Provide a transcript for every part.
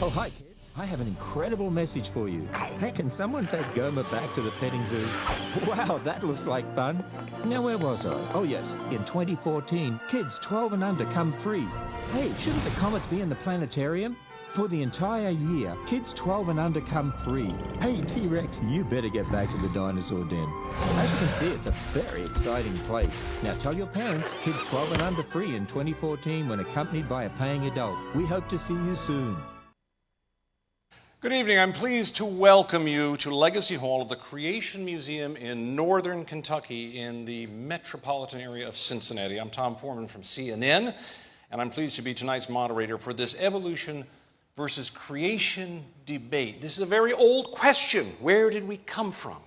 Oh, hi, kids. I have an incredible message for you. Hey, can someone take Gomer back to the petting zoo? Wow, that looks like fun. Now, where was I? Oh, yes. In 2014, kids 12 and under come free. Hey, shouldn't the comets be in the planetarium? For the entire year, kids 12 and under come free. Hey, T-Rex, you better get back to the dinosaur den. As you can see, it's a very exciting place. Now tell your parents, kids 12 and under free in 2014 when accompanied by a paying adult. We hope to see you soon. Good evening. I'm pleased to welcome you to Legacy Hall of the Creation Museum in northern Kentucky in the metropolitan area of Cincinnati. I'm Tom Foreman from CNN, and I'm pleased to be tonight's moderator for this evolution versus creation debate. This is a very old question. Where did we come from?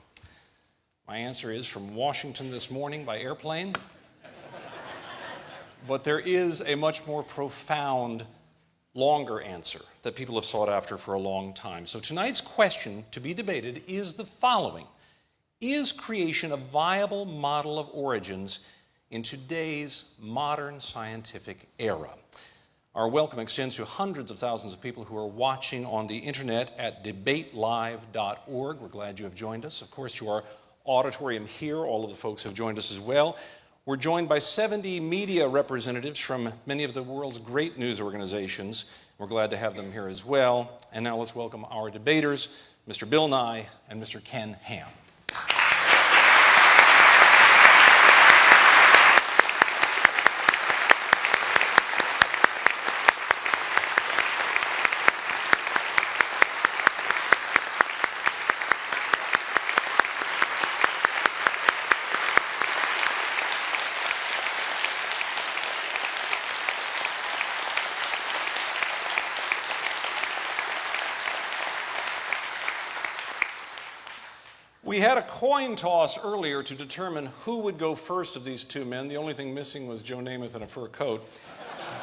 My answer is from Washington this morning by airplane. But there is a much more profound, longer answer that people have sought after for a long time. So tonight's question to be debated is the following. Is creation a viable model of origins in today's modern scientific era? Our welcome extends to hundreds of thousands of people who are watching on the internet at debatelive.org. We're glad you have joined us. Of course, to our auditorium here, all of the folks have joined us as well. We're joined by 70 media representatives from many of the world's great news organizations. We're glad to have them here as well. And now let's welcome our debaters, Mr. Bill Nye and Mr. Ken Ham. We had a coin toss earlier to determine who would go first of these two men. The only thing missing was Joe Namath in a fur coat.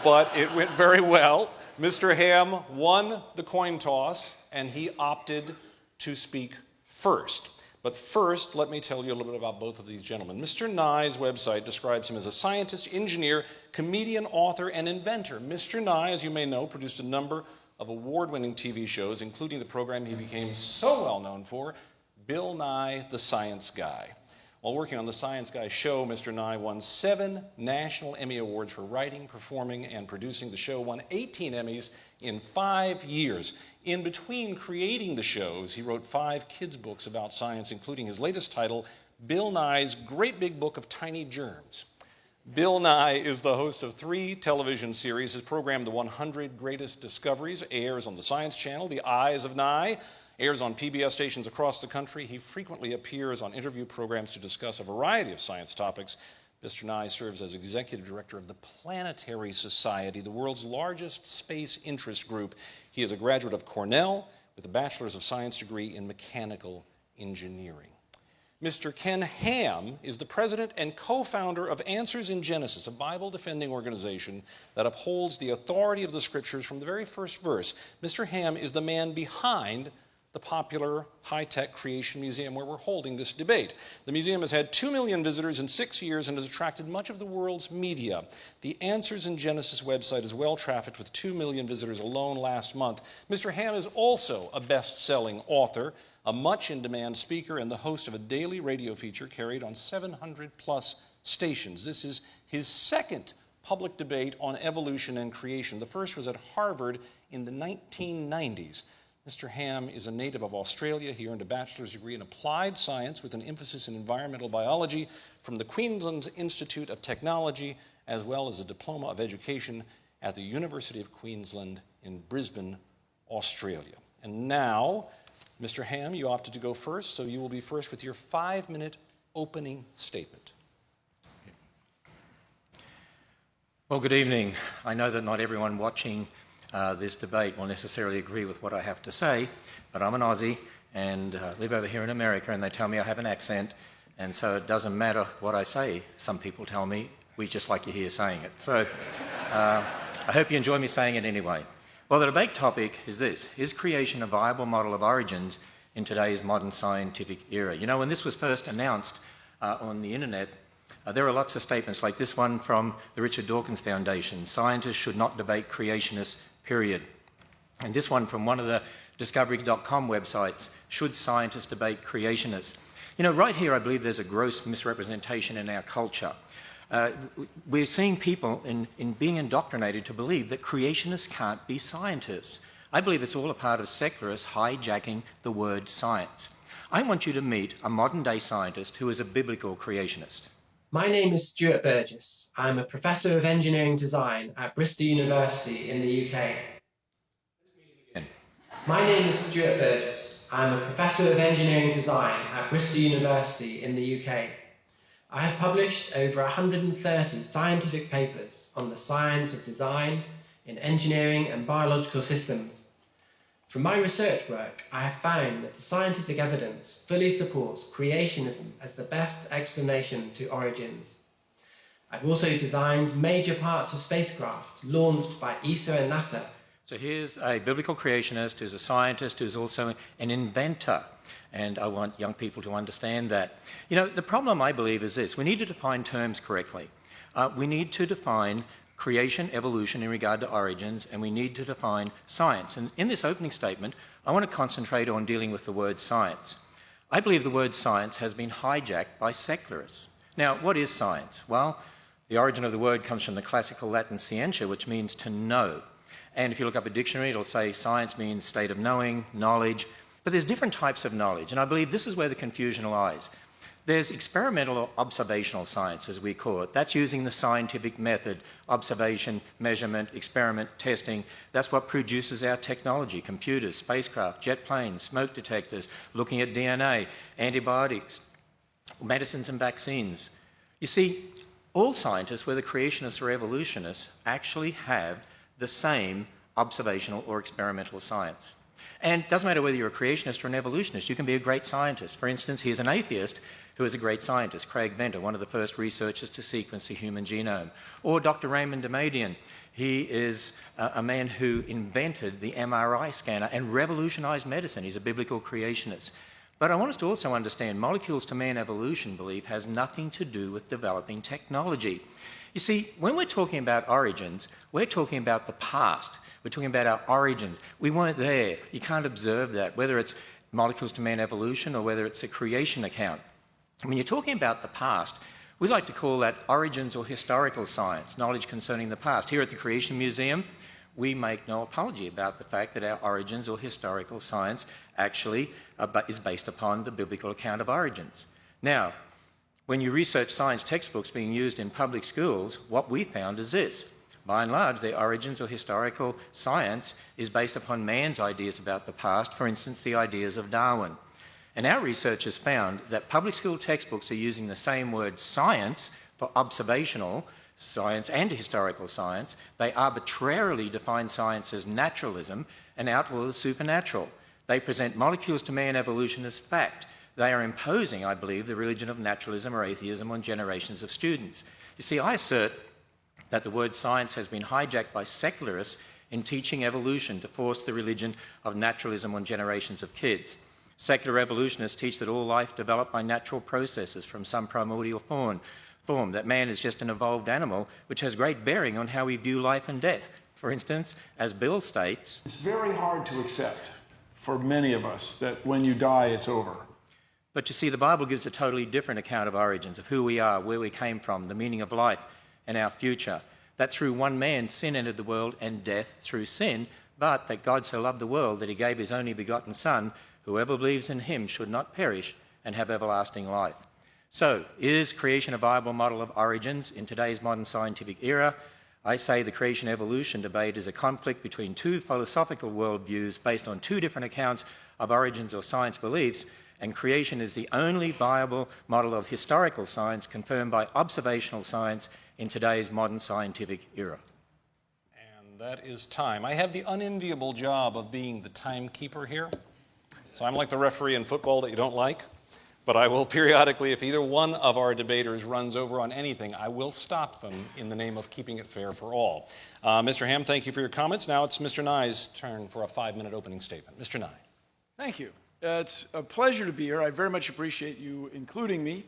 But it went very well. Mr. Ham won the coin toss, and he opted to speak first. But first, let me tell you a little bit about both of these gentlemen. Mr. Nye's website describes him as a scientist, engineer, comedian, author, and inventor. Mr. Nye, as you may know, produced a number of award-winning TV shows, including the program he became so well known for, Bill Nye, the Science Guy. While working on the Science Guy show, Mr. Nye won 7 National Emmy Awards for writing, performing, and producing. The show won 18 Emmys in 5 years. In between creating the shows, he wrote 5 kids' books about science, including his latest title, Bill Nye's Great Big Book of Tiny Germs. Bill Nye is the host of 3 television series. His program, The 100 Greatest Discoveries, airs on the Science Channel. The Eyes of Nye airs on PBS stations across the country. He frequently appears on interview programs to discuss a variety of science topics. Mr. Nye serves as executive director of the Planetary Society, the world's largest space interest group. He is a graduate of Cornell with a Bachelor's of Science degree in mechanical engineering. Mr. Ken Ham is the president and co-founder of Answers in Genesis, a Bible-defending organization that upholds the authority of the scriptures from the very first verse. Mr. Ham is the man behind the popular high-tech Creation Museum where we're holding this debate. The museum has had 2 million visitors in 6 years and has attracted much of the world's media. The Answers in Genesis website is well-trafficked with 2 million visitors alone last month. Mr. Ham is also a best-selling author, a much-in-demand speaker, and the host of a daily radio feature carried on 700-plus stations. This is his second public debate on evolution and creation. The first was at Harvard in the 1990s. Mr. Ham is a native of Australia. He earned a bachelor's degree in applied science with an emphasis in environmental biology from the Queensland Institute of Technology, as well as a diploma of education at the University of Queensland in Brisbane, Australia. And now, Mr. Ham, you opted to go first, so you will be first with your 5-minute opening statement. Well, good evening. I know that not everyone watching this debate will necessarily agree with what I have to say, but I'm an Aussie and live over here in America, and they tell me I have an accent, and so it doesn't matter what I say. Some people tell me, we just like you here saying it. So I hope you enjoy me saying it anyway. Well, the debate topic is this: is creation a viable model of origins in today's modern scientific era? You know, when this was first announced on the internet, there were lots of statements like this one from the Richard Dawkins Foundation: scientists should not debate creationists, period. And this one from one of the discovery.com websites, Should Scientists Debate Creationists? You know, right here I believe there's a gross misrepresentation in our culture. We're seeing people in being indoctrinated to believe that creationists can't be scientists. I believe it's all a part of secularists hijacking the word science. I want you to meet a modern-day scientist who is a biblical creationist. My name is Stuart Burgess. I'm a Professor of Engineering Design at Bristol University in the UK. My name is Stuart Burgess. I'm a Professor of Engineering Design at Bristol University in the UK. I have published over 130 scientific papers on the science of design in engineering and biological systems. From my research work, I have found that the scientific evidence fully supports creationism as the best explanation to origins. I've also designed major parts of spacecraft launched by ESA and NASA. So here's a biblical creationist who's a scientist who's also an inventor. And I want young people to understand that. You know, the problem, I believe, is this. We need to define terms correctly. We need to define creation, evolution in regard to origins, and we need to define science. And in this opening statement, I want to concentrate on dealing with the word science. I believe the word science has been hijacked by secularists. Now, what is science? Well, the origin of the word comes from the classical Latin scientia, which means to know. And if you look up a dictionary, it'll say science means state of knowing, knowledge. But there's different types of knowledge, and I believe this is where the confusion lies. There's experimental or observational science, as we call it. That's using the scientific method, observation, measurement, experiment, testing. That's what produces our technology, computers, spacecraft, jet planes, smoke detectors, looking at DNA, antibiotics, medicines and vaccines. You see, all scientists, whether creationists or evolutionists, actually have the same observational or experimental science. And it doesn't matter whether you're a creationist or an evolutionist, you can be a great scientist. For instance, here's an atheist who is a great scientist, Craig Venter, one of the first researchers to sequence the human genome. Or Dr. Raymond Damadian. He is a man who invented the MRI scanner and revolutionized medicine. He's a biblical creationist. But I want us to also understand molecules to man evolution belief has nothing to do with developing technology. You see, when we're talking about origins, we're talking about the past. We're talking about our origins. We weren't there. You can't observe that, whether it's molecules to man evolution or whether it's a creation account. When you're talking about the past, we like to call that origins or historical science, knowledge concerning the past. Here at the Creation Museum, we make no apology about the fact that our origins or historical science actually is based upon the biblical account of origins. Now, when you research science textbooks being used in public schools, what we found is this. By and large, their origins or historical science is based upon man's ideas about the past, for instance, the ideas of Darwin. And our research has found that public school textbooks are using the same word science for observational science and historical science. They arbitrarily define science as naturalism and outlaw the supernatural. They present molecules to man evolution as fact. They are imposing, I believe, the religion of naturalism or atheism on generations of students. You see, I assert that the word science has been hijacked by secularists in teaching evolution to force the religion of naturalism on generations of kids. Secular evolutionists teach that all life developed by natural processes from some primordial form, that man is just an evolved animal, which has great bearing on how we view life and death. For instance, as Bill states, it's very hard to accept for many of us that when you die, it's over. But you see, the Bible gives a totally different account of origins, of who we are, where we came from, the meaning of life and our future. That through one man sin entered the world and death through sin, but that God so loved the world that he gave his only begotten Son, whoever believes in him should not perish and have everlasting life. So, is creation a viable model of origins in today's modern scientific era? I say the creation-evolution debate is a conflict between two philosophical worldviews based on two different accounts of origins or science beliefs, and creation is the only viable model of historical science confirmed by observational science in today's modern scientific era. And that is time. I have the unenviable job of being the timekeeper here. So I'm like the referee in football that you don't like, but I will periodically, if either one of our debaters runs over on anything, I will stop them in the name of keeping it fair for all. Mr. Ham, thank you for your comments. Now it's Mr. Nye's turn for a 5-minute opening statement. Mr. Nye. Thank you. It's a pleasure to be here. I very much appreciate you including me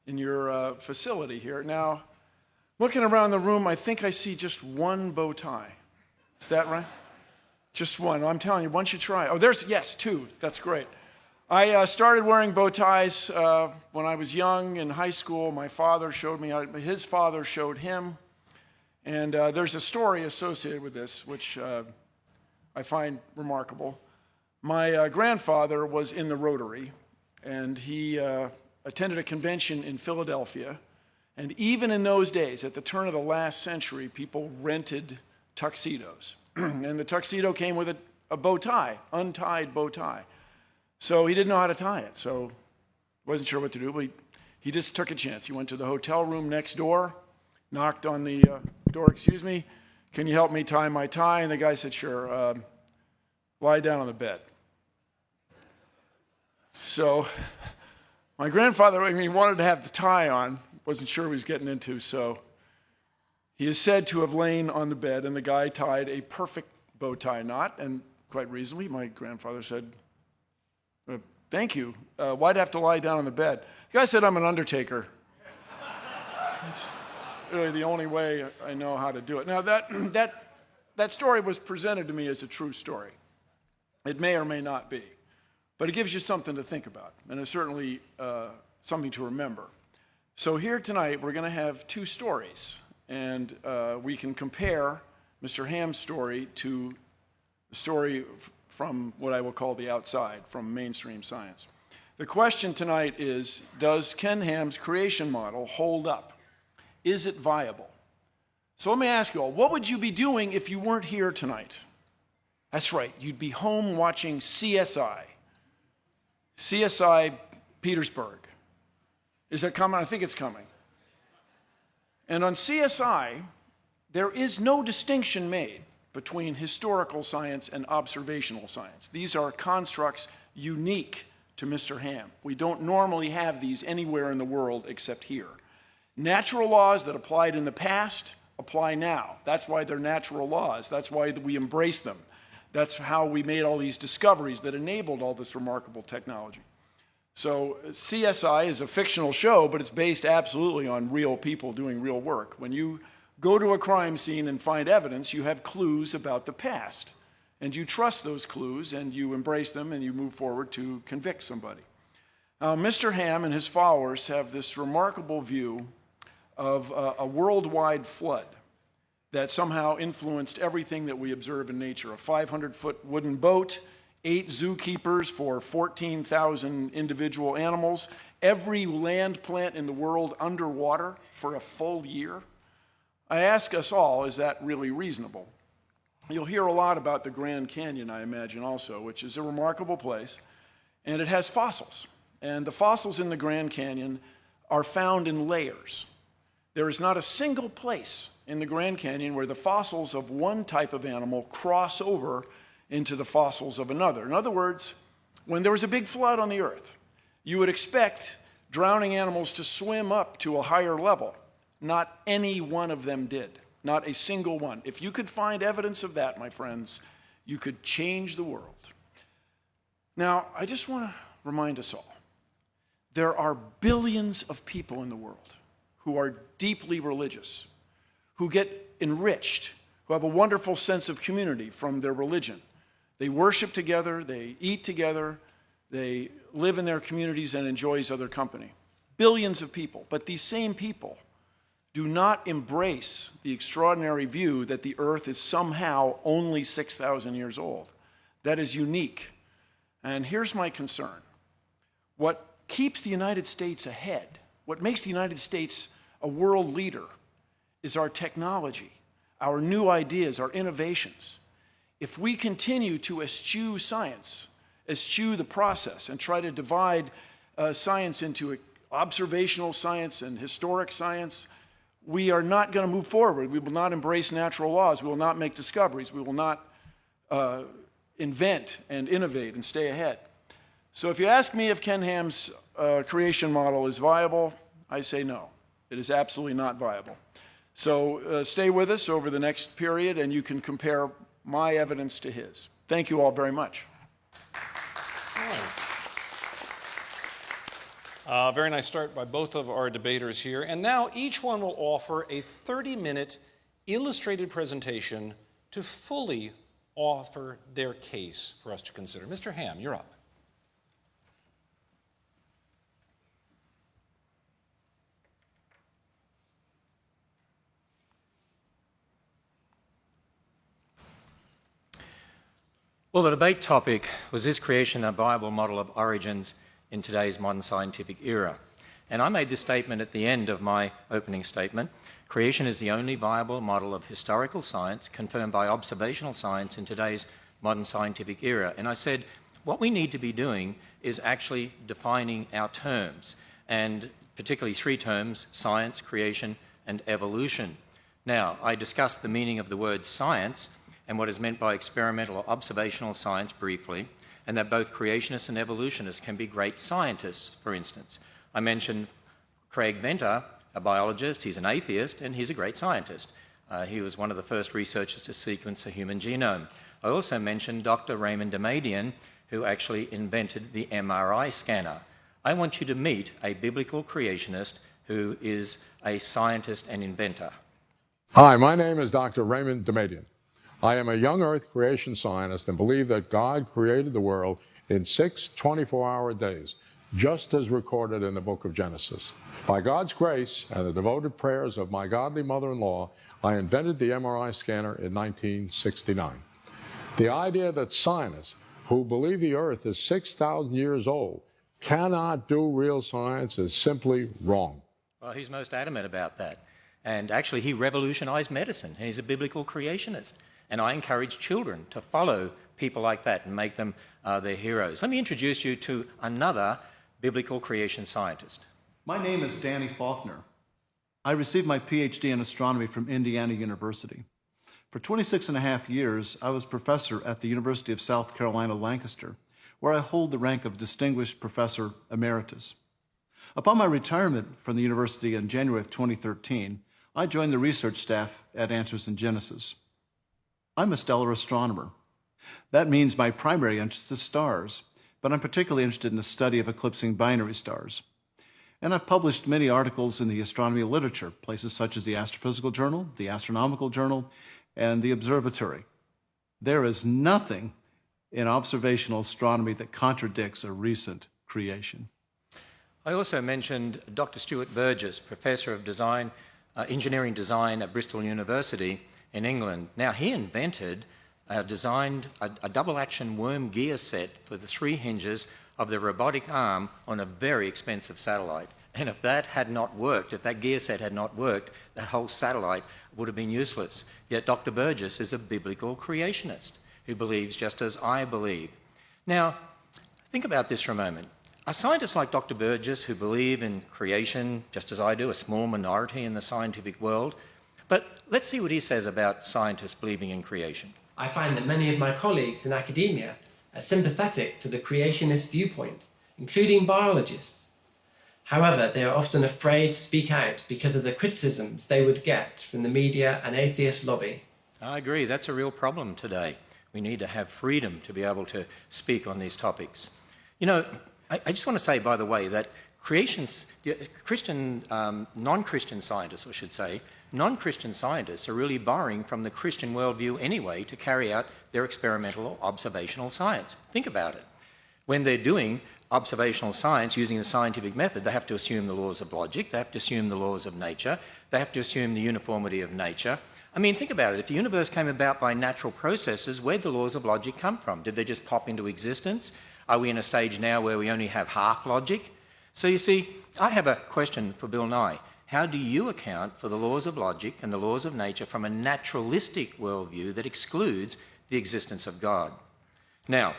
in your facility here. Now, looking around the room, I think I see just one bow tie. Is that right? Just one. I'm telling you, once you try. Oh, yes, two. That's great. I started wearing bow ties when I was young in high school. My father showed me how. His father showed him. And there's a story associated with this, which I find remarkable. My grandfather was in the Rotary, and he attended a convention in Philadelphia. And even in those days, at the turn of the last century, people rented tuxedos. And the tuxedo came with a bow tie, untied bow tie. So he didn't know how to tie it, so wasn't sure what to do. But he just took a chance. He went to the hotel room next door, knocked on the door, excuse me, can you help me tie my tie? And the guy said, sure, lie down on the bed. So my grandfather, he wanted to have the tie on, wasn't sure what he was getting into, so he is said to have lain on the bed, and the guy tied a perfect bow tie knot, and quite reasonably, my grandfather said, thank you. Why'd I have to lie down on the bed? The guy said, I'm an undertaker. It's really the only way I know how to do it. Now, that story was presented to me as a true story. It may or may not be, but it gives you something to think about, and it's certainly something to remember. So here tonight, we're going to have two stories, and we can compare Mr. Ham's story to the story from what I will call the outside, from mainstream science. The question tonight is, does Ken Ham's creation model hold up? Is it viable? So let me ask you all, what would you be doing if you weren't here tonight? That's right, you'd be home watching CSI Petersburg. Is that coming? I think it's coming. And on CSI, there is no distinction made between historical science and observational science. These are constructs unique to Mr. Ham. We don't normally have these anywhere in the world except here. Natural laws that applied in the past apply now. That's why they're natural laws. That's why we embrace them. That's how we made all these discoveries that enabled all this remarkable technology. So CSI is a fictional show, but it's based absolutely on real people doing real work. When you go to a crime scene and find evidence, you have clues about the past. And you trust those clues, and you embrace them, and you move forward to convict somebody. Mr. Ham and his followers have this remarkable view of a worldwide flood that somehow influenced everything that we observe in nature. A 500-foot wooden boat, 8 zookeepers for 14,000 individual animals, every land plant in the world underwater for a full year. I ask us all, is that really reasonable? You'll hear a lot about the Grand Canyon, I imagine, also, which is a remarkable place, and it has fossils. And the fossils in the Grand Canyon are found in layers. There is not a single place in the Grand Canyon where the fossils of one type of animal cross over into the fossils of another. In other words, when there was a big flood on the earth, you would expect drowning animals to swim up to a higher level. Not any one of them did. Not a single one. If you could find evidence of that, my friends, you could change the world. Now, I just want to remind us all, there are billions of people in the world who are deeply religious, who get enriched, who have a wonderful sense of community from their religion. They worship together, they eat together, they live in their communities and enjoy each other's company. Billions of people, but these same people do not embrace the extraordinary view that the earth is somehow only 6,000 years old. That is unique. And here's my concern. What keeps the United States ahead, what makes the United States a world leader, is our technology, our new ideas, our innovations. If we continue to eschew science, eschew the process, and try to divide science into observational science and historic science, we are not going to move forward. We will not embrace natural laws. We will not make discoveries. We will not invent and innovate and stay ahead. So if you ask me if Ken Ham's creation model is viable, I say no. It is absolutely not viable. So stay with us over the next period, and you can compare my evidence to his. Thank you all very much. Very nice start by both of our debaters here. And now each one will offer a 30-minute illustrated presentation to fully offer their case for us to consider. Mr. Ham, you're up. Well, the debate topic was, is creation a viable model of origins in today's modern scientific era? And I made this statement at the end of my opening statement. Creation is the only viable model of historical science confirmed by observational science in today's modern scientific era. And I said, what we need to be doing is actually defining our terms, and particularly three terms: science, creation, and evolution. Now, I discussed the meaning of the word science and what is meant by experimental or observational science briefly, and that both creationists and evolutionists can be great scientists, for instance. I mentioned Craig Venter, a biologist. He's an atheist, and he's a great scientist. He was one of the first researchers to sequence the human genome. I also mentioned Dr. Raymond Damadian, who actually invented the MRI scanner. I want you to meet a biblical creationist who is a scientist and inventor. Hi, my name is Dr. Raymond Damadian. I am a young Earth creation scientist and believe that God created the world in 6 24-hour days, just as recorded in the book of Genesis. By God's grace and the devoted prayers of my godly mother-in-law, I invented the MRI scanner in 1969. The idea that scientists who believe the Earth is 6,000 years old cannot do real science is simply wrong. Well, he's most adamant about that. And actually, he revolutionized medicine. He's a biblical creationist. And I encourage children to follow people like that and make them their heroes. Let me introduce you to another biblical creation scientist. My name is Danny Faulkner. I received my PhD in astronomy from Indiana University. For 26 and a half years, I was professor at the University of South Carolina, Lancaster, where I hold the rank of Distinguished Professor Emeritus. Upon my retirement from the university in January of 2013, I joined the research staff at Answers in Genesis. I'm a stellar astronomer. That means my primary interest is stars, but I'm particularly interested in the study of eclipsing binary stars. And I've published many articles in the astronomy literature, places such as the Astrophysical Journal, the Astronomical Journal, and the Observatory. There is nothing in observational astronomy that contradicts a recent creation. I also mentioned Dr. Stuart Burgess, Professor of Engineering Design at Bristol University in England. Now, he designed a double-action worm gear set for the 3 hinges of the robotic arm on a very expensive satellite. And if that had not worked, if that gear set had not worked, that whole satellite would have been useless. Yet Dr. Burgess is a biblical creationist who believes just as I believe. Now, think about this for a moment. Are scientists like Dr. Burgess, who believe in creation just as I do, a small minority in the scientific world? But let's see what he says about scientists believing in creation. I find that many of my colleagues in academia are sympathetic to the creationist viewpoint, including biologists. However, they are often afraid to speak out because of the criticisms they would get from the media and atheist lobby. I agree, that's a real problem today. We need to have freedom to be able to speak on these topics. You know, I just want to say, by the way, that non-Christian scientists, I should say, non-Christian scientists are really borrowing from the Christian worldview anyway to carry out their experimental or observational science. Think about it. When they're doing observational science using the scientific method, they have to assume the laws of logic, they have to assume the laws of nature, they have to assume the uniformity of nature. I mean, think about it. If the universe came about by natural processes, where'd the laws of logic come from? Did they just pop into existence? Are we in a stage now where we only have half logic? So you see, I have a question for Bill Nye. How do you account for the laws of logic and the laws of nature from a naturalistic worldview that excludes the existence of God? Now,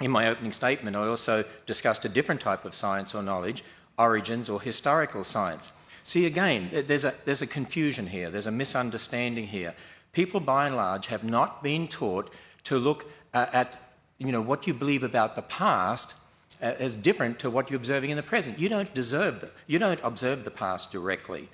in my opening statement, I also discussed a different type of science or knowledge, origins or historical science. See, again, there's a confusion here. There's a misunderstanding here. People, by and large, have not been taught to look at what you believe about the past as different to what you're observing in the present. You don't observe the past directly.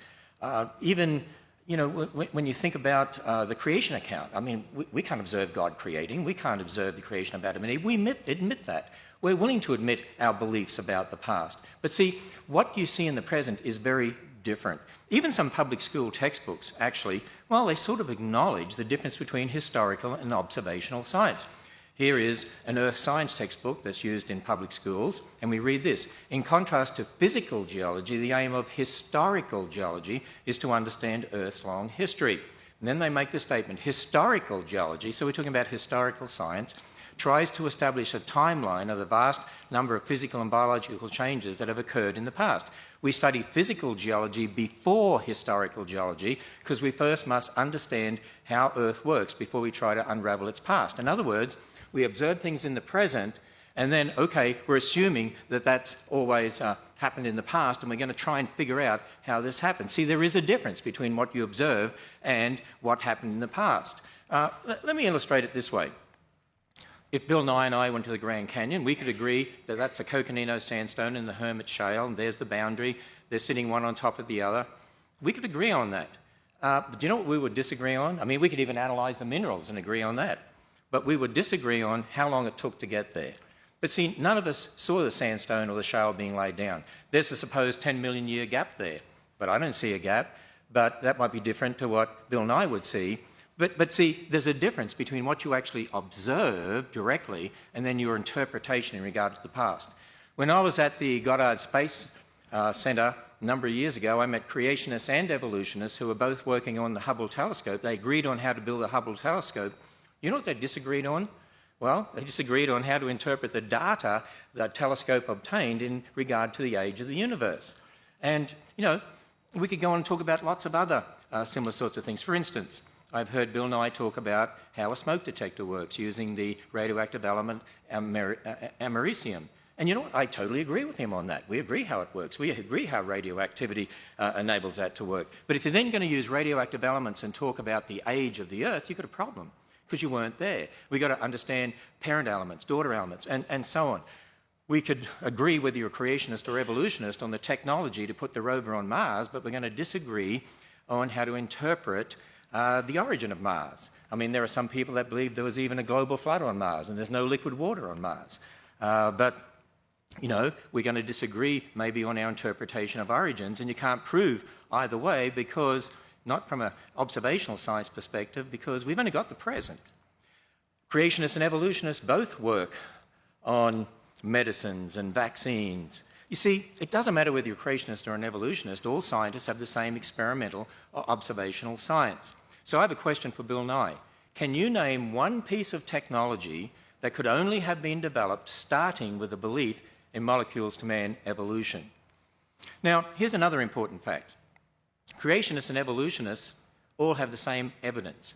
Even when you think about the creation account, I mean, we can't observe God creating. We can't observe the creation of Adam and Eve. We admit that. We're willing to admit our beliefs about the past. But see, what you see in the present is very different. Even some public school textbooks, actually, well, they sort of acknowledge the difference between historical and observational science. Here is an earth science textbook that's used in public schools, and we read this. In contrast to physical geology, the aim of historical geology is to understand Earth's long history. And then they make the statement, historical geology, so we're talking about historical science, tries to establish a timeline of the vast number of physical and biological changes that have occurred in the past. We study physical geology before historical geology because we first must understand how Earth works before we try to unravel its past. In other words, we observe things in the present and then, okay, we're assuming that that's always happened in the past and we're going to try and figure out how this happened. See, there is a difference between what you observe and what happened in the past. Let me illustrate it this way. If Bill Nye and I went to the Grand Canyon, we could agree that that's a Coconino sandstone in the Hermit Shale, and there's the boundary. They're sitting one on top of the other. We could agree on that. But do you know what we would disagree on? I mean, we could even analyse the minerals and agree on that. But we would disagree on how long it took to get there. But see, none of us saw the sandstone or the shale being laid down. There's a supposed 10 million year gap there, but I don't see a gap. But that might be different to what Bill Nye would see. But see, there's a difference between what you actually observe directly and then your interpretation in regard to the past. When I was at the Goddard Space Centre a number of years ago, I met creationists and evolutionists who were both working on the Hubble telescope. They agreed on how to build a Hubble telescope. You know what they disagreed on? Well, they disagreed on how to interpret the data that telescope obtained in regard to the age of the universe. And, you know, we could go on and talk about lots of other similar sorts of things. For instance, I've heard Bill Nye talk about how a smoke detector works using the radioactive element americium. And you know what? I totally agree with him on that. We agree how it works. We agree how radioactivity enables that to work. But if you're then going to use radioactive elements and talk about the age of the Earth, you've got a problem because you weren't there. We've got to understand parent elements, daughter elements, and so on. We could agree whether you're a creationist or evolutionist on the technology to put the rover on Mars, but we're going to disagree on how to interpret the origin of Mars. I mean, there are some people that believe there was even a global flood on Mars and there's no liquid water on Mars. But, you know, we're going to disagree maybe on our interpretation of origins, and you can't prove either way because, not from an observational science perspective, because we've only got the present. Creationists and evolutionists both work on medicines and vaccines. You see, it doesn't matter whether you're a creationist or an evolutionist, all scientists have the same experimental or observational science. So I have a question for Bill Nye. Can you name one piece of technology that could only have been developed starting with a belief in molecules to man evolution? Now, here's another important fact. Creationists and evolutionists all have the same evidence.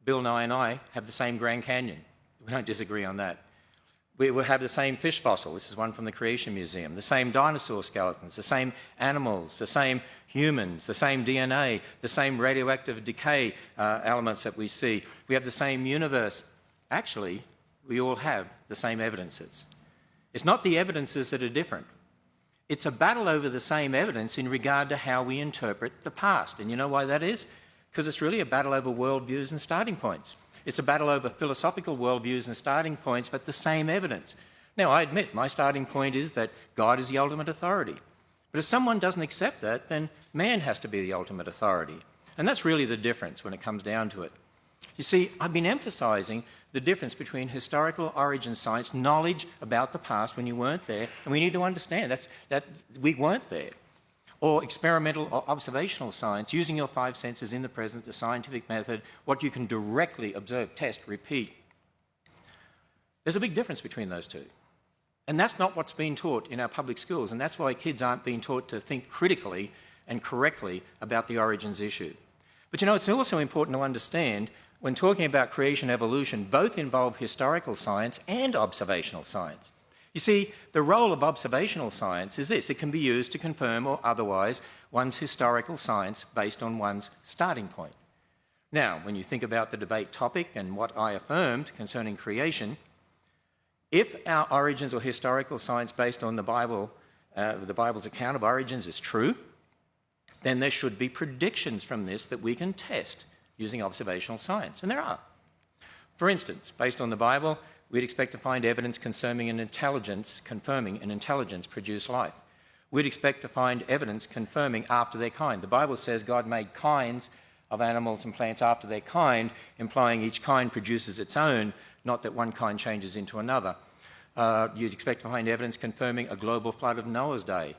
Bill Nye and I have the same Grand Canyon. We don't disagree on that. We will have the same fish fossil. This is one from the Creation Museum. The same dinosaur skeletons, the same animals, the same humans, the same DNA, the same radioactive decay elements that we see. We have the same universe. Actually, we all have the same evidences. It's not the evidences that are different. It's a battle over the same evidence in regard to how we interpret the past. And you know why that is? Because it's really a battle over worldviews and starting points. It's a battle over philosophical worldviews and starting points, but the same evidence. Now, I admit my starting point is that God is the ultimate authority. But if someone doesn't accept that, then man has to be the ultimate authority. And that's really the difference when it comes down to it. You see, I've been emphasising the difference between historical origin science, knowledge about the past when you weren't there, and we need to understand that we weren't there. Or experimental or observational science, using your five senses in the present, the scientific method, what you can directly observe, test, repeat. There's a big difference between those two. And that's not what's being taught in our public schools, and that's why kids aren't being taught to think critically and correctly about the origins issue. But you know, it's also important to understand when talking about creation evolution, both involve historical science and observational science. You see, the role of observational science is this: it can be used to confirm or otherwise one's historical science based on one's starting point. Now, when you think about the debate topic and what I affirmed concerning creation, if our origins or historical science based on the Bible's account of origins is true, then there should be predictions from this that we can test using observational science, and there are. For instance, based on the Bible, we'd expect to find evidence confirming an intelligence produced life. we'd expect to find evidence confirming after their kind. The Bible says God made kinds of animals and plants after their kind, implying each kind produces its own, not that one kind changes into another. You'd expect to find evidence confirming a global flood of Noah's day,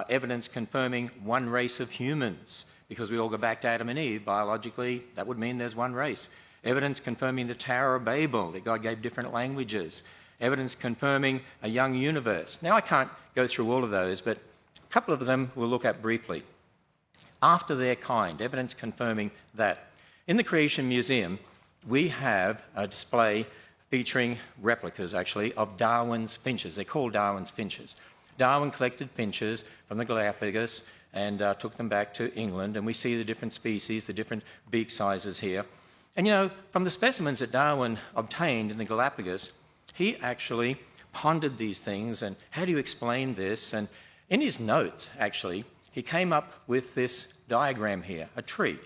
evidence confirming one race of humans, because we all go back to Adam and Eve. Biologically, that would mean there's one race. Evidence confirming the Tower of Babel, that God gave different languages. Evidence confirming a young universe. Now, I can't go through all of those, but a couple of them we'll look at briefly. After their kind, evidence confirming that. In the Creation Museum, we have a display featuring replicas, actually, of Darwin's finches. They're called Darwin's finches. Darwin collected finches from the Galapagos and took them back to England, and we see the different species, the different beak sizes here. And you know, from the specimens that Darwin obtained in the Galapagos, he actually pondered these things and how do you explain this? And in his notes, actually, he came up with this diagram here, a tree.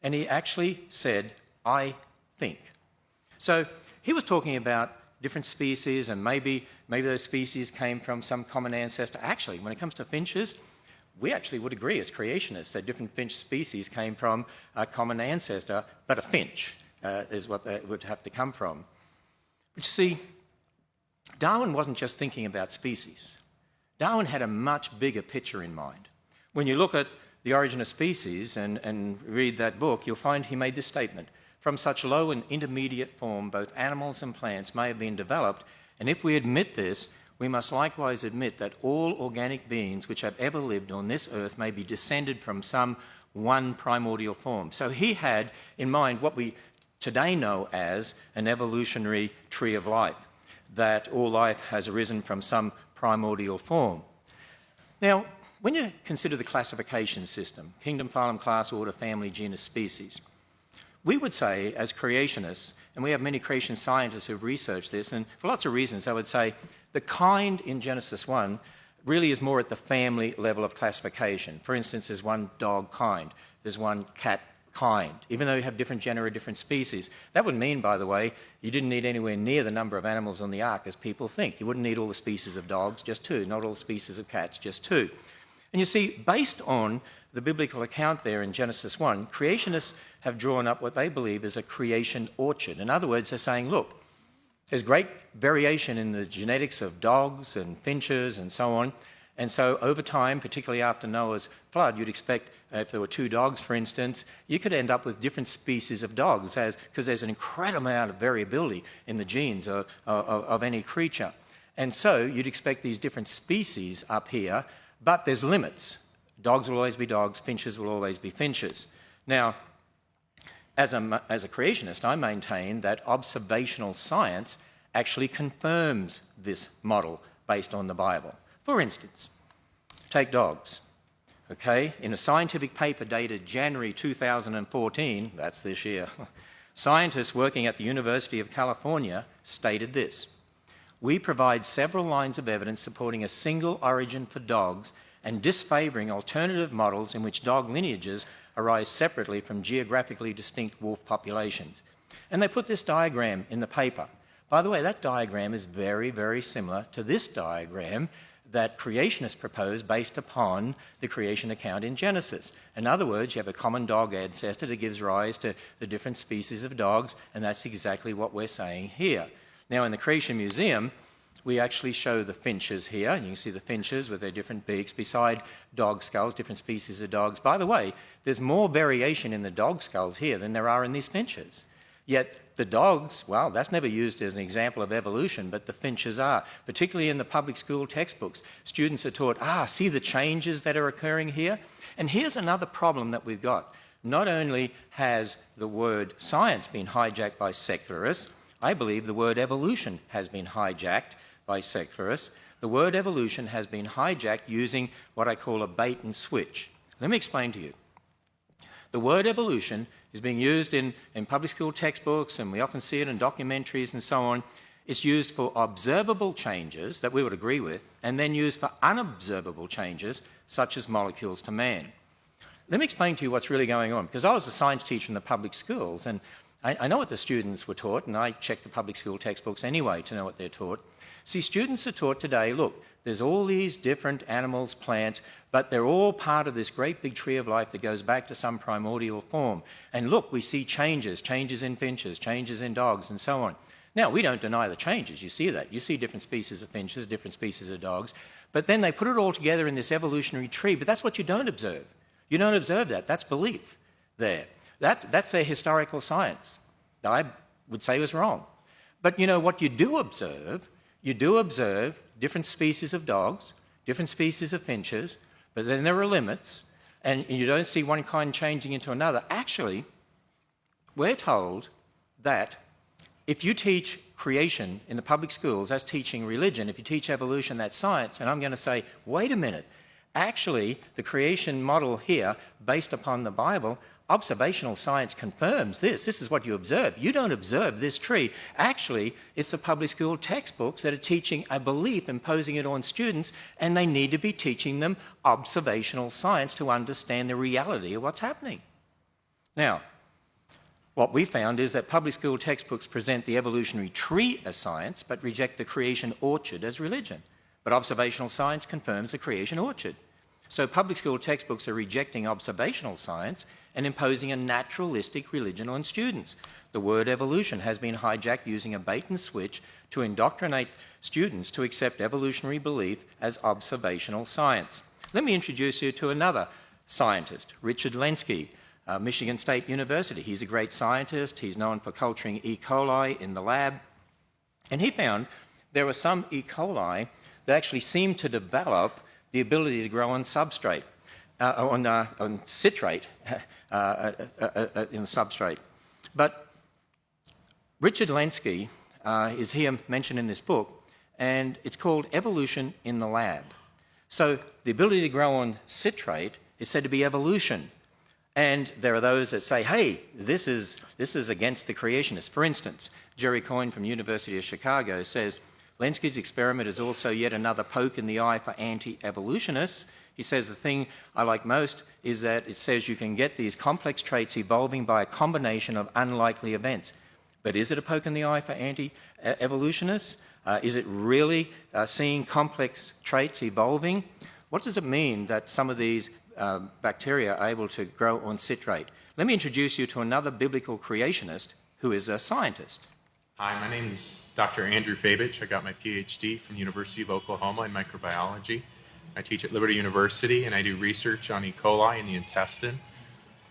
And he actually said, I think. So he was talking about different species and maybe those species came from some common ancestor. Actually, when it comes to finches, we actually would agree as creationists that different finch species came from a common ancestor, but a finch is what they would have to come from. But you see, Darwin wasn't just thinking about species. Darwin had a much bigger picture in mind. When you look at The Origin of Species and read that book, you'll find he made this statement: from such low and intermediate form, both animals and plants may have been developed, and if we admit this, we must likewise admit that all organic beings which have ever lived on this earth may be descended from some one primordial form. So he had in mind what we today know as an evolutionary tree of life, that all life has arisen from some primordial form. Now, when you consider the classification system, kingdom, phylum, class, order, family, genus, species, we would say, as creationists, and we have many creation scientists who've researched this, and for lots of reasons, I would say the kind in Genesis 1 really is more at the family level of classification. For instance, there's one dog kind, there's one cat kind, even though you have different genera, different species. That would mean, by the way, you didn't need anywhere near the number of animals on the ark as people think. You wouldn't need all the species of dogs, just two, not all the species of cats, just two. And you see, based on the biblical account there in Genesis 1, creationists have drawn up what they believe is a creation orchard. In other words, they're saying, look, there's great variation in the genetics of dogs and finches and so on. And so over time, particularly after Noah's flood, you'd expect if there were two dogs, for instance, you could end up with different species of dogs because there's an incredible amount of variability in the genes of any creature. And so you'd expect these different species up here, but there's limits. Dogs will always be dogs, finches will always be finches. Now, as a creationist, I maintain that observational science actually confirms this model based on the Bible. For instance, take dogs. Okay, in a scientific paper dated January 2014, that's this year, scientists working at the University of California stated this: we provide several lines of evidence supporting a single origin for dogs and disfavouring alternative models in which dog lineages arise separately from geographically distinct wolf populations. And they put this diagram in the paper. By the way, that diagram is very, very similar to this diagram that creationists proposed based upon the creation account in Genesis. In other words, you have a common dog ancestor that gives rise to the different species of dogs, and that's exactly what we're saying here. Now, in the Creation Museum, we actually show the finches here, and you can see the finches with their different beaks beside dog skulls, different species of dogs. By the way, there's more variation in the dog skulls here than there are in these finches. Yet the dogs, well, that's never used as an example of evolution, but the finches are. Particularly in the public school textbooks, students are taught, see the changes that are occurring here? And here's another problem that we've got. Not only has the word science been hijacked by secularists, I believe the word evolution has been hijacked by secularists. The word evolution has been hijacked using what I call a bait and switch. Let me explain to you. The word evolution is being used in public school textbooks, and we often see it in documentaries and so on. It's used for observable changes that we would agree with, and then used for unobservable changes, such as molecules to man. Let me explain to you what's really going on, because I was a science teacher in the public schools, and I know what the students were taught, and I check the public school textbooks anyway to know what they're taught. See, students are taught today, look, there's all these different animals, plants, but they're all part of this great big tree of life that goes back to some primordial form. And look, we see changes in finches, changes in dogs, and so on. Now, we don't deny the changes. You see that. You see different species of finches, different species of dogs. But then they put it all together in this evolutionary tree. But that's what you don't observe. You don't observe that. That's belief there. That's their historical science. I would say was wrong. But you know what you do observe? You do observe different species of dogs, different species of finches, but then there are limits, and you don't see one kind changing into another. Actually, we're told that if you teach creation in the public schools, that's teaching religion. If you teach evolution, that's science. And I'm going to say, wait a minute. Actually, the creation model here, based upon the Bible, observational science confirms this. This is what you observe. You don't observe this tree. Actually, it's the public school textbooks that are teaching a belief, imposing it on students, and they need to be teaching them observational science to understand the reality of what's happening. Now, what we found is that public school textbooks present the evolutionary tree as science, but reject the creation orchard as religion. But observational science confirms the creation orchard. So public school textbooks are rejecting observational science and imposing a naturalistic religion on students. The word evolution has been hijacked using a bait and switch to indoctrinate students to accept evolutionary belief as observational science. Let me introduce you to another scientist, Richard Lenski, Michigan State University. He's a great scientist. He's known for culturing E. coli in the lab. And he found there were some E. coli that actually seemed to develop the ability to grow on substrate, on citrate in substrate. But Richard Lenski is here mentioned in this book, and it's called Evolution in the Lab. So the ability to grow on citrate is said to be evolution. And there are those that say, hey, this is against the creationists. For instance, Jerry Coyne from University of Chicago says, Lenski's experiment is also yet another poke in the eye for anti-evolutionists. He says the thing I like most is that it says you can get these complex traits evolving by a combination of unlikely events. But is it a poke in the eye for anti-evolutionists? Is it really seeing complex traits evolving? What does it mean that some of these bacteria are able to grow on citrate? Let me introduce you to another biblical creationist who is a scientist. Hi, my name is Dr. Andrew Fabich. I got my PhD from the University of Oklahoma in microbiology. I teach at Liberty University, and I do research on E. coli in the intestine.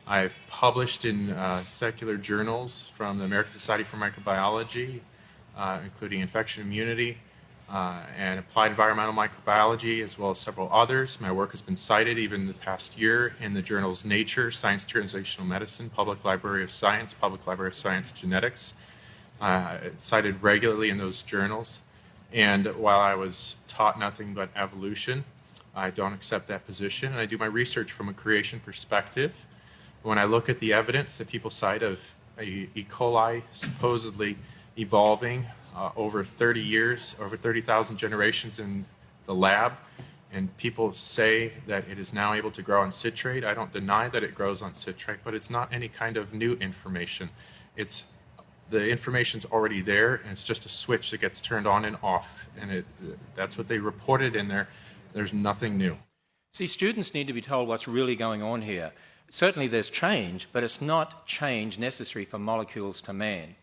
I've published in secular journals from the American Society for Microbiology, including infection immunity and applied environmental microbiology, as well as several others. My work has been cited even the past year in the journals Nature, Science Translational Medicine, Public Library of Science, Public Library of Science Genetics. It's cited regularly in those journals. And while I was taught nothing but evolution, I don't accept that position, and I do my research from a creation perspective. When I look at the evidence that people cite of E. coli supposedly evolving over 30 years, over 30,000 generations in the lab, and people say that it is now able to grow on citrate, I don't deny that it grows on citrate, but it's not any kind of new information. The information's already there, and it's just a switch that gets turned on and off, and that's what they reported in there. There's nothing new. See, students need to be told what's really going on here. Certainly there's change, but it's not change necessary from molecules to man.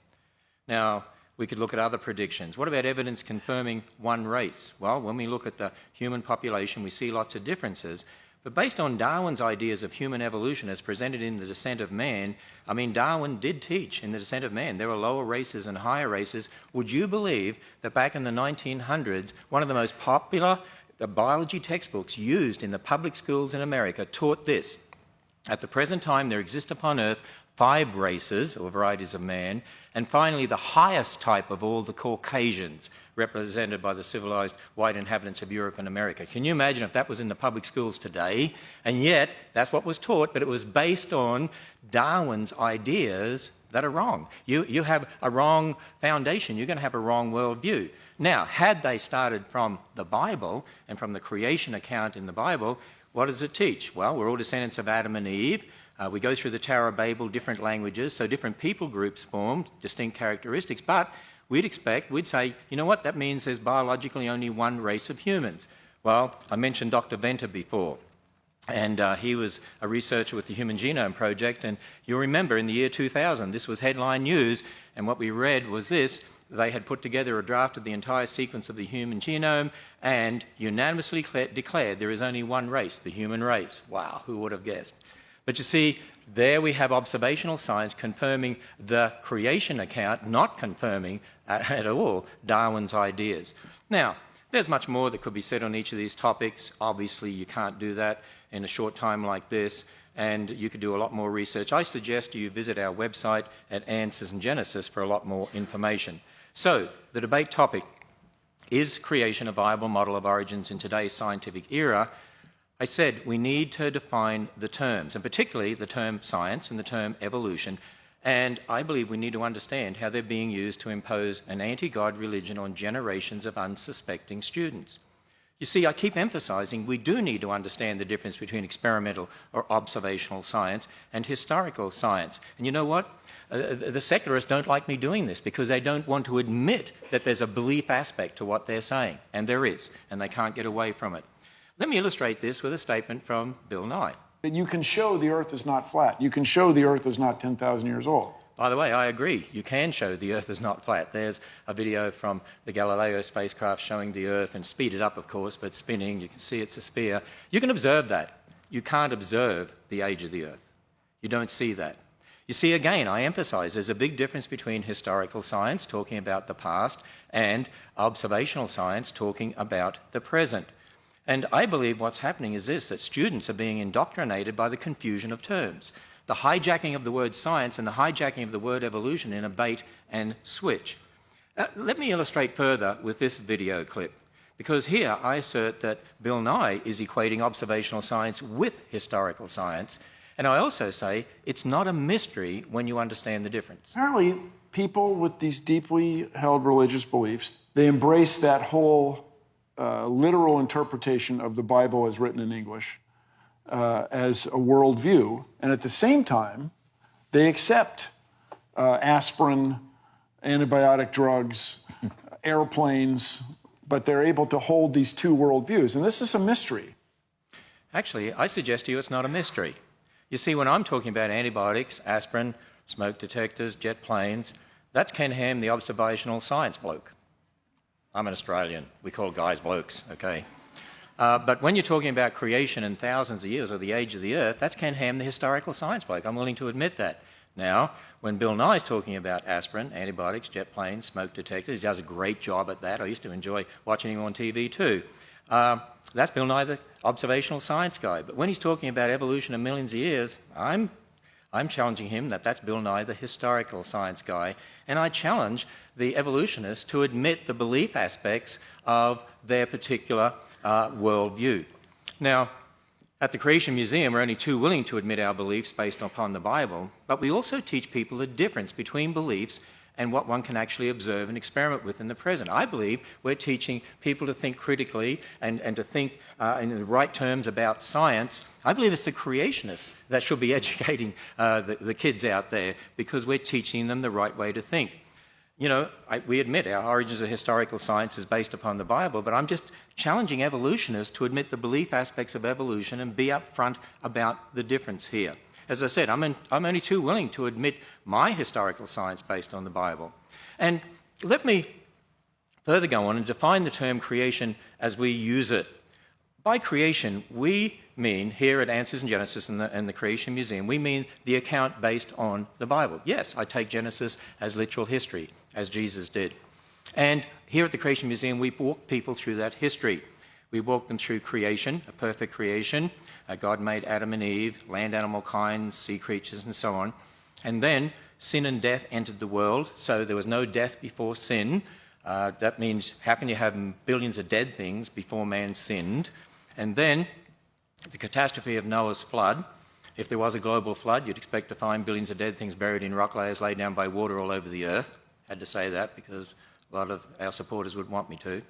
Now, we could look at other predictions. What about evidence confirming one race? Well, when we look at the human population, we see lots of differences. But based on Darwin's ideas of human evolution as presented in The Descent of Man, I mean, Darwin did teach in The Descent of Man there were lower races and higher races. Would you believe that back in the 1900s, one of the most popular biology textbooks used in the public schools in America taught this? At the present time, there exist upon Earth 5 races, or varieties of man, and finally the highest type of all, the Caucasians, represented by the civilized white inhabitants of Europe and America. Can you imagine if that was in the public schools today? And yet, that's what was taught, but it was based on Darwin's ideas that are wrong. You have a wrong foundation. You're going to have a wrong worldview. Now, had they started from the Bible and from the creation account in the Bible, what does it teach? Well, we're all descendants of Adam and Eve. We go through the Tower of Babel, different languages, so different people groups formed, distinct characteristics, but we'd say, you know what, that means there's biologically only one race of humans. Well, I mentioned Dr. Venter before. And he was a researcher with the Human Genome Project, and you'll remember in the year 2000, this was headline news, and what we read was this: they had put together a draft of the entire sequence of the human genome and unanimously declared there is only one race, the human race. Wow, who would have guessed? But you see, there we have observational science confirming the creation account, not confirming at all Darwin's ideas. Now, there's much more that could be said on each of these topics. Obviously, you can't do that in a short time like this, and you could do a lot more research. I suggest you visit our website at Answers in Genesis for a lot more information. So, the debate topic, is creation a viable model of origins in today's scientific era? I said we need to define the terms, and particularly the term science and the term evolution, and I believe we need to understand how they're being used to impose an anti-God religion on generations of unsuspecting students. You see, I keep emphasizing we do need to understand the difference between experimental or observational science and historical science. And you know what? The secularists don't like me doing this because they don't want to admit that there's a belief aspect to what they're saying, and there is, and they can't get away from it. Let me illustrate this with a statement from Bill Nye. You can show the Earth is not flat. You can show the Earth is not 10,000 years old. By the way, I agree. You can show the Earth is not flat. There's a video from the Galileo spacecraft showing the Earth, and speeded up, of course, but spinning. You can see it's a sphere. You can observe that. You can't observe the age of the Earth. You don't see that. You see, again, I emphasize there's a big difference between historical science, talking about the past, and observational science, talking about the present. And I believe what's happening is this, that students are being indoctrinated by the confusion of terms. The hijacking of the word science and the hijacking of the word evolution in a bait and switch. Let me illustrate further with this video clip, because here I assert that Bill Nye is equating observational science with historical science, and I also say it's not a mystery when you understand the difference. Apparently, people with these deeply held religious beliefs, they embrace that whole literal interpretation of the Bible as written in English as a worldview, and at the same time, they accept aspirin, antibiotic drugs, airplanes, but they're able to hold these two worldviews, and this is a mystery. Actually, I suggest to you it's not a mystery. You see, when I'm talking about antibiotics, aspirin, smoke detectors, jet planes, that's Ken Ham, the observational science bloke. I'm an Australian. We call guys blokes, okay? But when you're talking about creation in thousands of years or the age of the Earth, that's Ken Ham, the historical science bloke. I'm willing to admit that. Now, when Bill Nye's talking about aspirin, antibiotics, jet planes, smoke detectors, he does a great job at that. I used to enjoy watching him on TV too. That's Bill Nye, the observational science guy. But when he's talking about evolution in millions of years, I'm challenging him that that's Bill Nye, the historical science guy. And I challenge the evolutionists to admit the belief aspects of their particular worldview. Now, at the Creation Museum, we're only too willing to admit our beliefs based upon the Bible, but we also teach people the difference between beliefs and what one can actually observe and experiment with in the present. I believe we're teaching people to think critically and to think in the right terms about science. I believe it's the creationists that should be educating the kids out there, because we're teaching them the right way to think. You know, we admit our origins of historical science is based upon the Bible, but I'm just challenging evolutionists to admit the belief aspects of evolution and be upfront about the difference here. As I said, I'm only too willing to admit my historical science based on the Bible. And let me further go on and define the term creation as we use it. By creation, we mean, here at Answers in Genesis and the Creation Museum, we mean the account based on the Bible. Yes, I take Genesis as literal history, as Jesus did. And here at the Creation Museum, we walk people through that history. We walk them through creation, a perfect creation. God made Adam and Eve, land animal kind, sea creatures, and so on. And then sin and death entered the world, so there was no death before sin. That means, how can you have billions of dead things before man sinned? And then the catastrophe of Noah's flood. If there was a global flood, you'd expect to find billions of dead things buried in rock layers laid down by water all over the earth. Had to say that because a lot of our supporters would want me to.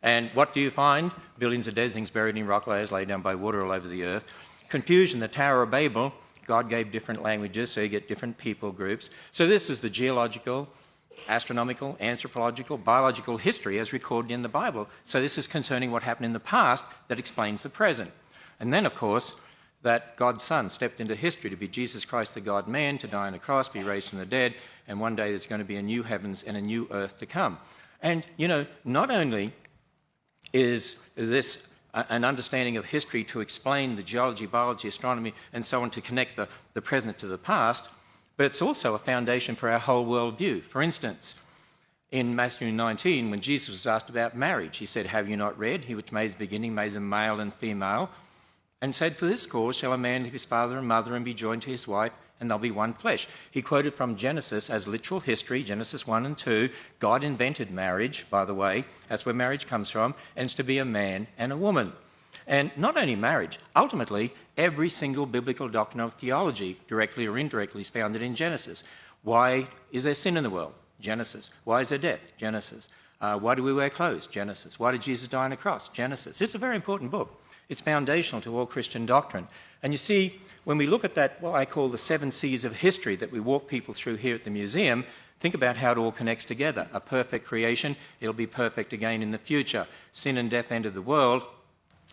And what do you find? Billions of dead things buried in rock layers laid down by water all over the earth. Confusion, the Tower of Babel. God gave different languages, so you get different people groups. So this is the geological, astronomical, anthropological, biological history as recorded in the Bible. So this is concerning what happened in the past that explains the present. And then, of course, that God's Son stepped into history to be Jesus Christ, the God-man, to die on the cross, be raised from the dead, and one day there's going to be a new heavens and a new earth to come. And, you know, not only is this an understanding of history to explain the geology, biology, astronomy, and so on, to connect the present to the past, but it's also a foundation for our whole worldview. For instance, in Matthew 19, when Jesus was asked about marriage, he said, "Have you not read? He which made the beginning made them male and female, and said, for this cause shall a man leave his father and mother and be joined to his wife, and they'll be one flesh." He quoted from Genesis as literal history, Genesis 1 and 2. God invented marriage, by the way. That's where marriage comes from, and it's to be a man and a woman. And not only marriage, ultimately, every single biblical doctrine of theology, directly or indirectly, is founded in Genesis. Why is there sin in the world? Genesis. Why is there death? Genesis. Why do we wear clothes? Genesis. Why did Jesus die on the cross? Genesis. It's a very important book. It's foundational to all Christian doctrine. And you see, when we look at that, what I call the 7 C's of history that we walk people through here at the museum, think about how it all connects together. A perfect creation, it'll be perfect again in the future. Sin and death entered the world.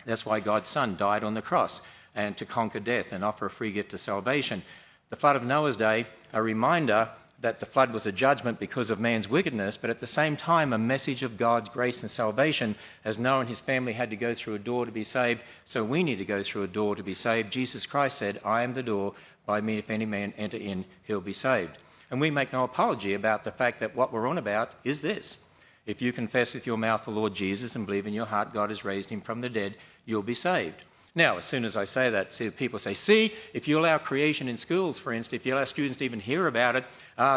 That's why God's Son died on the cross, and to conquer death and offer a free gift of salvation. The flood of Noah's day, a reminder that the flood was a judgment because of man's wickedness, but at the same time a message of God's grace and salvation, as Noah and his family had to go through a door to be saved, so we need to go through a door to be saved. Jesus Christ said, "I am the door, by me if any man enter in, he'll be saved." And we make no apology about the fact that what we're on about is this: if you confess with your mouth the Lord Jesus and believe in your heart God has raised him from the dead, you'll be saved. Now, as soon as I say that, people say, see, if you allow creation in schools, for instance, if you allow students to even hear about it,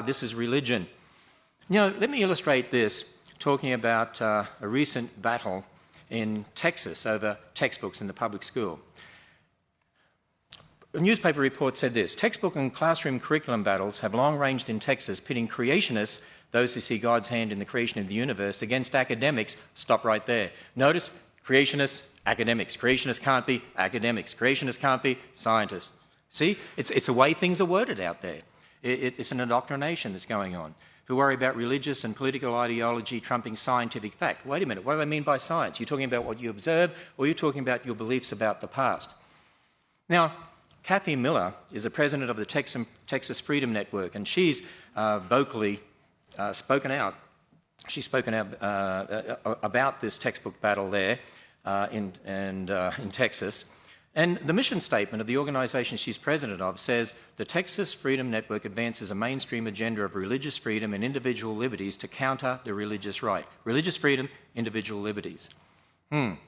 this is religion. You know, let me illustrate this, talking about a recent battle in Texas over textbooks in the public school. A newspaper report said this: textbook and classroom curriculum battles have long ranged in Texas, pitting creationists, those who see God's hand in the creation of the universe, against academics. Stop right there. Notice, creationists, academics. Creationists can't be academics. Creationists can't be scientists. See, it's the way things are worded out there. It's an indoctrination that's going on. Who worry about religious and political ideology trumping scientific fact. Wait a minute, what do they mean by science? You're talking about what you observe, or you're talking about your beliefs about the past? Now, Kathy Miller is the president of the Texas Freedom Network, and she's vocally spoken out. She's spoken out about this textbook battle there in Texas. And the mission statement of the organisation she's president of says, the Texas Freedom Network advances a mainstream agenda of religious freedom and individual liberties to counter the religious right. Religious freedom, individual liberties. And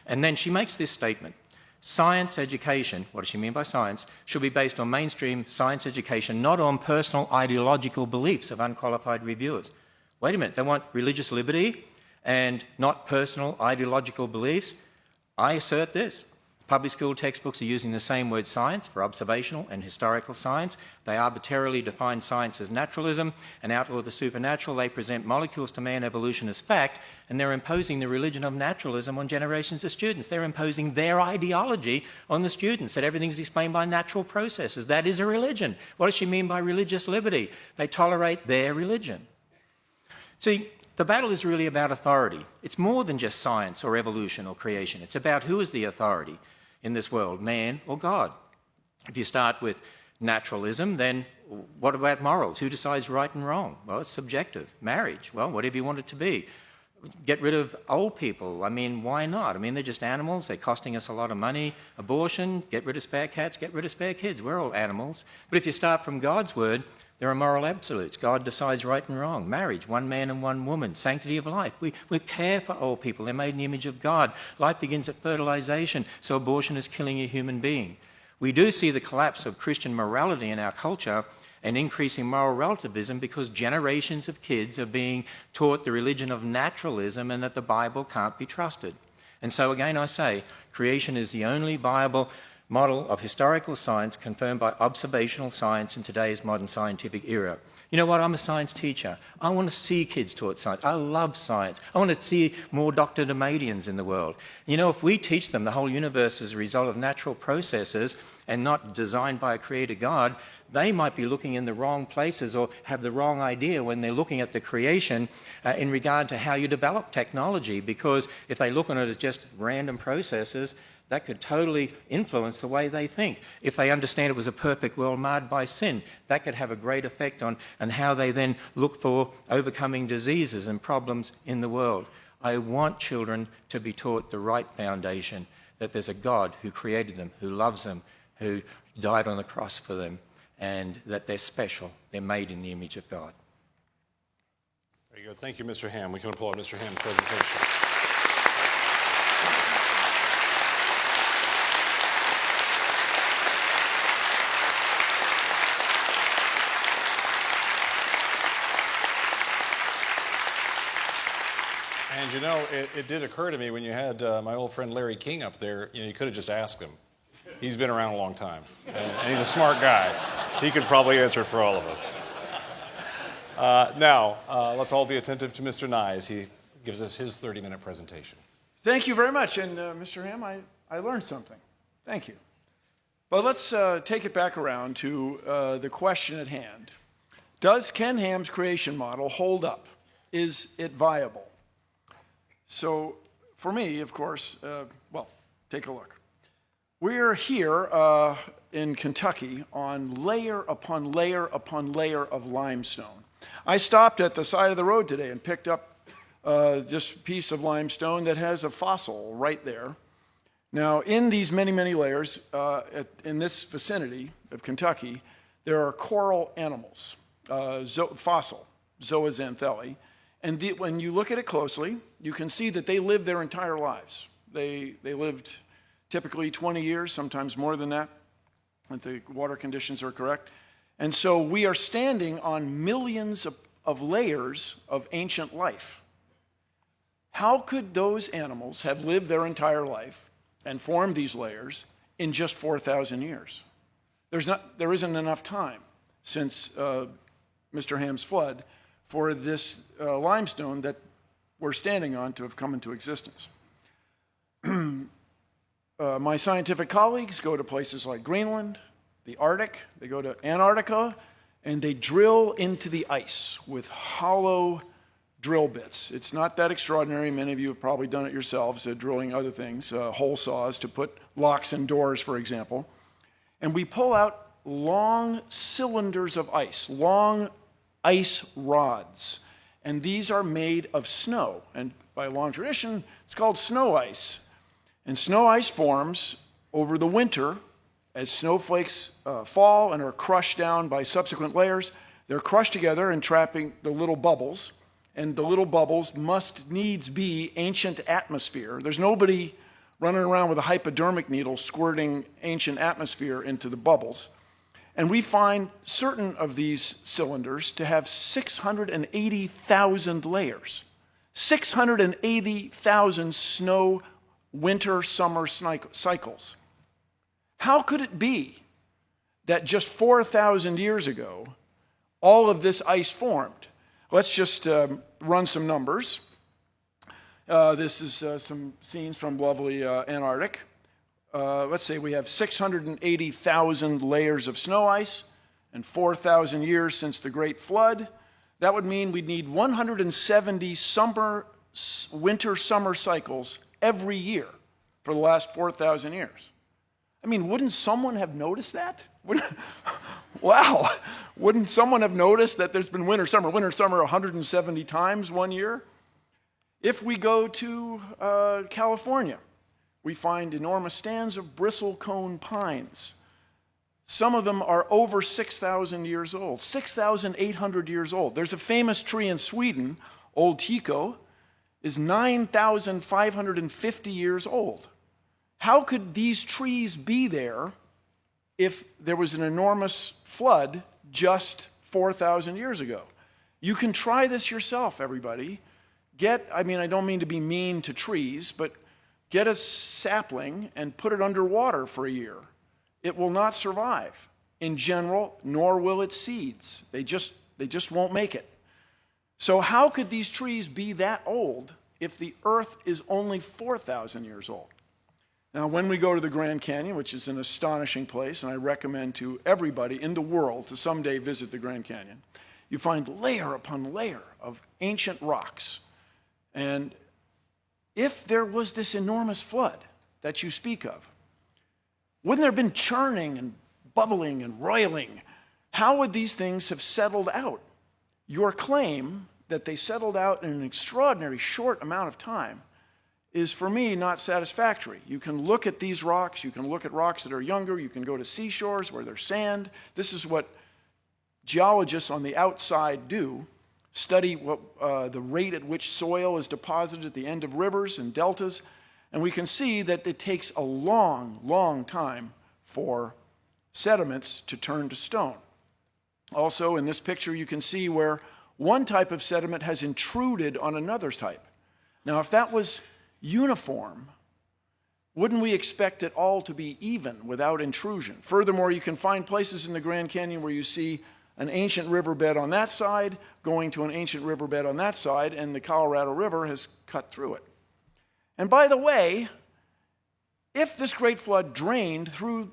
then she makes this statement: science education, what does she mean by science, should be based on mainstream science education, not on personal ideological beliefs of unqualified reviewers. Wait a minute, they want religious liberty and not personal ideological beliefs? I assert this. Public school textbooks are using the same word science for observational and historical science. They arbitrarily define science as naturalism and outlaw the supernatural. They present molecules to man evolution as fact, and they're imposing the religion of naturalism on generations of students. They're imposing their ideology on the students, that everything's explained by natural processes. That is a religion. What does she mean by religious liberty? They tolerate their religion. See, the battle is really about authority. It's more than just science or evolution or creation. It's about who is the authority in this world, man or God. If you start with naturalism, then what about morals? Who decides right and wrong? Well, it's subjective. Marriage, well, whatever you want it to be. Get rid of old people. I mean, why not? I mean, they're just animals. They're costing us a lot of money. Abortion, get rid of spare cats, get rid of spare kids. We're all animals. But if you start from God's word, there are moral absolutes. God decides right and wrong. Marriage, one man and one woman. Sanctity of life. We care for old people. They're made in the image of God. Life begins at fertilization, so abortion is killing a human being. We do see the collapse of Christian morality in our culture and increasing moral relativism because generations of kids are being taught the religion of naturalism and that the Bible can't be trusted. And so again I say, creation is the only viable model of historical science confirmed by observational science in today's modern scientific era. You know what? I'm a science teacher. I want to see kids taught science. I love science. I want to see more Dr. Demadians in the world. You know, if we teach them the whole universe is a result of natural processes, and not designed by a creator God, they might be looking in the wrong places or have the wrong idea when they're looking at the creation in regard to how you develop technology, because if they look on it as just random processes, that could totally influence the way they think. If they understand it was a perfect world marred by sin, that could have a great effect on how they then look for overcoming diseases and problems in the world. I want children to be taught the right foundation, that there's a God who created them, who loves them, who died on the cross for them, and that they're special. They're made in the image of God. Very good. Thank you, Mr. Ham. We can applaud Mr. Ham's presentation. And you know, it did occur to me when you had my old friend Larry King up there, you could have just asked him. He's been around a long time, and he's a smart guy. He could probably answer for all of us. Now, let's all be attentive to Mr. Nye as he gives us his 30-minute presentation. Thank you very much. And Mr. Ham, I learned something. Thank you. But let's take it back around to the question at hand. Does Ken Ham's creation model hold up? Is it viable? So for me, of course, well, take a look. We're here in Kentucky on layer upon layer upon layer of limestone. I stopped at the side of the road today and picked up this piece of limestone that has a fossil right there. Now, in these many, many layers, in this vicinity of Kentucky, there are coral animals, fossil, zooxanthellae. And when you look at it closely, you can see that they live their entire lives. They lived typically 20 years, sometimes more than that, if the water conditions are correct. And so we are standing on millions of layers of ancient life. How could those animals have lived their entire life and formed these layers in just 4,000 years? There isn't enough time since Mr. Ham's flood for this limestone that we're standing on to have come into existence. My scientific colleagues go to places like Greenland, the Arctic, they go to Antarctica, and they drill into the ice with hollow drill bits. It's not that extraordinary. Many of you have probably done it yourselves, drilling other things, hole saws to put locks in doors, for example. And we pull out long cylinders of ice, long ice rods. And these are made of snow. And by long tradition, it's called snow ice. And snow ice forms over the winter as snowflakes fall and are crushed down by subsequent layers. They're crushed together and trapping the little bubbles. And the little bubbles must needs be ancient atmosphere. There's nobody running around with a hypodermic needle squirting ancient atmosphere into the bubbles. And we find certain of these cylinders to have 680,000 layers. 680,000 snow, winter, summer cycles. How could it be that just 4,000 years ago, all of this ice formed? Let's just run some numbers. This is some scenes from lovely Antarctic. Let's say we have 680,000 layers of snow ice and 4,000 years since the Great Flood. That would mean we'd need 170 winter, summer cycles every year for the last 4,000 years. I mean, wouldn't someone have noticed that? Wow, wouldn't someone have noticed that there's been winter, summer 170 times one year? If we go to California, we find enormous stands of bristlecone pines. Some of them are over 6,000 years old, 6,800 years old. There's a famous tree in Sweden, Old Tycho, is 9,550 years old. How could these trees be there if there was an enormous flood just 4,000 years ago? You can try this yourself, everybody. I don't mean to be mean to trees, but get a sapling and put it underwater for a year. It will not survive in general, nor will its seeds. They just won't make it. So how could these trees be that old if the earth is only 4,000 years old? Now, when we go to the Grand Canyon, which is an astonishing place, and I recommend to everybody in the world to someday visit the Grand Canyon, you find layer upon layer of ancient rocks. And if there was this enormous flood that you speak of, wouldn't there have been churning and bubbling and roiling? How would these things have settled out? Your claim that they settled out in an extraordinary short amount of time is, for me, not satisfactory. You can look at these rocks, you can look at rocks that are younger, you can go to seashores where there's sand. This is what geologists on the outside do, study the rate at which soil is deposited at the end of rivers and deltas, and we can see that it takes a long, long time for sediments to turn to stone. Also, in this picture, you can see where one type of sediment has intruded on another type. Now, if that was uniform, wouldn't we expect it all to be even without intrusion? Furthermore, you can find places in the Grand Canyon where you see an ancient riverbed on that side going to an ancient riverbed on that side, and the Colorado River has cut through it. And by the way, if this great flood drained through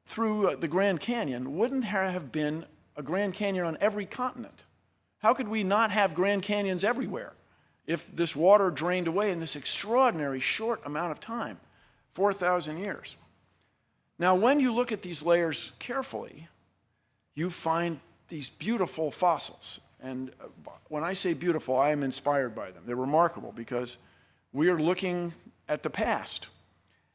the Grand Canyon, wouldn't there have been a Grand Canyon on every continent? How could we not have Grand Canyons everywhere if this water drained away in this extraordinary short amount of time, 4,000 years? Now, when you look at these layers carefully, you find these beautiful fossils. And when I say beautiful, I am inspired by them. They're remarkable because we are looking at the past.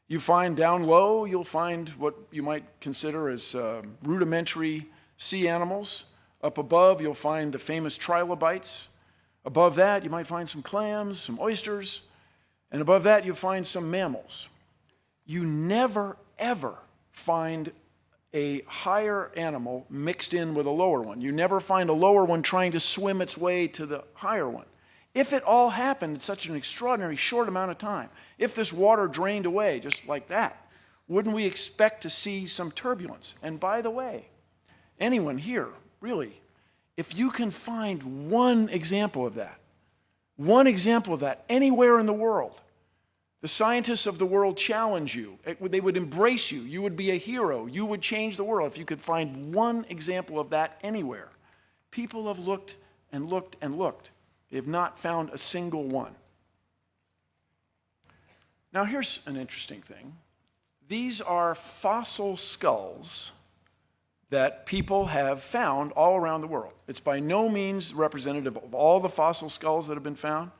You find down low, you'll find what you might consider as rudimentary sea animals. Up above, you'll find the famous trilobites. Above that, you might find some clams, some oysters. And above that, you'll find some mammals. You never, ever find a higher animal mixed in with a lower one. You never find a lower one trying to swim its way to the higher one. If it all happened in such an extraordinary short amount of time, if this water drained away just like that, wouldn't we expect to see some turbulence? And by the way, anyone here, really, if you can find one example of that anywhere in the world, the scientists of the world challenge you. They would embrace you. You would be a hero. You would change the world if you could find one example of that anywhere. People have looked and looked and looked. They have not found a single one. Now, here's an interesting thing. These are fossil skulls that people have found all around the world. It's by no means representative of all the fossil skulls that have been found,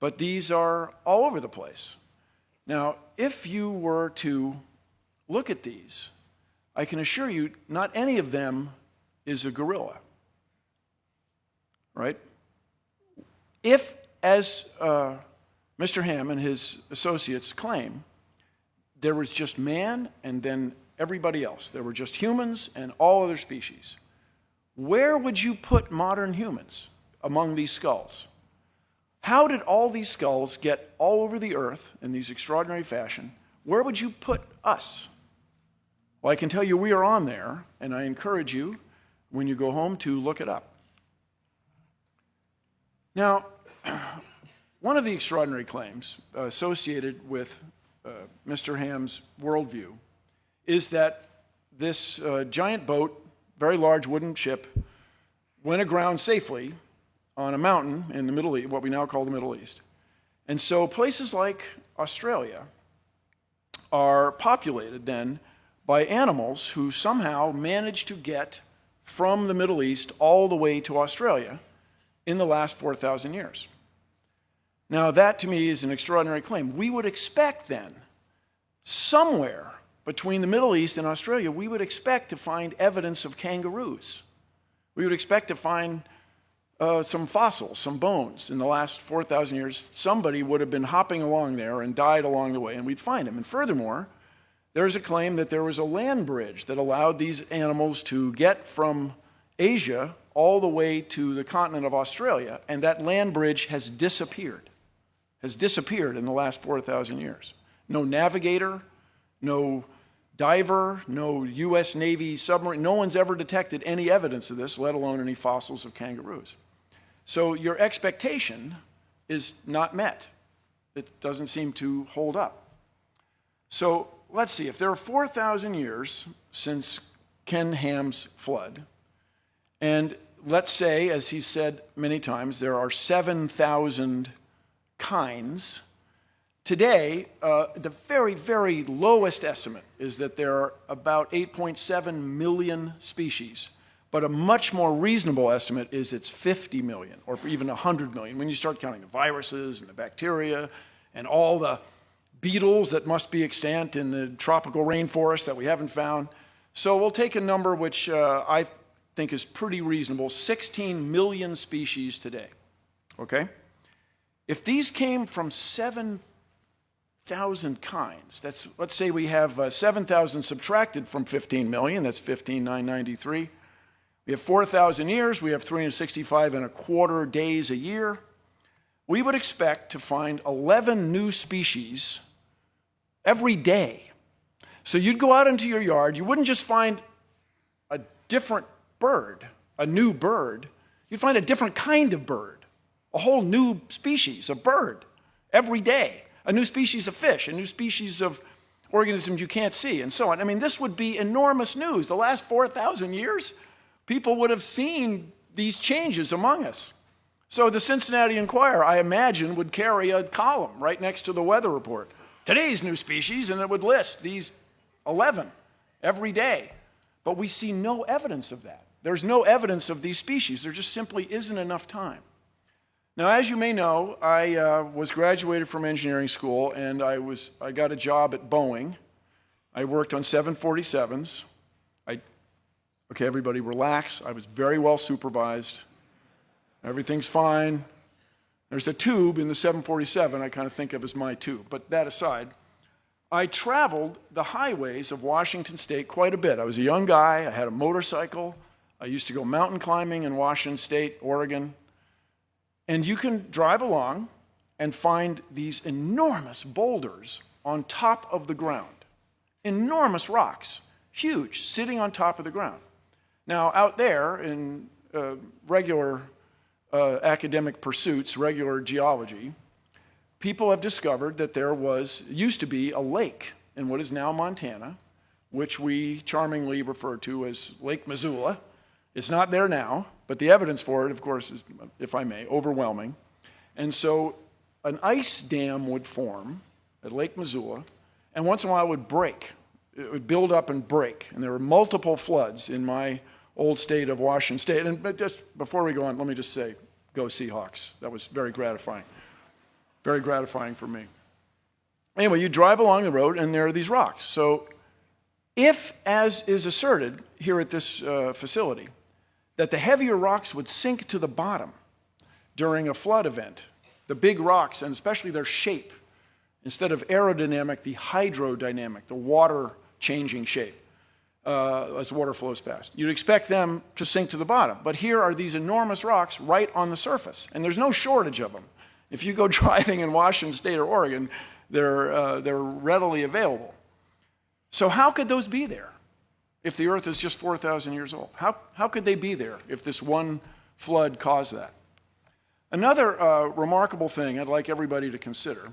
but these are all over the place. Now, if you were to look at these, I can assure you not any of them is a gorilla, right? If, as Mr. Ham and his associates claim, there was just man and then everybody else, there were just humans and all other species, where would you put modern humans among these skulls? How did all these skulls get all over the earth in these extraordinary fashion? Where would you put us? Well, I can tell you we are on there, and I encourage you, when you go home, to look it up. Now, one of the extraordinary claims associated with Mr. Ham's worldview is that this giant boat, very large wooden ship, went aground safely on a mountain in the Middle East, what we now call the Middle East. And so places like Australia are populated then by animals who somehow managed to get from the Middle East all the way to Australia in the last 4,000 years. Now, that to me is an extraordinary claim. We would expect then, somewhere between the Middle East and Australia, we would expect to find evidence of kangaroos. We would expect to find some fossils, some bones. In the last 4,000 years, somebody would have been hopping along there and died along the way, and we'd find them. And furthermore, there's a claim that there was a land bridge that allowed these animals to get from Asia all the way to the continent of Australia, and that land bridge has disappeared in the last 4,000 years. No navigator, no diver, no U.S. Navy submarine, no one's ever detected any evidence of this, let alone any fossils of kangaroos. So your expectation is not met. It doesn't seem to hold up. So let's see, if there are 4,000 years since Ken Ham's flood, and let's say, as he said many times, there are 7,000 kinds. Today, the very, very lowest estimate is that there are about 8.7 million species. But a much more reasonable estimate is it's 50 million or even 100 million when you start counting the viruses and the bacteria and all the beetles that must be extant in the tropical rainforest that we haven't found. So we'll take a number which I think is pretty reasonable, 16 million species today, okay? If these came from 7,000 kinds, let's say we have 7,000 subtracted from 15 million, that's 15,993. We have 4,000 years, we have 365 and a quarter days a year. We would expect to find 11 new species every day. So you'd go out into your yard, you wouldn't just find a different bird, a new bird, you'd find a different kind of bird, a whole new species of bird every day, a new species of fish, a new species of organisms you can't see, and so on. I mean, this would be enormous news. The last 4,000 years, people would have seen these changes among us. So the Cincinnati Enquirer, I imagine, would carry a column right next to the weather report. Today's new species, and it would list these 11 every day. But we see no evidence of that. There's no evidence of these species. There just simply isn't enough time. Now, as you may know, I was graduated from engineering school, and I got a job at Boeing. I worked on 747s. Okay, everybody relax. I was very well supervised. Everything's fine. There's a tube in the 747 I kind of think of as my tube. But that aside, I traveled the highways of Washington State quite a bit. I was a young guy. I had a motorcycle. I used to go mountain climbing in Washington State, Oregon. And you can drive along and find these enormous boulders on top of the ground. Enormous rocks, huge, sitting on top of the ground. Now, out there in regular academic pursuits, regular geology, people have discovered that there used to be a lake in what is now Montana, which we charmingly refer to as Lake Missoula. It's not there now, but the evidence for it, of course, is, if I may, overwhelming. And so an ice dam would form at Lake Missoula, and once in a while it would break. It would build up and break. And there were multiple floods in my old state of Washington State. But just before we go on, let me just say, go Seahawks. That was very gratifying. Very gratifying for me. Anyway, you drive along the road, and there are these rocks. So if, as is asserted here at this facility, that the heavier rocks would sink to the bottom during a flood event, the big rocks, and especially their shape, instead of aerodynamic, the hydrodynamic, the water-changing shape as water flows past. You'd expect them to sink to the bottom. But here are these enormous rocks right on the surface, and there's no shortage of them. If you go driving in Washington State or Oregon, they're readily available. So how could those be there if the Earth is just 4,000 years old? How could they be there if this one flood caused that? Another remarkable thing I'd like everybody to consider,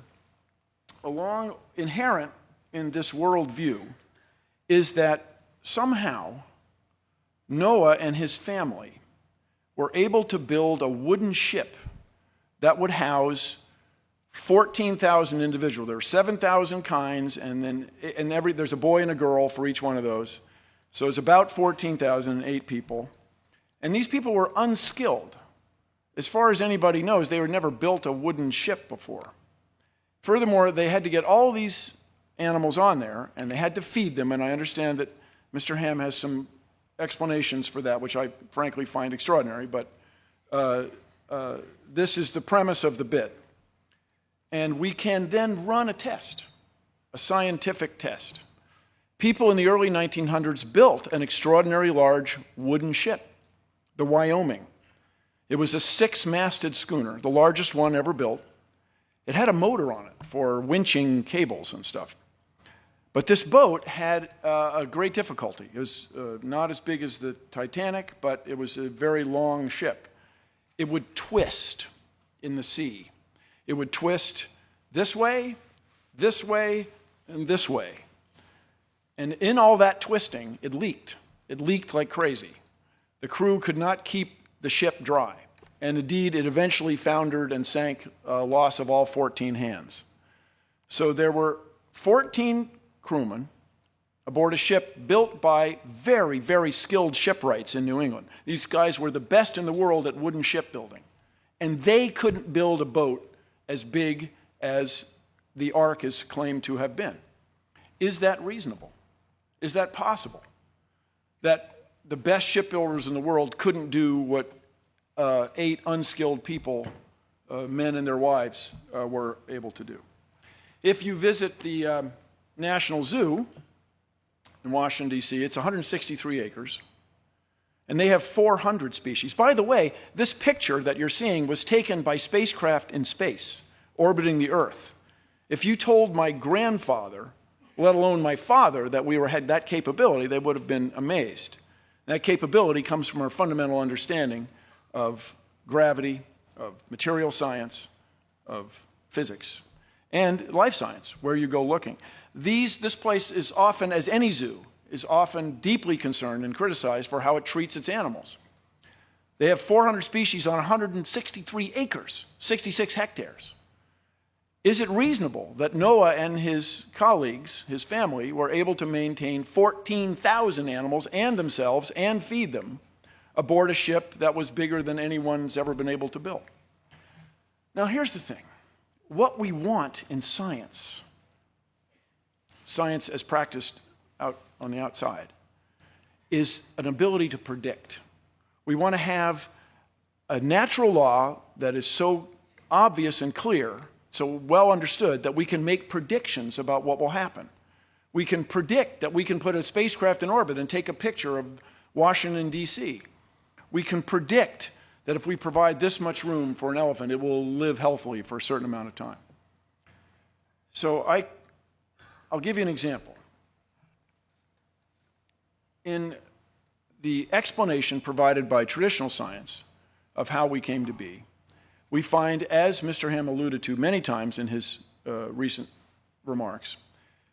inherent in this worldview, is that somehow Noah and his family were able to build a wooden ship that would house 14,000 individuals. There are 7,000 kinds, and there's a boy and a girl for each one of those. So it's about 14,008 people. And these people were unskilled. As far as anybody knows, they had never built a wooden ship before. Furthermore, they had to get all these animals on there, and they had to feed them, and I understand that Mr. Ham has some explanations for that, which I frankly find extraordinary, but this is the premise of the bit. And we can then run a test, a scientific test. People in the early 1900s built an extraordinarily large wooden ship, the Wyoming. It was a 6-masted schooner, the largest one ever built. It had a motor on it for winching cables and stuff. But this boat had a great difficulty. It was not as big as the Titanic, but it was a very long ship. It would twist in the sea. It would twist this way, in this way. And in all that twisting, it leaked. It leaked like crazy. The crew could not keep the ship dry. And indeed, it eventually foundered and sank, loss of all 14 hands. So there were 14 crewmen aboard a ship built by very, very skilled shipwrights in New England. These guys were the best in the world at wooden shipbuilding. And they couldn't build a boat as big as the Ark is claimed to have been. Is that reasonable? Is that possible? That the best shipbuilders in the world couldn't do what 8 unskilled people, men and their wives, were able to do. If you visit the National Zoo in Washington, D.C., it's 163 acres, and they have 400 species. By the way, this picture that you're seeing was taken by spacecraft in space, orbiting the Earth. If you told my grandfather, let alone my father, that we had that capability, they would have been amazed. That capability comes from our fundamental understanding of gravity, of material science, of physics, and life science, where you go looking. This place is often, as any zoo, is often deeply concerned and criticized for how it treats its animals. They have 400 species on 163 acres, 66 hectares. Is it reasonable that Noah and his colleagues, his family, were able to maintain 14,000 animals and themselves and feed them aboard a ship that was bigger than anyone's ever been able to build? Now, here's the thing. What we want in science, science as practiced out on the outside, is an ability to predict. We want to have a natural law that is so obvious and clear, so well understood, that we can make predictions about what will happen. We can predict that we can put a spacecraft in orbit and take a picture of Washington, D.C. We can predict that if we provide this much room for an elephant, it will live healthily for a certain amount of time. So I'll give you an example. In the explanation provided by traditional science of how we came to be, we find, as Mr. Ham alluded to many times in his recent remarks,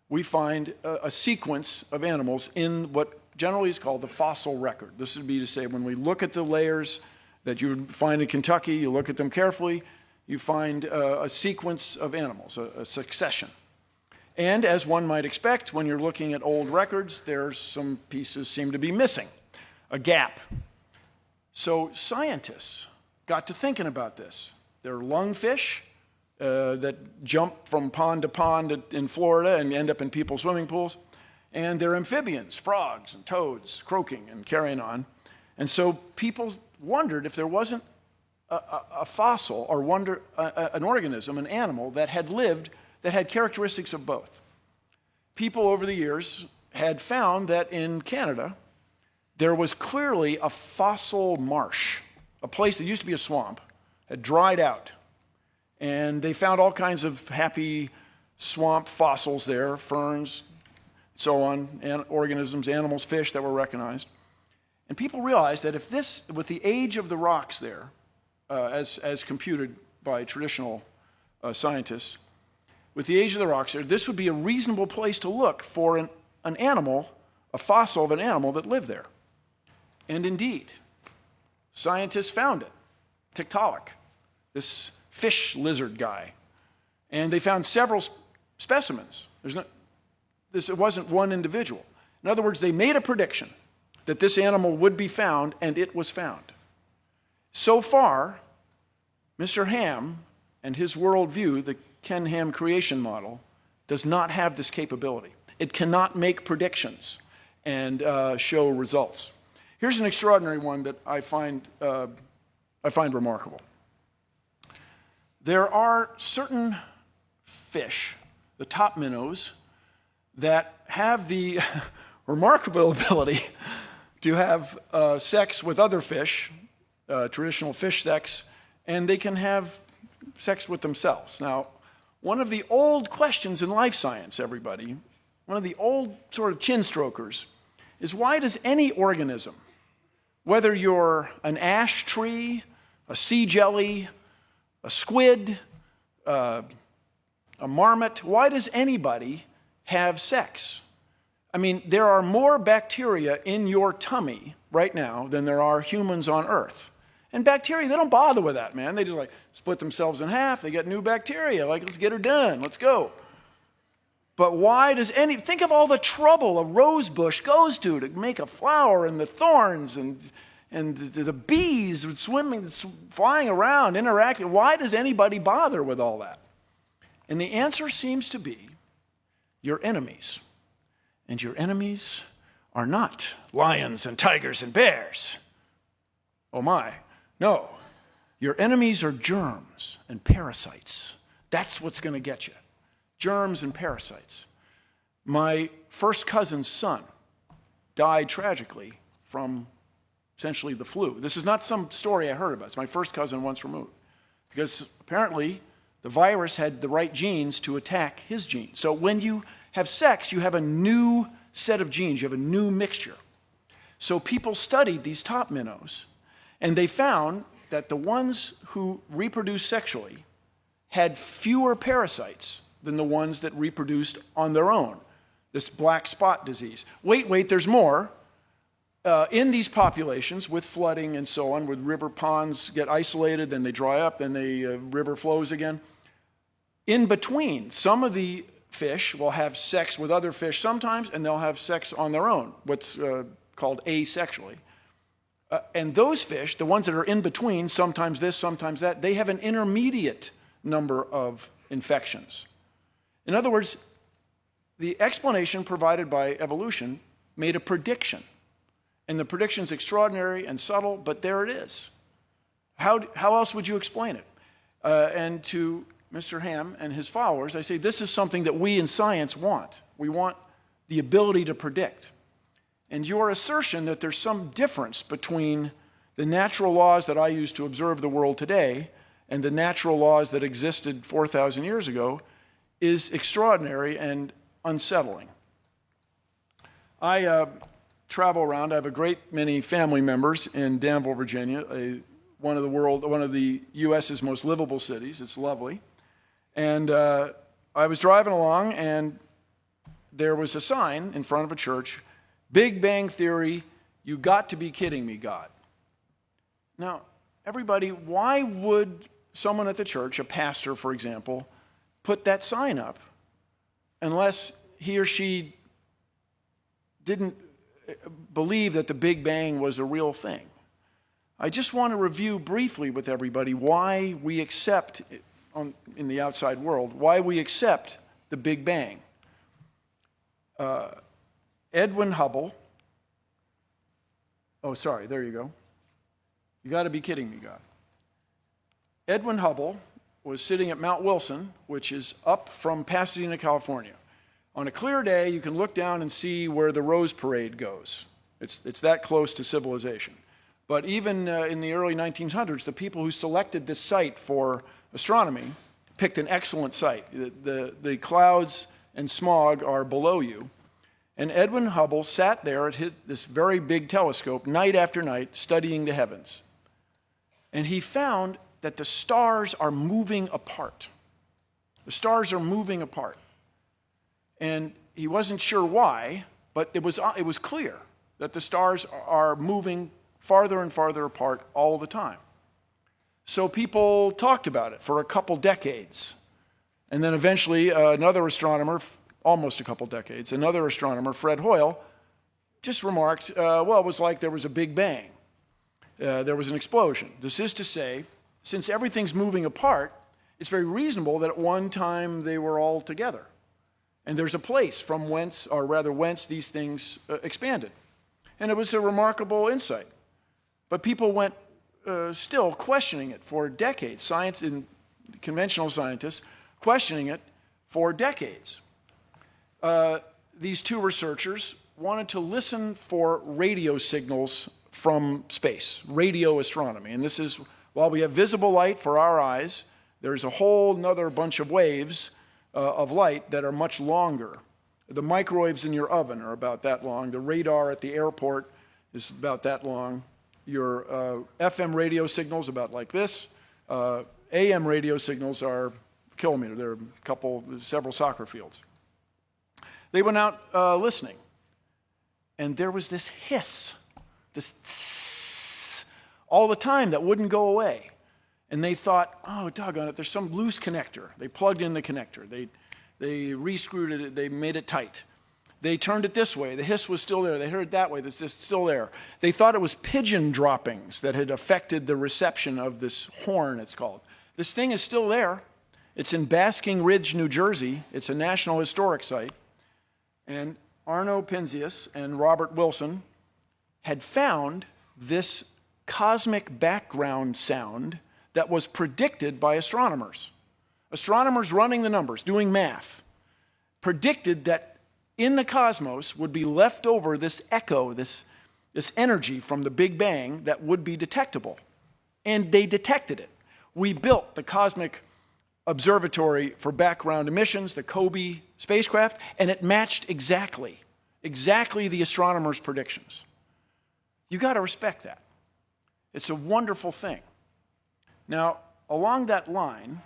we find a sequence of animals in what generally is called the fossil record. This would be to say, when we look at the layers that you would find in Kentucky, you look at them carefully, you find a sequence of animals, a succession. And as one might expect, when you're looking at old records, there's some pieces seem to be missing, a gap. So scientists got to thinking about this. There are lungfish that jump from pond to pond in Florida and end up in people's swimming pools. And there are amphibians, frogs and toads, croaking and carrying on. And so people wondered if there wasn't a fossil or an organism, an animal that had lived, that had characteristics of both. People over the years had found that in Canada, there was clearly a fossil marsh, a place that used to be a swamp, had dried out. And they found all kinds of happy swamp fossils there, ferns, so on, organisms, animals, fish that were recognized. And people realized that if this, with the age of the rocks there, as computed by traditional scientists, with the age of the rocks there, this would be a reasonable place to look for an animal, a fossil of an animal that lived there. And indeed, scientists found it, Tiktaalik, this fish lizard guy. And they found several specimens. It wasn't one individual. In other words, they made a prediction that this animal would be found, and it was found. So far, Mr. Ham and his worldview, the Ken Ham creation model, does not have this capability. It cannot make predictions and show results. Here's an extraordinary one that I find remarkable. There are certain fish, the top minnows, that have the remarkable ability to have sex with other fish, traditional fish sex, and they can have sex with themselves. Now, one of the old questions in life science, everybody, one of the old sort of chin strokers, is why does any organism, whether you're an ash tree, a sea jelly, a squid, a marmot, why does anybody have sex. I mean, there are more bacteria in your tummy right now than there are humans on Earth. And bacteria, they don't bother with that, man. They just like split themselves in half. They get new bacteria. Like, let's get her done. Let's go. But why does think of all the trouble a rose bush goes to make a flower, and the thorns and the bees swimming, flying around, interacting. Why does anybody bother with all that? And the answer seems to be your enemies. And your enemies are not lions and tigers and bears. Oh my, no. Your enemies are germs and parasites. That's what's going to get you. Germs and parasites. My first cousin's son died tragically from essentially the flu. This is not some story I heard about. It's my first cousin once removed. Because apparently the virus had the right genes to attack his genes. So when you have sex, you have a new set of genes. You have a new mixture. So people studied these top minnows, and they found that the ones who reproduced sexually had fewer parasites than the ones that reproduced on their own. This black spot disease. Wait, there's more. In these populations, with flooding and so on, with river ponds get isolated, then they dry up, then the river flows again. In between, some of the fish will have sex with other fish sometimes, and they'll have sex on their own, what's called asexually. And those fish, the ones that are in between, sometimes this, sometimes that, they have an intermediate number of infections. In other words, the explanation provided by evolution made a prediction. And the prediction's extraordinary and subtle, but there it is. How else would you explain it? And to Mr. Ham and his followers, I say this is something that we in science want. We want the ability to predict. And your assertion that there's some difference between the natural laws that I use to observe the world today and the natural laws that existed 4,000 years ago is extraordinary and unsettling. I travel around. I have a great many family members in Danville, Virginia, one of the U.S.'s most livable cities. It's lovely. And I was driving along, and there was a sign in front of a church, Big Bang Theory, you got to be kidding me, God. Now, everybody, why would someone at the church, a pastor, for example, put that sign up unless he or she didn't believe that the Big Bang was a real thing? I just want to review briefly with everybody why we accept, in the outside world, why we accept the Big Bang. Edwin Hubble, there you go. You got to be kidding me, God. Edwin Hubble was sitting at Mount Wilson, which is up from Pasadena, California. On a clear day, you can look down and see where the Rose Parade goes. It's that close to civilization. But even in the early 1900s, the people who selected this site for astronomy picked an excellent site. The clouds and smog are below you. And Edwin Hubble sat there at this very big telescope night after night studying the heavens. And he found that the stars are moving apart. The stars are moving apart. And he wasn't sure why, but it was clear that the stars are moving farther and farther apart all the time. So people talked about it for a couple decades. And then eventually another astronomer, almost a couple decades, another astronomer, Fred Hoyle, just remarked, it was like there was a Big Bang. There was an explosion. This is to say, since everything's moving apart, it's very reasonable that at one time they were all together. And there's a place from whence these things expanded. And it was a remarkable insight. But people went still questioning it for decades. Science and conventional scientists questioning it for decades. These two researchers wanted to listen for radio signals from space, radio astronomy. And this is, while we have visible light for our eyes, there's a whole nother bunch of waves of light that are much longer. The microwaves in your oven are about that long. The radar at the airport is about that long. Your FM radio signals about like this. AM radio signals are a kilometer. They're several soccer fields. They went out listening, and there was this hiss, this tss, all the time that wouldn't go away. And they thought, oh, doggone it, there's some loose connector. They plugged in the connector. They re-screwed it. They made it tight. They turned it this way. The hiss was still there. They heard it that way. It's just still there. They thought it was pigeon droppings that had affected the reception of this horn, it's called. This thing is still there. It's in Basking Ridge, New Jersey. It's a National Historic Site. And Arno Penzias and Robert Wilson had found this cosmic background sound that was predicted by astronomers. Astronomers running the numbers, doing math, predicted that in the cosmos would be left over this echo, this energy from the Big Bang that would be detectable. And they detected it. We built the Cosmic Observatory for Background Emissions, the COBE spacecraft, and it matched exactly the astronomers' predictions. You got to respect that. It's a wonderful thing. Now, along that line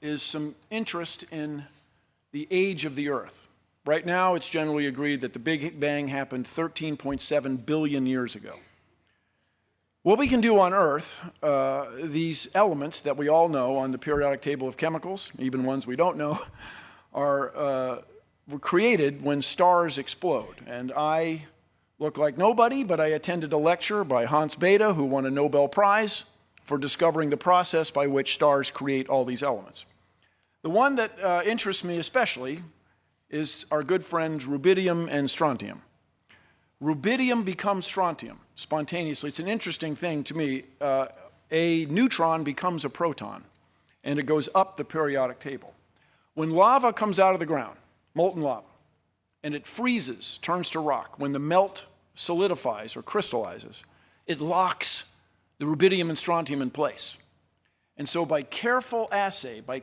is some interest in the age of the Earth. Right now, it's generally agreed that the Big Bang happened 13.7 billion years ago. What we can do on Earth, these elements that we all know on the periodic table of chemicals, even ones we don't know, were created when stars explode. And I look like nobody, but I attended a lecture by Hans Bethe, who won a Nobel Prize for discovering the process by which stars create all these elements. The one that interests me especially is our good friends rubidium and strontium. Rubidium becomes strontium spontaneously. It's an interesting thing to me. A neutron becomes a proton, and it goes up the periodic table. When lava comes out of the ground, molten lava, and it freezes, turns to rock, when the melt solidifies or crystallizes, it locks the rubidium and strontium in place. And so by careful assay, by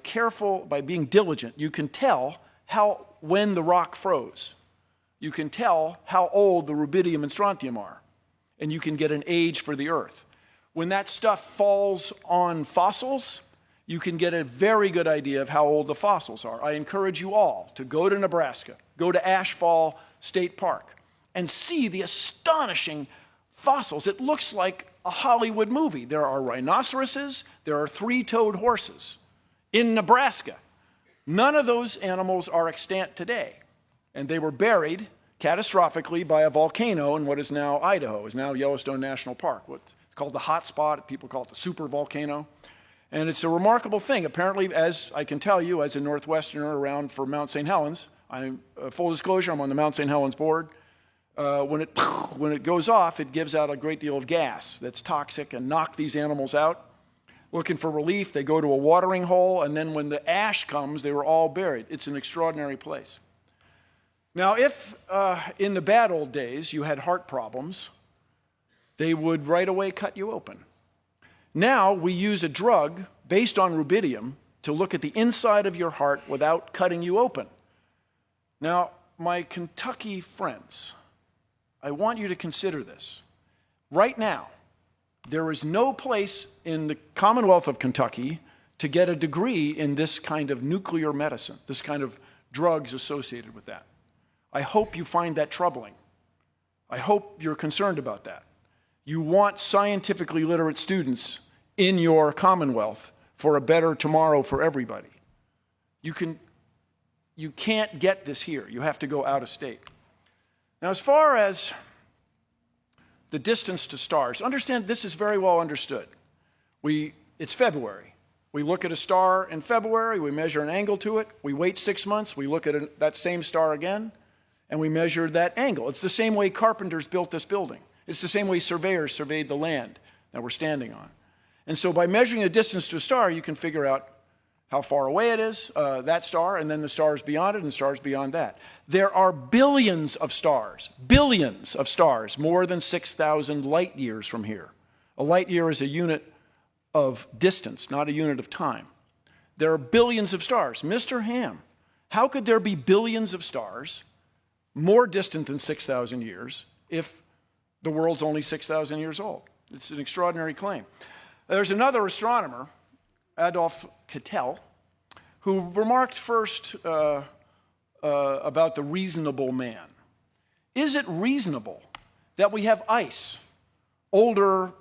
being diligent, you can tell when the rock froze. You can tell how old the rubidium and strontium are, and you can get an age for the Earth. When that stuff falls on fossils, you can get a very good idea of how old the fossils are. I encourage you all to go to Nebraska, go to Ashfall State Park, and see the astonishing fossils. It looks like a Hollywood movie. There are rhinoceroses, there are three-toed horses in Nebraska. None of those animals are extant today, and they were buried catastrophically by a volcano in what is now Idaho, is now Yellowstone National Park. It's called the hot spot. People call it the super volcano. And it's a remarkable thing. Apparently, as I can tell you, as a Northwesterner around for Mount St. Helens, full disclosure, I'm on the Mount St. Helens board. When it goes off, it gives out a great deal of gas that's toxic and knocks these animals out. Looking for relief, they go to a watering hole, and then when the ash comes, they were all buried. It's an extraordinary place. Now, if in the bad old days you had heart problems, they would right away cut you open. Now we use a drug based on rubidium to look at the inside of your heart without cutting you open. Now, my Kentucky friends, I want you to consider this. Right now, there is no place in the Commonwealth of Kentucky to get a degree in this kind of nuclear medicine, this kind of drugs associated with that. I hope you find that troubling. I hope you're concerned about that. You want scientifically literate students in your Commonwealth for a better tomorrow for everybody. You can't get this here. You have to go out of state. Now, as far as the distance to stars, understand this is very well understood. It's February. We look at a star in February, we measure an angle to it, we wait 6 months, we look at that same star again, and we measure that angle. It's the same way carpenters built this building. It's the same way surveyors surveyed the land that we're standing on. And so by measuring the distance to a star, you can figure out how far away it is, that star, and then the stars beyond it and stars beyond that. There are billions of stars, more than 6,000 light years from here. A light year is a unit of distance, not a unit of time. There are billions of stars. Mr. Ham, how could there be billions of stars more distant than 6,000 years if the world's only 6,000 years old? It's an extraordinary claim. There's another astronomer, Adolf Kittel, who remarked first about the reasonable man. Is it reasonable that we have ice older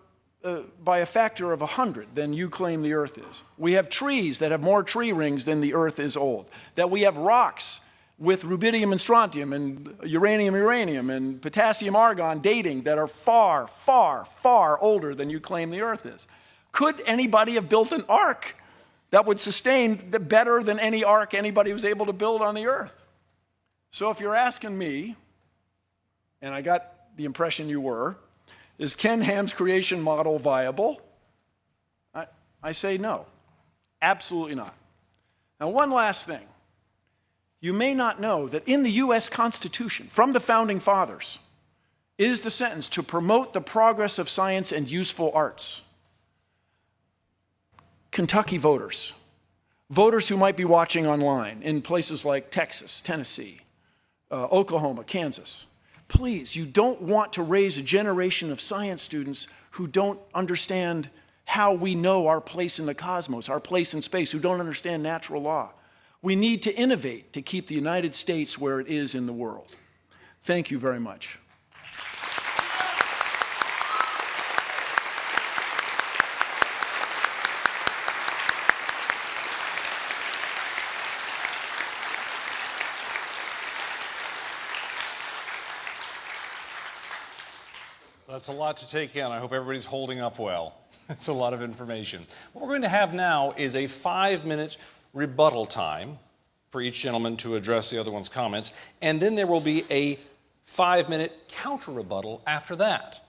by a factor of 100 than you claim the Earth is? We have trees that have more tree rings than the Earth is old. That we have rocks with rubidium and strontium and uranium and potassium argon dating that are far, far, far older than you claim the Earth is. Could anybody have built an ark that would sustain better than any ark anybody was able to build on the Earth? So if you're asking me, and I got the impression you were, is Ken Ham's creation model viable? I say no, absolutely not. Now, one last thing. You may not know that in the U.S. Constitution, from the Founding Fathers, is the sentence to promote the progress of science and useful arts. Kentucky voters who might be watching online in places like Texas, Tennessee, Oklahoma, Kansas, please, you don't want to raise a generation of science students who don't understand how we know our place in the cosmos, our place in space, who don't understand natural law. We need to innovate to keep the United States where it is in the world. Thank you very much. That's a lot to take in. I hope everybody's holding up well. It's a lot of information. What we're going to have now is a 5-minute rebuttal time for each gentleman to address the other one's comments, and then there will be a 5-minute counter-rebuttal after that.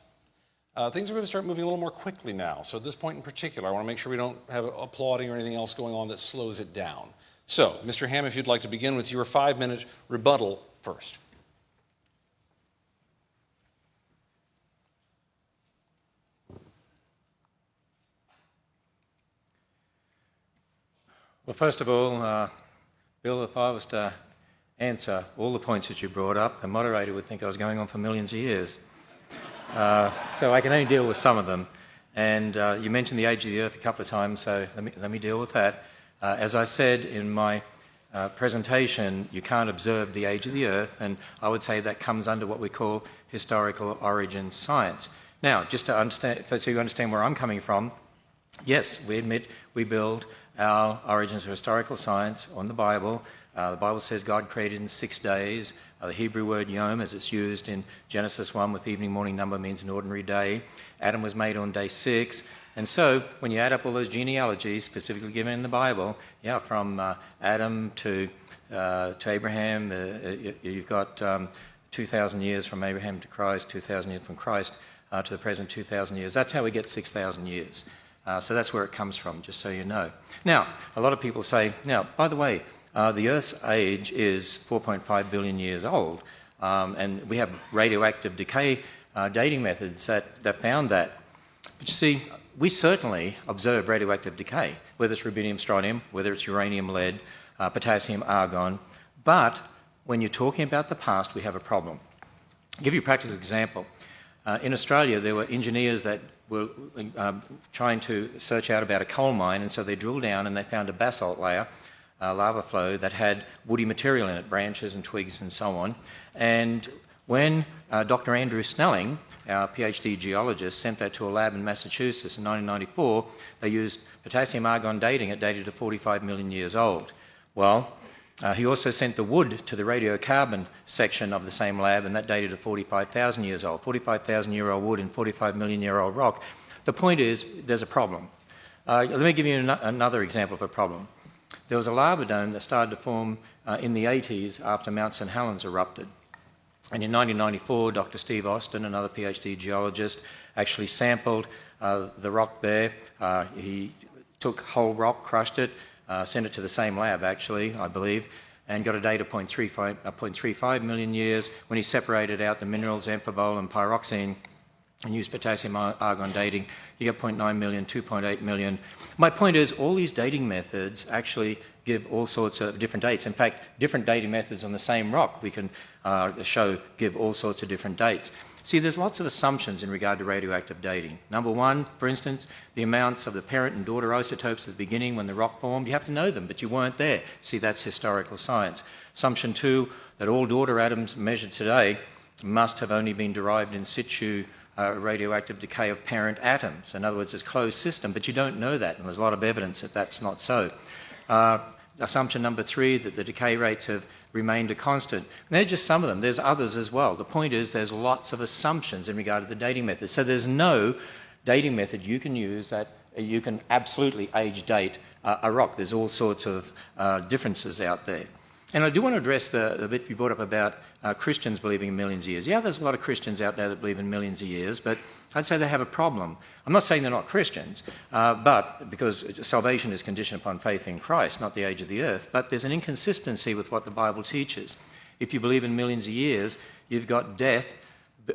Things are going to start moving a little more quickly now, so at this point in particular, I want to make sure we don't have applauding or anything else going on that slows it down. So, Mr. Ham, if you'd like to begin with your 5-minute rebuttal first. Well, first of all, Bill, if I was to answer all the points that you brought up, the moderator would think I was going on for millions of years. So I can only deal with some of them. And you mentioned the age of the Earth a couple of times, so let me deal with that. As I said in my presentation, you can't observe the age of the Earth, and I would say that comes under what we call historical origin science. Now, just to understand, so you understand where I'm coming from, yes, we admit we build our origins of historical science on the Bible. The Bible says God created in 6 days. The Hebrew word yom, as it's used in Genesis 1 with the evening morning number, means an ordinary day. Adam was made on day 6. And so when you add up all those genealogies specifically given in the Bible, yeah, from Adam to Abraham, you've got 2,000 years from Abraham to Christ, 2,000 years from Christ to the present 2,000 years. That's how we get 6,000 years. So that's where it comes from, just so you know. Now, a lot of people say, now, by the way, the Earth's age is 4.5 billion years old, and we have radioactive decay dating methods that found that. But you see, we certainly observe radioactive decay, whether it's rubidium, strontium, whether it's uranium, lead, potassium, argon. But when you're talking about the past, we have a problem. I'll give you a practical example. In Australia, there were engineers that were trying to search out about a coal mine, and so they drilled down and they found a basalt layer, lava flow, that had woody material in it, branches and twigs and so on. And when Dr. Andrew Snelling, our PhD geologist, sent that to a lab in Massachusetts in 1994, they used potassium argon dating. It dated to 45 million years old. Well, he also sent the wood to the radiocarbon section of the same lab, and that dated to 45,000 years old. 45,000-year-old wood and 45 million-year-old rock. The point is, there's a problem. Let me give you another example of a problem. There was a lava dome that started to form in the 80s after Mount St. Helens erupted. And in 1994, Dr. Steve Austin, another PhD geologist, actually sampled the rock there. He took whole rock, crushed it, sent it to the same lab, actually, I believe, and got a date of 0.35 million years. When he separated out the minerals, amphibole and pyroxene, and use potassium argon dating, you get 0.9 million, 2.8 million. My point is all these dating methods actually give all sorts of different dates. In fact, different dating methods on the same rock we can show give all sorts of different dates. See, there's lots of assumptions in regard to radioactive dating. Number one, for instance, the amounts of the parent and daughter isotopes at the beginning when the rock formed, you have to know them, but you weren't there. See, that's historical science. Assumption two, that all daughter atoms measured today must have only been derived in situ radioactive decay of parent atoms. In other words, it's a closed system, but you don't know that, and there's a lot of evidence that that's not so. Assumption number three, that the decay rates have remained a constant. And they're just some of them. There's others as well. The point is there's lots of assumptions in regard to the dating method. So there's no dating method you can use that you can absolutely age date a rock. There's all sorts of differences out there. And I do want to address the bit you brought up about Christians believing in millions of years. Yeah, there's a lot of Christians out there that believe in millions of years, but I'd say they have a problem. I'm not saying they're not Christians, but because salvation is conditioned upon faith in Christ, not the age of the earth, but there's an inconsistency with what the Bible teaches. If you believe in millions of years, you've got death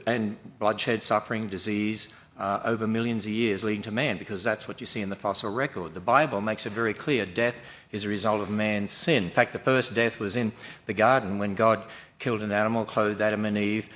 and bloodshed, suffering, disease, over millions of years leading to man, because that's what you see in the fossil record. The Bible makes it very clear death is a result of man's sin. In fact, the first death was in the garden when God killed an animal, clothed Adam and Eve,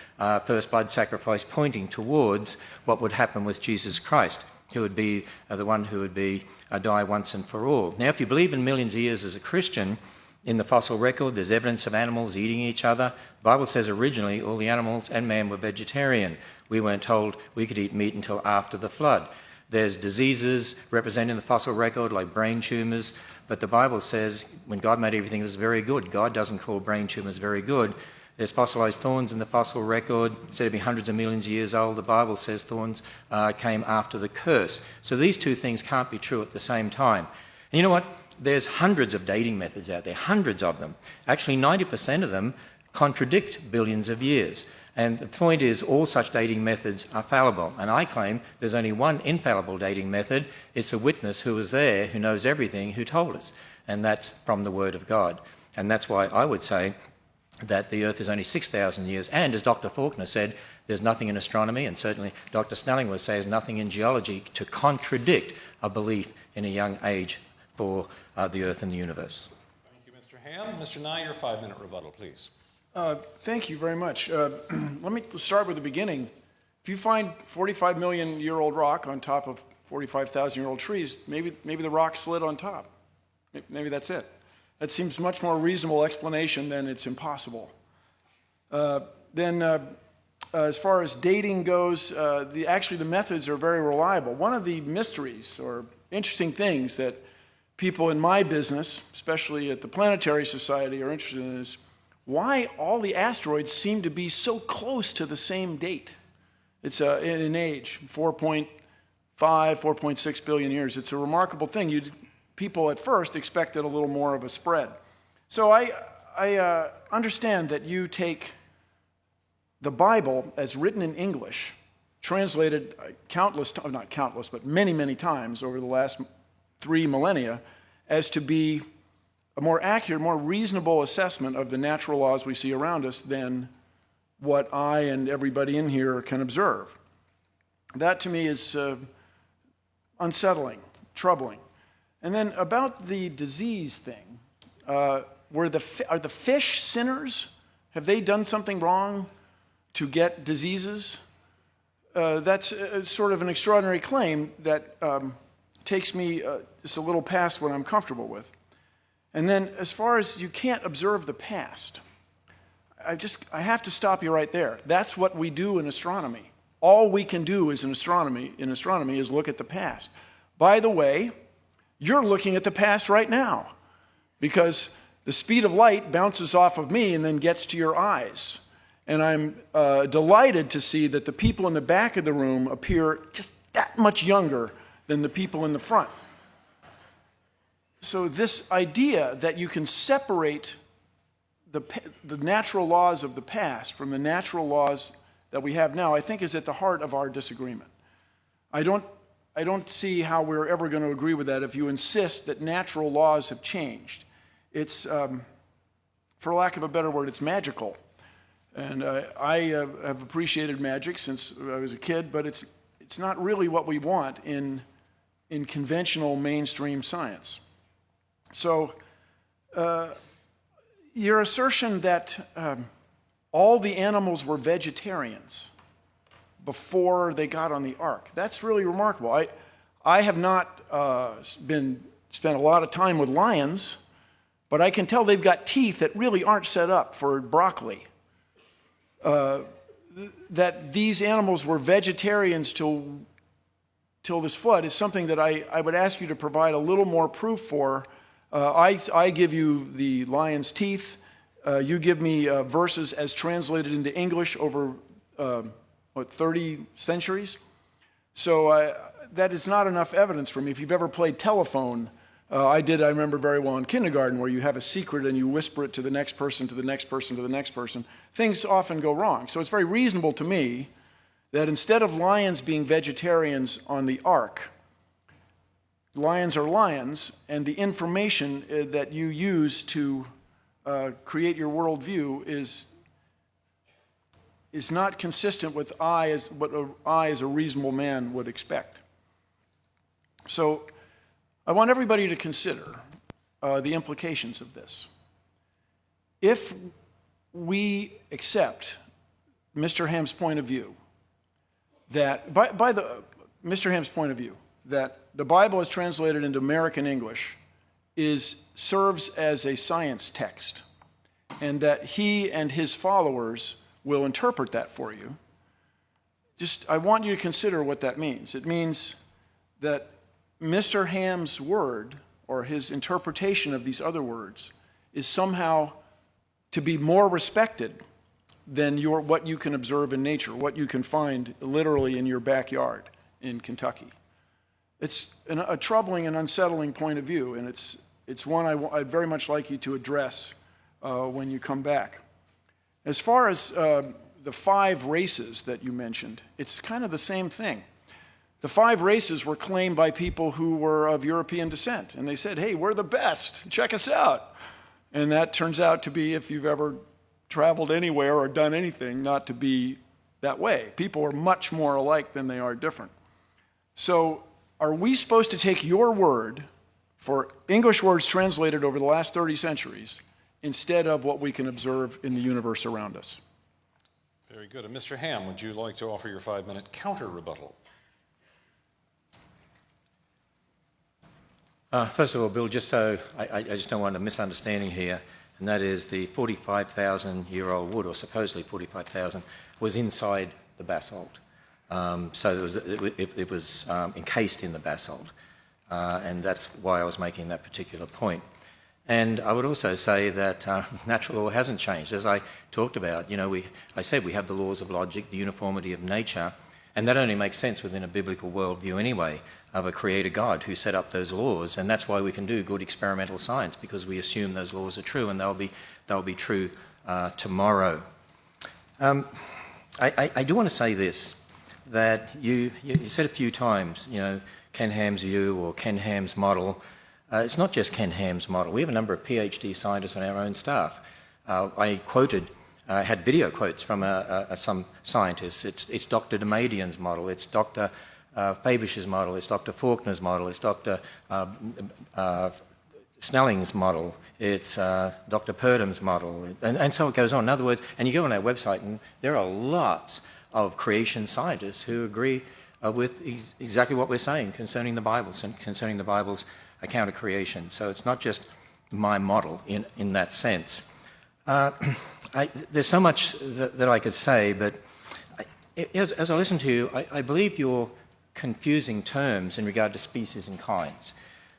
first blood sacrifice pointing towards what would happen with Jesus Christ, who would be the one who would be die once and for all. Now, if you believe in millions of years as a Christian, in the fossil record, there's evidence of animals eating each other. The Bible says originally all the animals and man were vegetarian. We weren't told we could eat meat until after the flood. There's diseases represented in the fossil record like brain tumours, but the Bible says when God made everything, it was very good. God doesn't call brain tumours very good. There's fossilised thorns in the fossil record. Instead of being hundreds of millions of years old, the Bible says thorns came after the curse. So these two things can't be true at the same time. And you know what? There's hundreds of dating methods out there, hundreds of them. Actually, 90% of them contradict billions of years. And the point is, all such dating methods are fallible. And I claim there's only one infallible dating method. It's a witness who was there, who knows everything, who told us. And that's from the Word of God. And that's why I would say that the Earth is only 6,000 years. And as Dr. Faulkner said, there's nothing in astronomy, and certainly Dr. Snelling would say there's nothing in geology to contradict a belief in a young age for the Earth and the universe. Thank you, Mr. Ham. Mr. Nye, your 5-minute rebuttal, please. Thank you very much. Let me start with the beginning. If you find 45 million year old rock on top of 45,000 year old trees, maybe the rock slid on top. Maybe that's it. That seems much more reasonable explanation than it's impossible. As far as dating goes, actually the methods are very reliable. One of the mysteries or interesting things that people in my business, especially at the Planetary Society, are interested in is why all the asteroids seem to be so close to the same date. It's in age, 4.5, 4.6 billion years. It's a remarkable thing. People at first expected a little more of a spread. So I understand that you take the Bible as written in English, translated not countless, but many, many times over the last 3 millennia, as to be a more accurate, more reasonable assessment of the natural laws we see around us than what I and everybody in here can observe. That to me is unsettling, troubling. And then about the disease thing, are the fish sinners? Have they done something wrong to get diseases? That's sort of an extraordinary claim that takes me just a little past what I'm comfortable with. And then as far as you can't observe the past, I have to stop you right there. That's what we do in astronomy. All we can do is in astronomy is look at the past. By the way, you're looking at the past right now because the speed of light bounces off of me and then gets to your eyes. And I'm delighted to see that the people in the back of the room appear just that much younger than the people in the front. So this idea that you can separate the natural laws of the past from the natural laws that we have now, I think is at the heart of our disagreement. I don't see how we're ever going to agree with that if you insist that natural laws have changed. It's, for lack of a better word, it's magical. And I have appreciated magic since I was a kid, but it's not really what we want in conventional mainstream science. So your assertion that all the animals were vegetarians before they got on the ark, that's really remarkable. I have not spent a lot of time with lions, but I can tell they've got teeth that really aren't set up for broccoli. That these animals were vegetarians till this flood is something that I would ask you to provide a little more proof for. I give you the lion's teeth. You give me verses as translated into English over, 30 centuries? So that is not enough evidence for me. If you've ever played telephone, I remember very well in kindergarten, where you have a secret and you whisper it to the next person, to the next person, to the next person. Things often go wrong. So it's very reasonable to me that instead of lions being vegetarians on the ark, lions are lions, and the information that you use to create your worldview is not consistent with what I as a reasonable man would expect. So I want everybody to consider the implications of this. If we accept Mr. Ham's point of view that, Mr. Ham's point of view that the Bible as translated into American English serves as a science text, and that he and his followers will interpret that for you, I want you to consider what that means. It means that Mr. Ham's word, or his interpretation of these other words, is somehow to be more respected than what you can observe in nature, what you can find literally in your backyard in Kentucky. It's a troubling and unsettling point of view, and it's one I'd very much like you to address when you come back. As far as the 5 races that you mentioned, it's kind of the same thing. The 5 races were claimed by people who were of European descent, and they said, hey, we're the best, check us out. And that turns out to be, if you've ever traveled anywhere or done anything, not to be that way. People are much more alike than they are different. So are we supposed to take your word for English words translated over the last 30 centuries instead of what we can observe in the universe around us? Very good. And Mr. Ham, would you like to offer your 5-minute counter rebuttal? First of all, Bill, just so I just don't want a misunderstanding here, and that is the 45,000-year-old wood, or supposedly 45,000, was inside the basalt. So it was encased in the basalt, and that's why I was making that particular point. And I would also say that natural law hasn't changed. As I talked about, I said we have the laws of logic, the uniformity of nature, and that only makes sense within a biblical worldview anyway, of a creator God who set up those laws. And that's why we can do good experimental science, because we assume those laws are true, and they'll be true tomorrow. I do want to say this, that you said a few times, Ken Ham's view or Ken Ham's model. It's not just Ken Ham's model. We have a number of PhD scientists on our own staff. I had video quotes from some scientists. It's Dr. Damadian's model. It's Dr. Fabish's model. It's Dr. Faulkner's model. It's Dr. Snelling's model. It's Dr. Purdham's model. And so it goes on. In other words, and you go on our website, and there are lots of creation scientists who agree with exactly what we're saying concerning the Bible, concerning the Bible's account of creation. So it's not just my model in that sense. There's so much that I could say, but as I listen to you, I believe you're confusing terms in regard to species and kinds,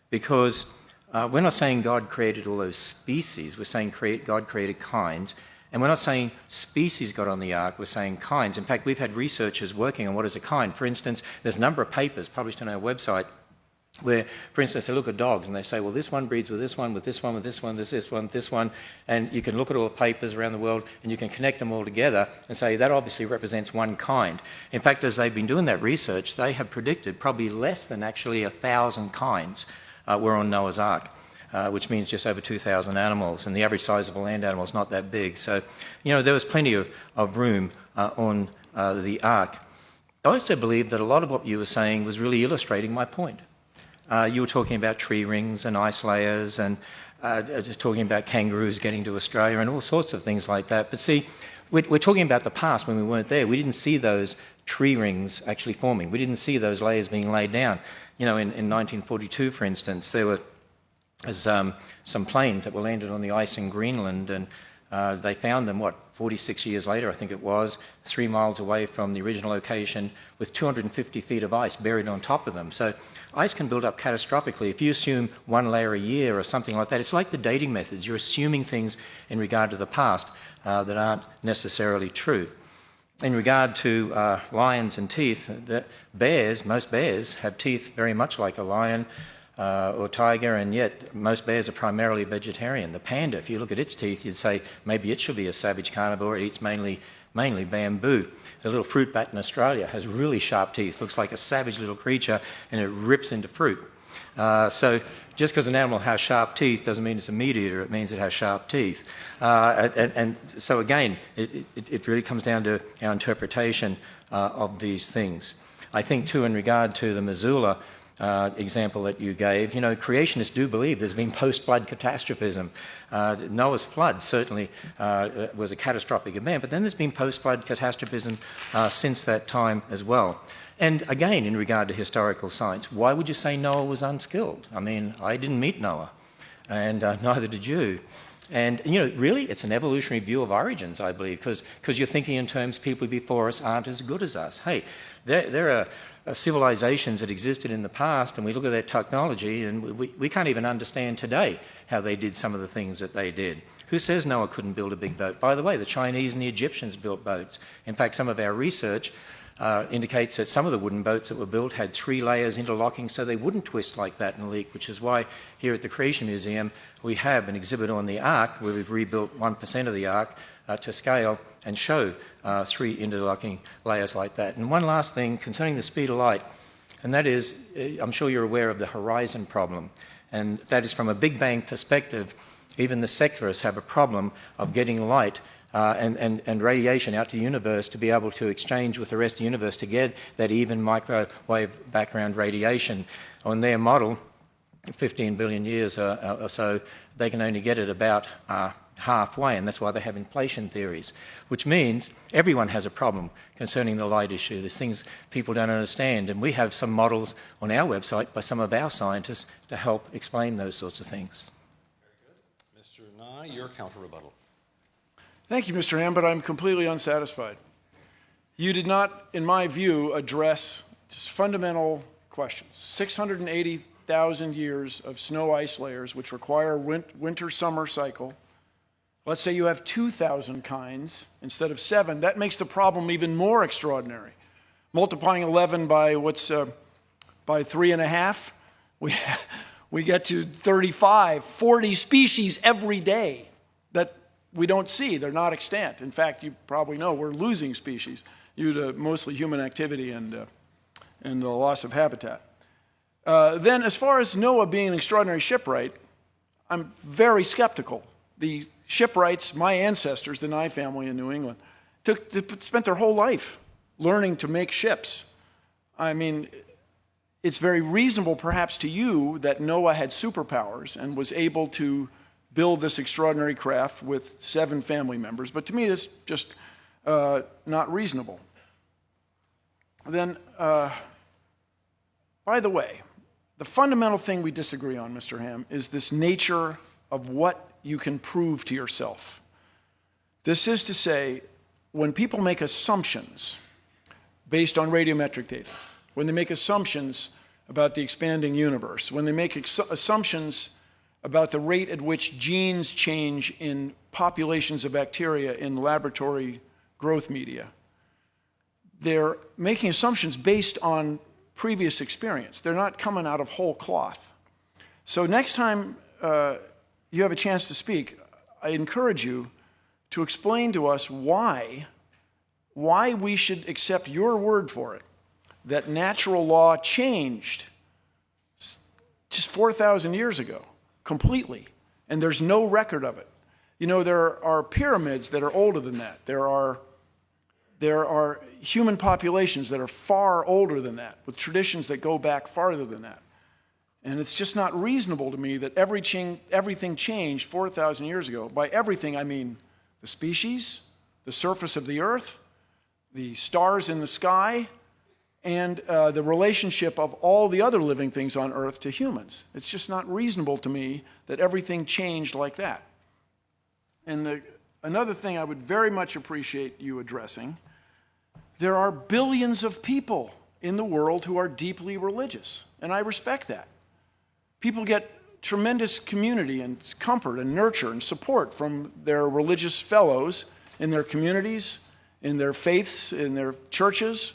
because we're not saying God created all those species, we're saying God created kinds, and we're not saying species got on the ark, we're saying kinds. In fact, we've had researchers working on what is a kind. For instance, there's a number of papers published on our website where, for instance, they look at dogs and they say, well, this one breeds with this one, with this one, with this one, this one, this one, and you can look at all the papers around the world and you can connect them all together and say that obviously represents one kind. In fact, as they've been doing that research, they have predicted probably less than actually 1,000 kinds were on Noah's Ark. which means just over 2,000 animals, and the average size of a land animal is not that big. So, there was plenty of room on the Ark. I also believe that a lot of what you were saying was really illustrating my point. You were talking about tree rings and ice layers and just talking about kangaroos getting to Australia and all sorts of things like that. But see, we're talking about the past when we weren't there. We didn't see those tree rings actually forming. We didn't see those layers being laid down. In 1942, for instance, there were some planes that were landed on the ice in Greenland, and they found them, 46 years later, I think it was, 3 miles away from the original location with 250 feet of ice buried on top of them. So ice can build up catastrophically. If you assume 1 layer a year or something like that, it's like the dating methods. You're assuming things in regard to the past that aren't necessarily true. In regard to lions and teeth, most bears have teeth very much like a lion or tiger, and yet most bears are primarily vegetarian. The panda, if you look at its teeth, you'd say maybe it should be a savage carnivore. It eats mainly bamboo. The little fruit bat in Australia has really sharp teeth, looks like a savage little creature, and it rips into fruit. So just because an animal has sharp teeth doesn't mean it's a meat eater, it means it has sharp teeth. And so again, it really comes down to our interpretation of these things. I think too, in regard to the Missoula example that you gave, creationists do believe there's been post-flood catastrophism. Noah's flood certainly was a catastrophic event, but then there's been post-flood catastrophism since that time as well. And again, in regard to historical science, why would you say Noah was unskilled? I mean, I didn't meet Noah, and neither did you. And, really, it's an evolutionary view of origins, I believe, because you're thinking in terms people before us aren't as good as us. Hey, there are civilizations that existed in the past, and we look at their technology, and we can't even understand today how they did some of the things that they did. Who says Noah couldn't build a big boat? By the way, the Chinese and the Egyptians built boats. In fact, some of our research indicates that some of the wooden boats that were built had 3 layers interlocking so they wouldn't twist like that and leak, which is why here at the Creation Museum we have an exhibit on the Ark where we've rebuilt 1% of the Ark to scale and show 3 interlocking layers like that. And one last thing concerning the speed of light, and that is, I'm sure you're aware of the horizon problem, and that is from a Big Bang perspective, even the secularists have a problem of getting light and radiation out to the universe to be able to exchange with the rest of the universe to get that even microwave background radiation. On their model, 15 billion years or so, they can only get it about halfway, and that's why they have inflation theories, which means everyone has a problem concerning the light issue. There's things people don't understand, and we have some models on our website by some of our scientists to help explain those sorts of things. Very good. Mr. Nye, your counter-rebuttal. Thank you, Mr. Ham, but I'm completely unsatisfied. You did not, in my view, address just fundamental questions. 680,000 years of snow ice layers, which require a winter-summer cycle. Let's say you have 2,000 kinds instead of 7. That makes the problem even more extraordinary. Multiplying 11 by by 3.5, we get to 35, 40 species every day that we don't see. They're not extant. In fact, you probably know we're losing species due to mostly human activity and the loss of habitat. Then, as far as Noah being an extraordinary shipwright, I'm very skeptical. The shipwrights, my ancestors, the Nye family in New England, spent their whole life learning to make ships. I mean, it's very reasonable, perhaps, to you that Noah had superpowers and was able to build this extraordinary craft with 7 family members, but to me, it's just not reasonable. Then, by the way, the fundamental thing we disagree on, Mr. Ham, is this nature of what you can prove to yourself. This is to say, when people make assumptions based on radiometric data, when they make assumptions about the expanding universe, when they make assumptions about the rate at which genes change in populations of bacteria in laboratory growth media, they're making assumptions based on previous experience. They're not coming out of whole cloth. So next time you have a chance to speak, I encourage you to explain to us why we should accept your word for it, that natural law changed just 4,000 years ago. completely, and there's no record of it. You know, there are pyramids that are older than that. There are human populations that are far older than that, with traditions that go back farther than that. And it's just not reasonable to me that everything changed 4,000 years ago. By everything, I mean the species, the surface of the earth, the stars in the sky, and the relationship of all the other living things on earth to humans. It's just not reasonable to me that everything changed like that. And another thing I would very much appreciate you addressing, there are billions of people in the world who are deeply religious, and I respect that. People get tremendous community and comfort and nurture and support from their religious fellows in their communities, in their faiths, in their churches,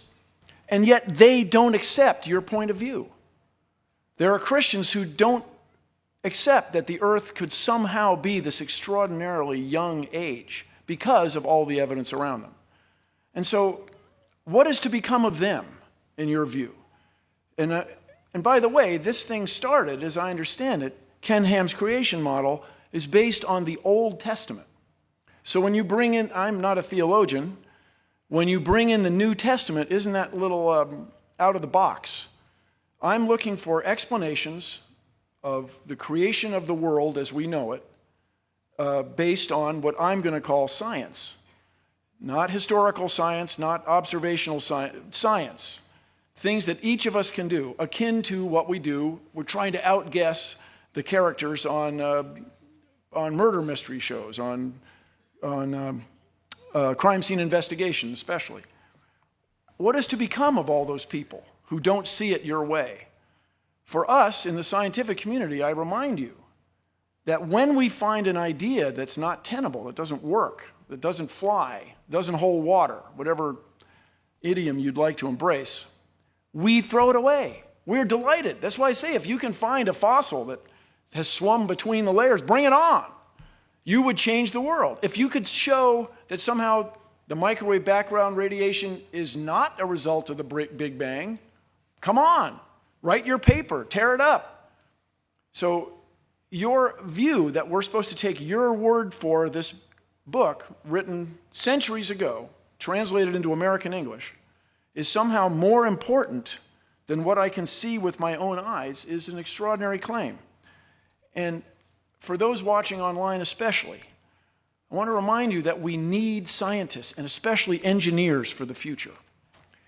and yet they don't accept your point of view. There are Christians who don't accept that the earth could somehow be this extraordinarily young age because of all the evidence around them. And so, what is to become of them, in your view? And by the way, this thing started, as I understand it, Ken Ham's creation model is based on the Old Testament. So when you bring in, I'm not a theologian, when you bring in the New Testament, isn't that a little out of the box? I'm looking for explanations of the creation of the world as we know it, based on what I'm going to call science. Not historical science, not observational science. Things that each of us can do, akin to what we do. We're trying to outguess the characters on murder mystery shows, on crime scene investigation especially. What is to become of all those people who don't see it your way? For us in the scientific community, I remind you that when we find an idea that's not tenable, that doesn't work, that doesn't fly, doesn't hold water, whatever idiom you'd like to embrace, we throw it away. We're delighted. That's why I say if you can find a fossil that has swum between the layers, bring it on. You would change the world. If you could show that somehow the microwave background radiation is not a result of the Big Bang, come on. Write your paper, tear it up. So your view that we're supposed to take your word for this book written centuries ago, translated into American English, is somehow more important than what I can see with my own eyes is an extraordinary claim. And for those watching online especially, I want to remind you that we need scientists and especially engineers for the future.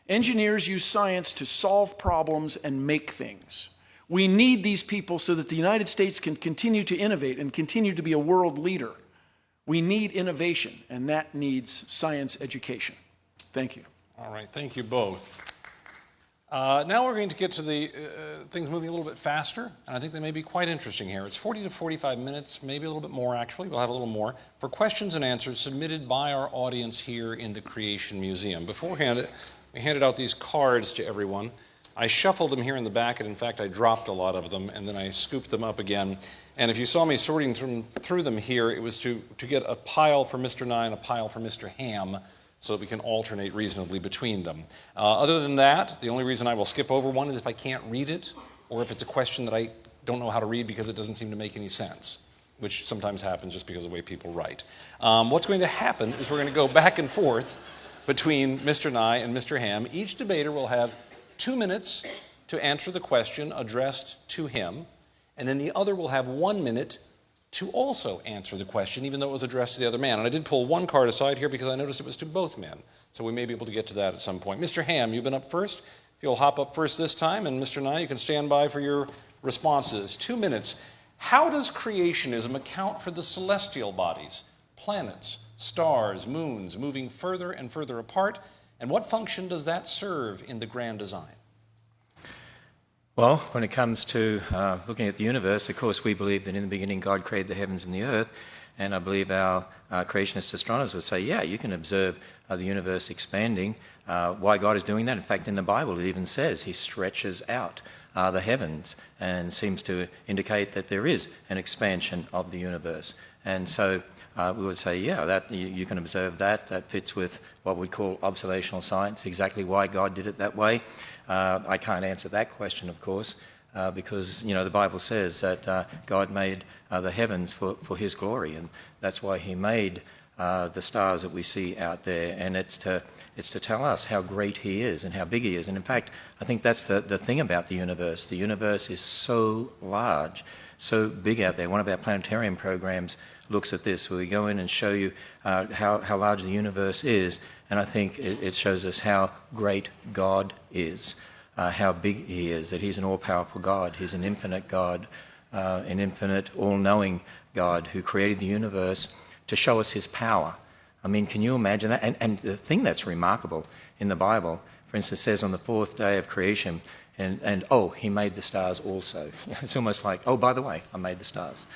Engineers use science to solve problems and make things. We need these people so that the United States can continue to innovate and continue to be a world leader. We need innovation, and that needs science education. Thank you. All right, thank you both. Now we're going to get to the things moving a little bit faster, and I think they may be quite interesting here. It's 40 to 45 minutes, maybe a little bit more actually, we'll have a little more, for questions and answers submitted by our audience here in the Creation Museum. Beforehand, we handed out these cards to everyone. I shuffled them here in the back, and in fact I dropped a lot of them, and then I scooped them up again. And if you saw me sorting through them here, it was to get a pile for Mr. Nye and a pile for Mr. Ham, so that we can alternate reasonably between them. Other than that, the only reason I will skip over one is if I can't read it, or if it's a question that I don't know how to read because it doesn't seem to make any sense, which sometimes happens just because of the way people write. What's going to happen is we're going to go back and forth between Mr. Nye and Mr. Ham. Each debater will have 2 minutes to answer the question addressed to him, and then the other will have 1 minute to also answer the question, even though it was addressed to the other man. And I did pull one card aside here because I noticed it was to both men, so we may be able to get to that at some point. Mr. Ham, you've been up first. If you'll hop up first this time, and Mr. Nye, you can stand by for your responses. 2 minutes. How does creationism account for the celestial bodies, planets, stars, moons, moving further and further apart, and what function does that serve in the grand design? Well, when it comes to looking at the universe, of course, we believe that in the beginning God created the heavens and the earth, and I believe our creationist astronomers would say, yeah, you can observe the universe expanding. Why God is doing that? In fact, in the Bible, it even says he stretches out the heavens and seems to indicate that there is an expansion of the universe. And so we would say, yeah, that you can observe that. That fits with what we call observational science, exactly why God did it that way. I can't answer that question, of course. because, the Bible says that God made the heavens for his glory, and that's why he made the stars that we see out there, and it's to tell us how great he is and how big he is. And in fact, I think that's the thing about the universe. The universe is so large, so big out there. One of our planetarium programs looks at this, where we go in and show you how large the universe is, and I think it shows us how great God is, how big he is, that he's an all-powerful God, he's an infinite God, an infinite, all-knowing God who created the universe to show us his power. I mean, can you imagine that? And the thing that's remarkable in the Bible, for instance, says on the fourth day of creation, and he made the stars also. It's almost like, oh, by the way, I made the stars.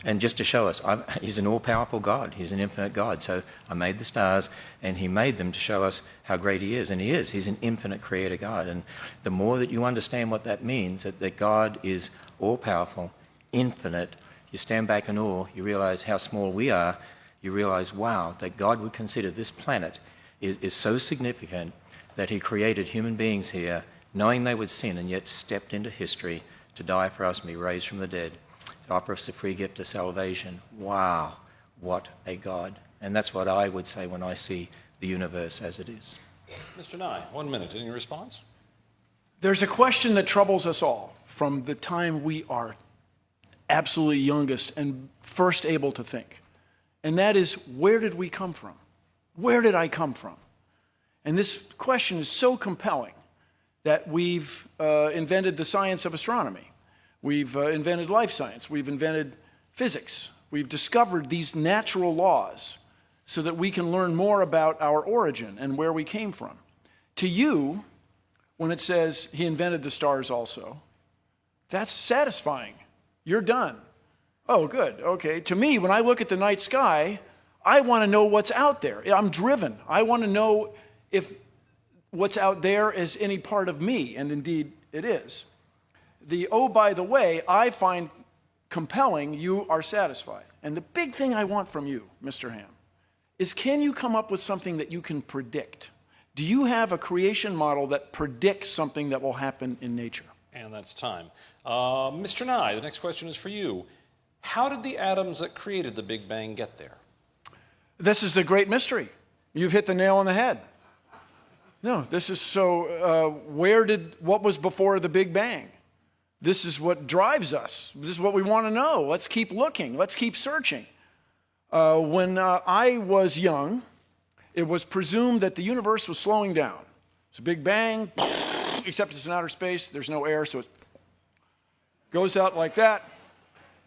And just to show us, he's an all-powerful God. He's an infinite God. So I made the stars, and he made them to show us how great he is. And he is. He's an infinite creator God. And the more that you understand what that means, that God is all-powerful, infinite, you stand back in awe, you realize how small we are, you realize, wow, that God would consider this planet is so significant that he created human beings here, knowing they would sin, and yet stepped into history to die for us and be raised from the dead, to offer us the free gift of salvation. Wow, what a God. And that's what I would say when I see the universe as it is. Mr. Nye, 1 minute. Any response? There's a question that troubles us all from the time we are absolutely youngest and first able to think. And that is, where did we come from? Where did I come from? And this question is so compelling that we've invented the science of astronomy. We've invented life science. We've invented physics. We've discovered these natural laws so that we can learn more about our origin and where we came from. To you, when it says he invented the stars also, that's satisfying. You're done. Oh, good. Okay. To me, when I look at the night sky, I want to know what's out there. I'm driven. I want to know if what's out there is any part of me, and indeed it is. By the way, I find compelling, you are satisfied. And the big thing I want from you, Mr. Ham, is can you come up with something that you can predict? Do you have a creation model that predicts something that will happen in nature? And that's time. Mr. Nye, the next question is for you. How did the atoms that created the Big Bang get there? This is the great mystery. You've hit the nail on the head. No, this is so, what was before the Big Bang? This is what drives us. This is what we want to know. Let's keep looking. Let's keep searching. When I was young, it was presumed that the universe was slowing down. It's a Big Bang, except it's in outer space. There's no air, so it goes out like that.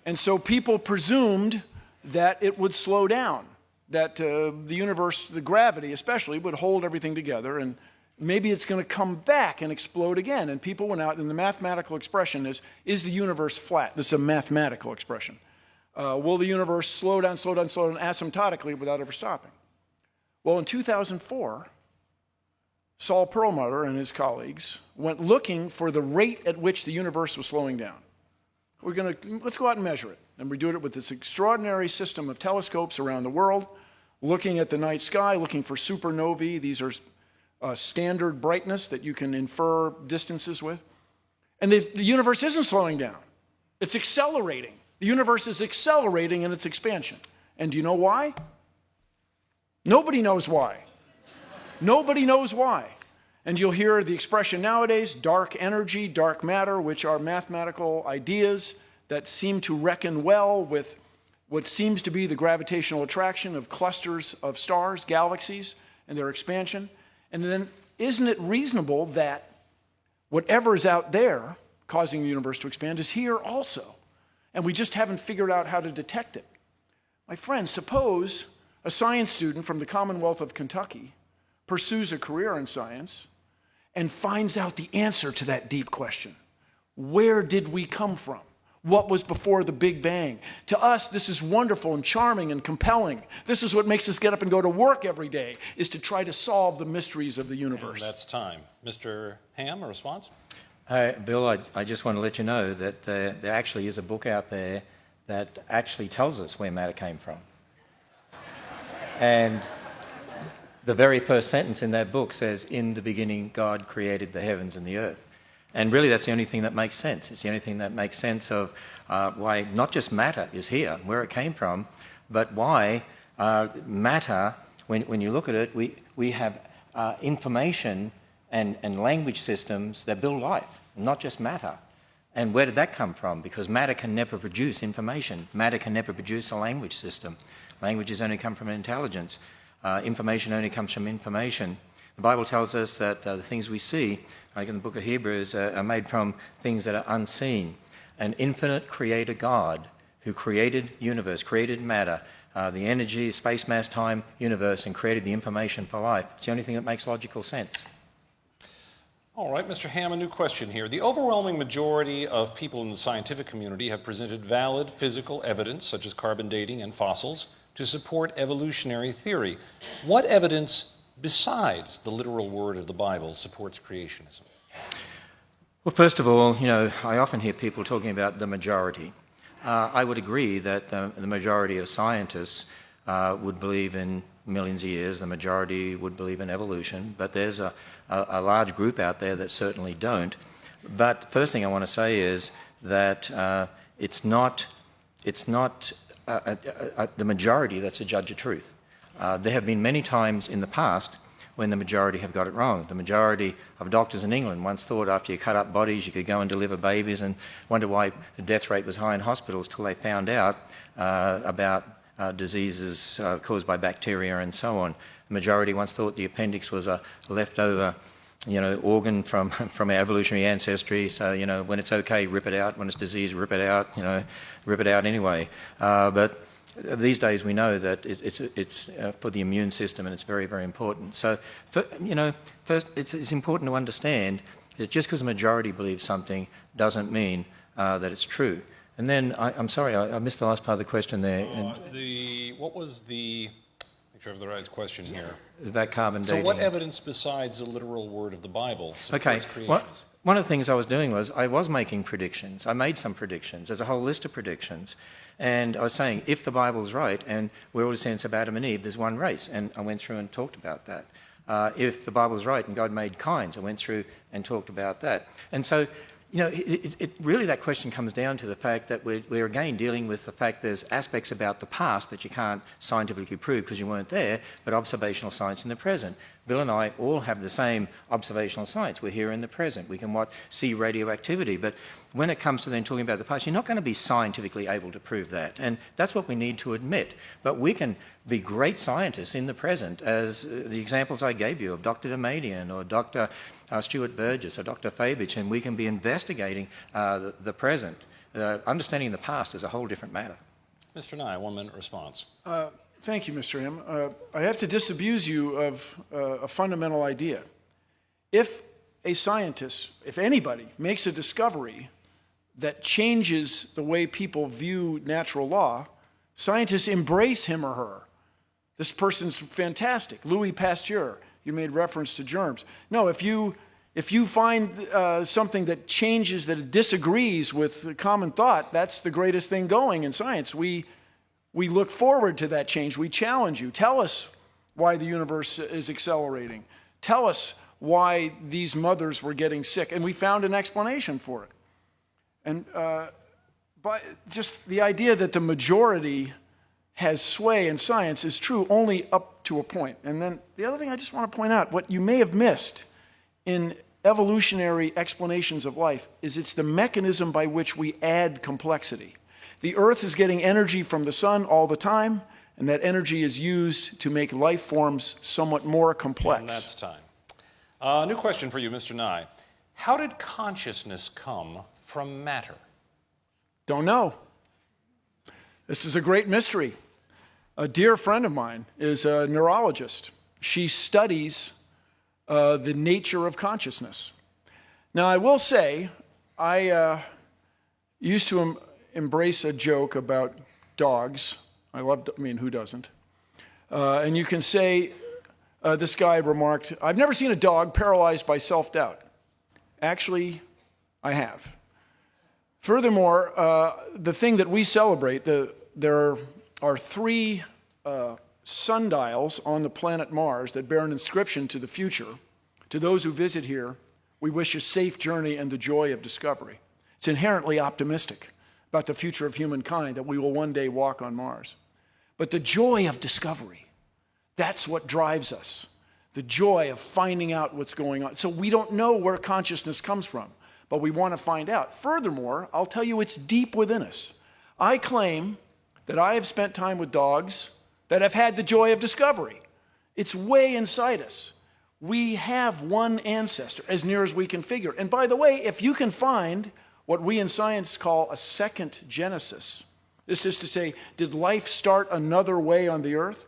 And so people presumed that it would slow down, that the universe, the gravity especially, would hold everything together, and maybe it's going to come back and explode again. And people went out, and the mathematical expression is the universe flat? This is a mathematical expression. Will the universe slow down asymptotically without ever stopping? Well, in 2004, Saul Perlmutter and his colleagues went looking for the rate at which the universe was slowing down. Let's go out and measure it. And we do it with this extraordinary system of telescopes around the world, looking at the night sky, looking for supernovae. These are standard brightness that you can infer distances with. And the universe isn't slowing down. It's accelerating. The universe is accelerating in its expansion. And do you know why? Nobody knows why. Nobody knows why. And you'll hear the expression nowadays, dark energy, dark matter, which are mathematical ideas that seem to reckon well with what seems to be the gravitational attraction of clusters of stars, galaxies, and their expansion. And then isn't it reasonable that whatever is out there causing the universe to expand is here also? And we just haven't figured out how to detect it. My friends, suppose a science student from the Commonwealth of Kentucky pursues a career in science and finds out the answer to that deep question. Where did we come from? What was before the Big Bang? To us, this is wonderful and charming and compelling. This is what makes us get up and go to work every day, is to try to solve the mysteries of the universe. And that's time. Mr. Ham, a response? Bill, I just want to let you know that there actually is a book out there that actually tells us where matter came from. And the very first sentence in that book says, "In the beginning, God created the heavens and the earth." And really that's the only thing that makes sense. It's the only thing that makes sense of why not just matter is here, where it came from, but why matter, when you look at it, we have information and language systems that build life, not just matter. And where did that come from? Because matter can never produce information. Matter can never produce a language system. Languages only come from intelligence. Information only comes from information. The Bible tells us that the things we see, like in the book of Hebrews, are made from things that are unseen. An infinite creator God who created the universe, created matter, the energy, space, mass, time, universe, and created the information for life. It's the only thing that makes logical sense. All right, Mr. Ham, a new question here. The overwhelming majority of people in the scientific community have presented valid physical evidence, such as carbon dating and fossils, to support evolutionary theory. What evidence besides the literal word of the Bible supports creationism? Well, first of all, I often hear people talking about the majority. I would agree that the majority of scientists would believe in millions of years. The majority would believe in evolution, but there's a large group out there that certainly don't. But the first thing I want to say is that it's not the majority that's a judge of truth. There have been many times in the past when the majority have got it wrong. The majority of doctors in England once thought after you cut up bodies you could go and deliver babies, and wonder why the death rate was high in hospitals till they found out about diseases caused by bacteria and so on. The majority once thought the appendix was a leftover organ from our evolutionary ancestry, so when it's okay, rip it out. When it's disease, rip it out, rip it out anyway. But these days we know that it's for the immune system, and it's very, very important. So, first it's important to understand that just because the majority believes something doesn't mean that it's true. And then, I'm sorry, I missed the last part of the question there. What was the... Make sure I have the right question here. About carbon dating. So what evidence besides the literal word of the Bible supports creationism? One of the things I was doing was I was making predictions. I made some predictions. There's a whole list of predictions. And I was saying, if the Bible's right, and we're all descendants of Adam and Eve, there's one race. And I went through and talked about that. If the Bible's right and God made kinds, I went through and talked about that. And so, really that question comes down to the fact that we're again dealing with the fact there's aspects about the past that you can't scientifically prove because you weren't there, but observational science in the present. Bill and I all have the same observational science. We're here in the present. We can see radioactivity, but when it comes to then talking about the past, you're not going to be scientifically able to prove that, and that's what we need to admit. But we can be great scientists in the present, as the examples I gave you of Dr. Damadian or Dr. Stuart Burgess or Dr. Fabich, and we can be investigating the present. Understanding the past is a whole different matter. Mr. Nye, 1 minute response. Thank you, Mr. Ham. I have to disabuse you of a fundamental idea. If a scientist, if anybody, makes a discovery that changes the way people view natural law, scientists embrace him or her. This person's fantastic. Louis Pasteur, you made reference to germs. No, if you find something that changes, that disagrees with common thought, that's the greatest thing going in science. We look forward to that change. We challenge you. Tell us why the universe is accelerating. Tell us why these mothers were getting sick. And we found an explanation for it. And but just the idea that the majority has sway in science is true only up to a point. And then the other thing I just want to point out, what you may have missed in evolutionary explanations of life is it's the mechanism by which we add complexity. The Earth is getting energy from the sun all the time, and that energy is used to make life forms somewhat more complex. And that's time. New question for you, Mr. Nye. How did consciousness come from matter? Don't know. This is a great mystery. A dear friend of mine is a neurologist. She studies the nature of consciousness. Now, I will say, I used to embrace a joke about dogs. Who doesn't? And you can say, this guy remarked, I've never seen a dog paralyzed by self-doubt. Actually, I have. Furthermore, the thing that we celebrate, there are 3 sundials on the planet Mars that bear an inscription to the future, to those who visit here We wish a safe journey and the joy of discovery. It's inherently optimistic about the future of humankind, that we will one day walk on Mars. But the joy of discovery, that's what drives us. The joy of finding out what's going on. So we don't know where consciousness comes from, but we want to find out. Furthermore, I'll tell you, it's deep within us. I claim that I have spent time with dogs that have had the joy of discovery. It's way inside us. We have one ancestor, as near as we can figure. And by the way, if you can find what we in science call a second Genesis, this is to say, did life start another way on the earth?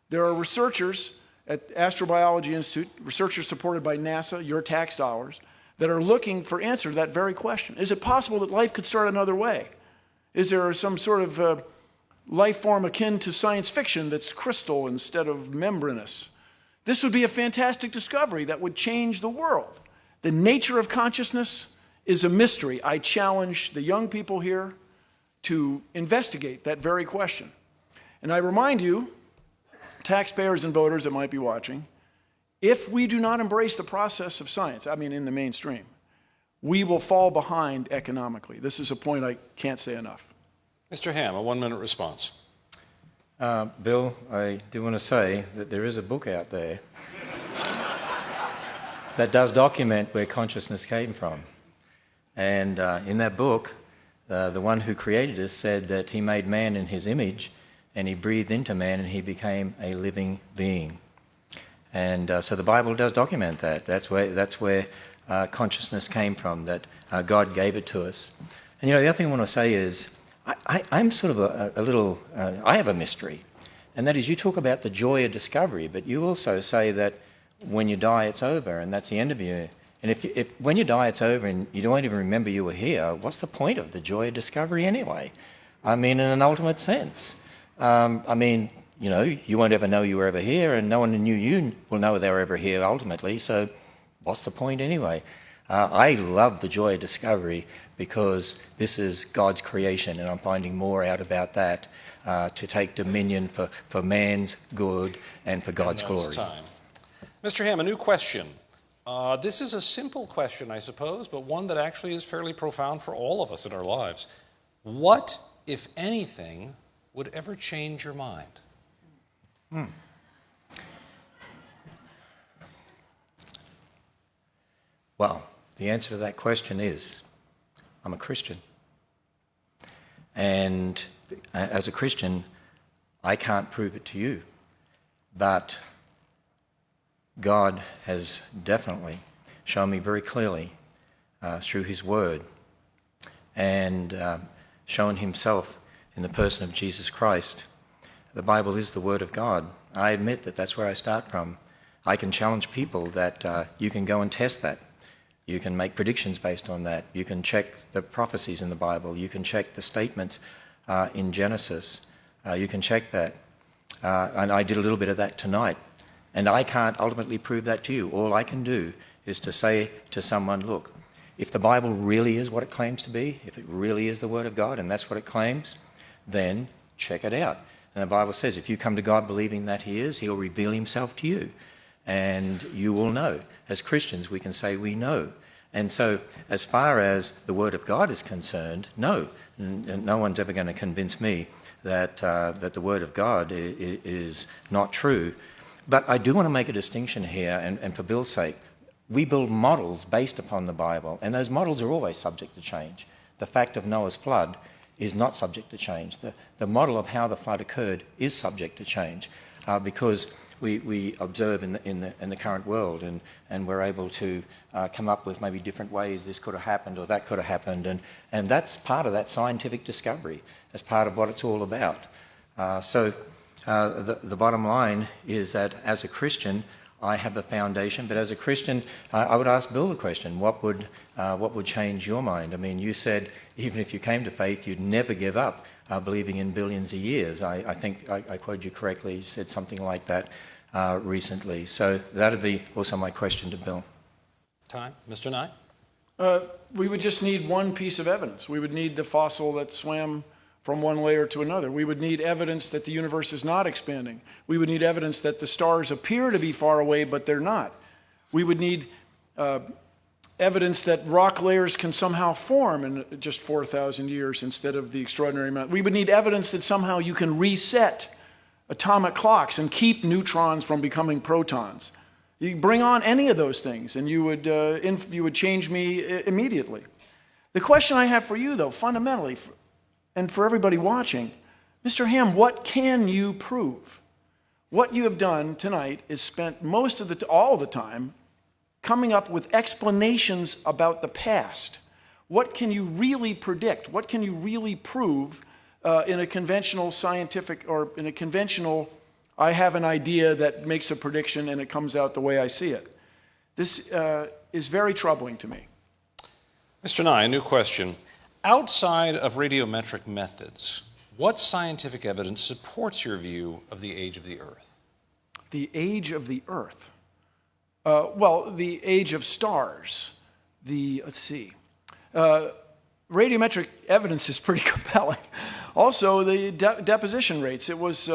There are researchers at Astrobiology Institute, researchers supported by NASA, your tax dollars, that are looking for answer to that very question. Is it possible that life could start another way? Is there some sort of life form akin to science fiction that's crystal instead of membranous? This would be a fantastic discovery that would change the world. The nature of consciousness is a mystery. I challenge the young people here to investigate that very question. And I remind you, taxpayers and voters that might be watching, if we do not embrace the process of science, I mean in the mainstream, we will fall behind economically. This is a point I can't say enough. Mr. Ham, a 1-minute response. Bill, I do want to say that there is a book out there that does document where consciousness came from. And in that book, the one who created us said that he made man in his image, and he breathed into man, and he became a living being. And so the Bible does document that. That's where consciousness came from, that God gave it to us. And the other thing I want to say is, I'm sort of a little, I have a mystery, and that is you talk about the joy of discovery, but you also say that when you die, it's over, and that's the end of you. And if when you die, it's over, and you don't even remember you were here, what's the point of the joy of discovery anyway? I mean, in an ultimate sense. I mean, you won't ever know you were ever here, and no one who knew you will know they were ever here ultimately, so what's the point anyway? I love the joy of discovery because this is God's creation, and I'm finding more out about that to take dominion for man's good and for God's glory. Time. Mr. Ham, a new question. This is a simple question, I suppose, but one that actually is fairly profound for all of us in our lives. What, if anything, would ever change your mind? Well, the answer to that question is, I'm a Christian. And as a Christian, I can't prove it to you, but God has definitely shown me very clearly through his word and shown himself in the person of Jesus Christ. The Bible is the word of God. I admit that that's where I start from. I can challenge people that you can go and test that. You can make predictions based on that. You can check the prophecies in the Bible. You can check the statements in Genesis. You can check that. And I did a little bit of that tonight. And I can't ultimately prove that to you. All I can do is to say to someone, look, if the Bible really is what it claims to be, if it really is the Word of God and that's what it claims, then check it out. And the Bible says if you come to God believing that he is, he'll reveal himself to you. And you will know. As Christians, we can say we know. And so as far as the Word of God is concerned, no. No one's ever going to convince me that the Word of God is not true. But I do want to make a distinction here, and for Bill's sake, we build models based upon the Bible, and those models are always subject to change. The fact of Noah's flood is not subject to change. The model of how the flood occurred is subject to change because we observe in the current world, and we're able to come up with maybe different ways this could have happened or that could have happened, and that's part of that scientific discovery. That's part of what it's all about. The bottom line is that as a Christian, I have a foundation, but as a Christian, I would ask Bill the question, what would change your mind? I mean, you said even if you came to faith, you'd never give up believing in billions of years. I think I quoted you correctly. You said something like that recently. So that would be also my question to Bill. Time. Mr. Nye? We would just need one piece of evidence. We would need the fossil that swam from one layer to another. We would need evidence that the universe is not expanding. We would need evidence that the stars appear to be far away, but they're not. We would need evidence that rock layers can somehow form in just 4,000 years instead of the extraordinary amount. We would need evidence that somehow you can reset atomic clocks and keep neutrons from becoming protons. You bring on any of those things and you would change me immediately. The question I have for you, though, fundamentally, and for everybody watching, Mr. Ham, what can you prove? What you have done tonight is spent all the time coming up with explanations about the past. What can you really predict? What can you really prove in a conventional scientific, or in a conventional, I have an idea that makes a prediction and it comes out the way I see it? This is very troubling to me. Mr. Nye, a new question. Outside of radiometric methods, what scientific evidence supports your view of the age of the Earth? The age of the Earth? Well, the age of stars. Let's see. Radiometric evidence is pretty compelling. Also, the deposition rates. It was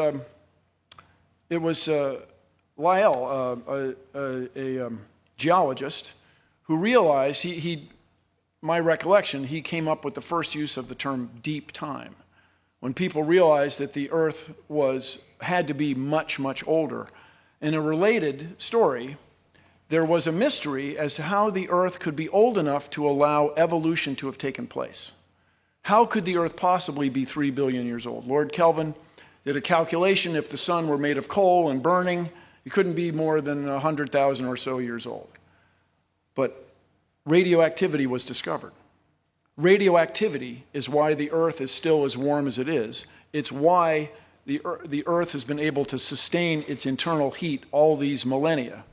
Lyell, a geologist, who realized, my recollection, he came up with the first use of the term deep time. When people realized that the Earth had to be much, much older. In a related story, there was a mystery as to how the Earth could be old enough to allow evolution to have taken place. How could the Earth possibly be 3 billion years old? Lord Kelvin did a calculation. If the sun were made of coal and burning, it couldn't be more than 100,000 or so years old. But radioactivity was discovered. Radioactivity is why the Earth is still as warm as it is. It's why the Earth has been able to sustain its internal heat all these millennia.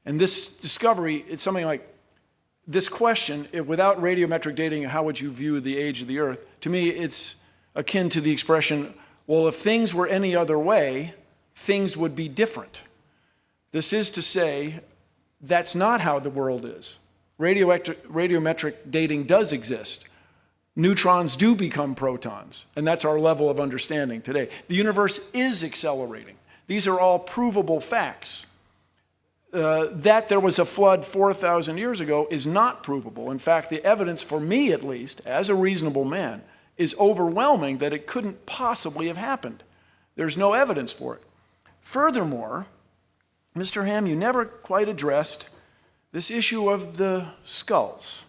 And this discovery, it's something like this question, without radiometric dating, how would you view the age of the Earth? To me, it's akin to the expression, well, if things were any other way, things would be different. This is to say, that's not how the world is. Radiometric dating does exist. Neutrons do become protons, and that's our level of understanding today. The universe is accelerating. These are all provable facts. That there was a flood 4,000 years ago is not provable. In fact, the evidence, for me at least, as a reasonable man, is overwhelming that it couldn't possibly have happened. There's no evidence for it. Furthermore, Mr. Ham, you never quite addressed this issue of the skulls.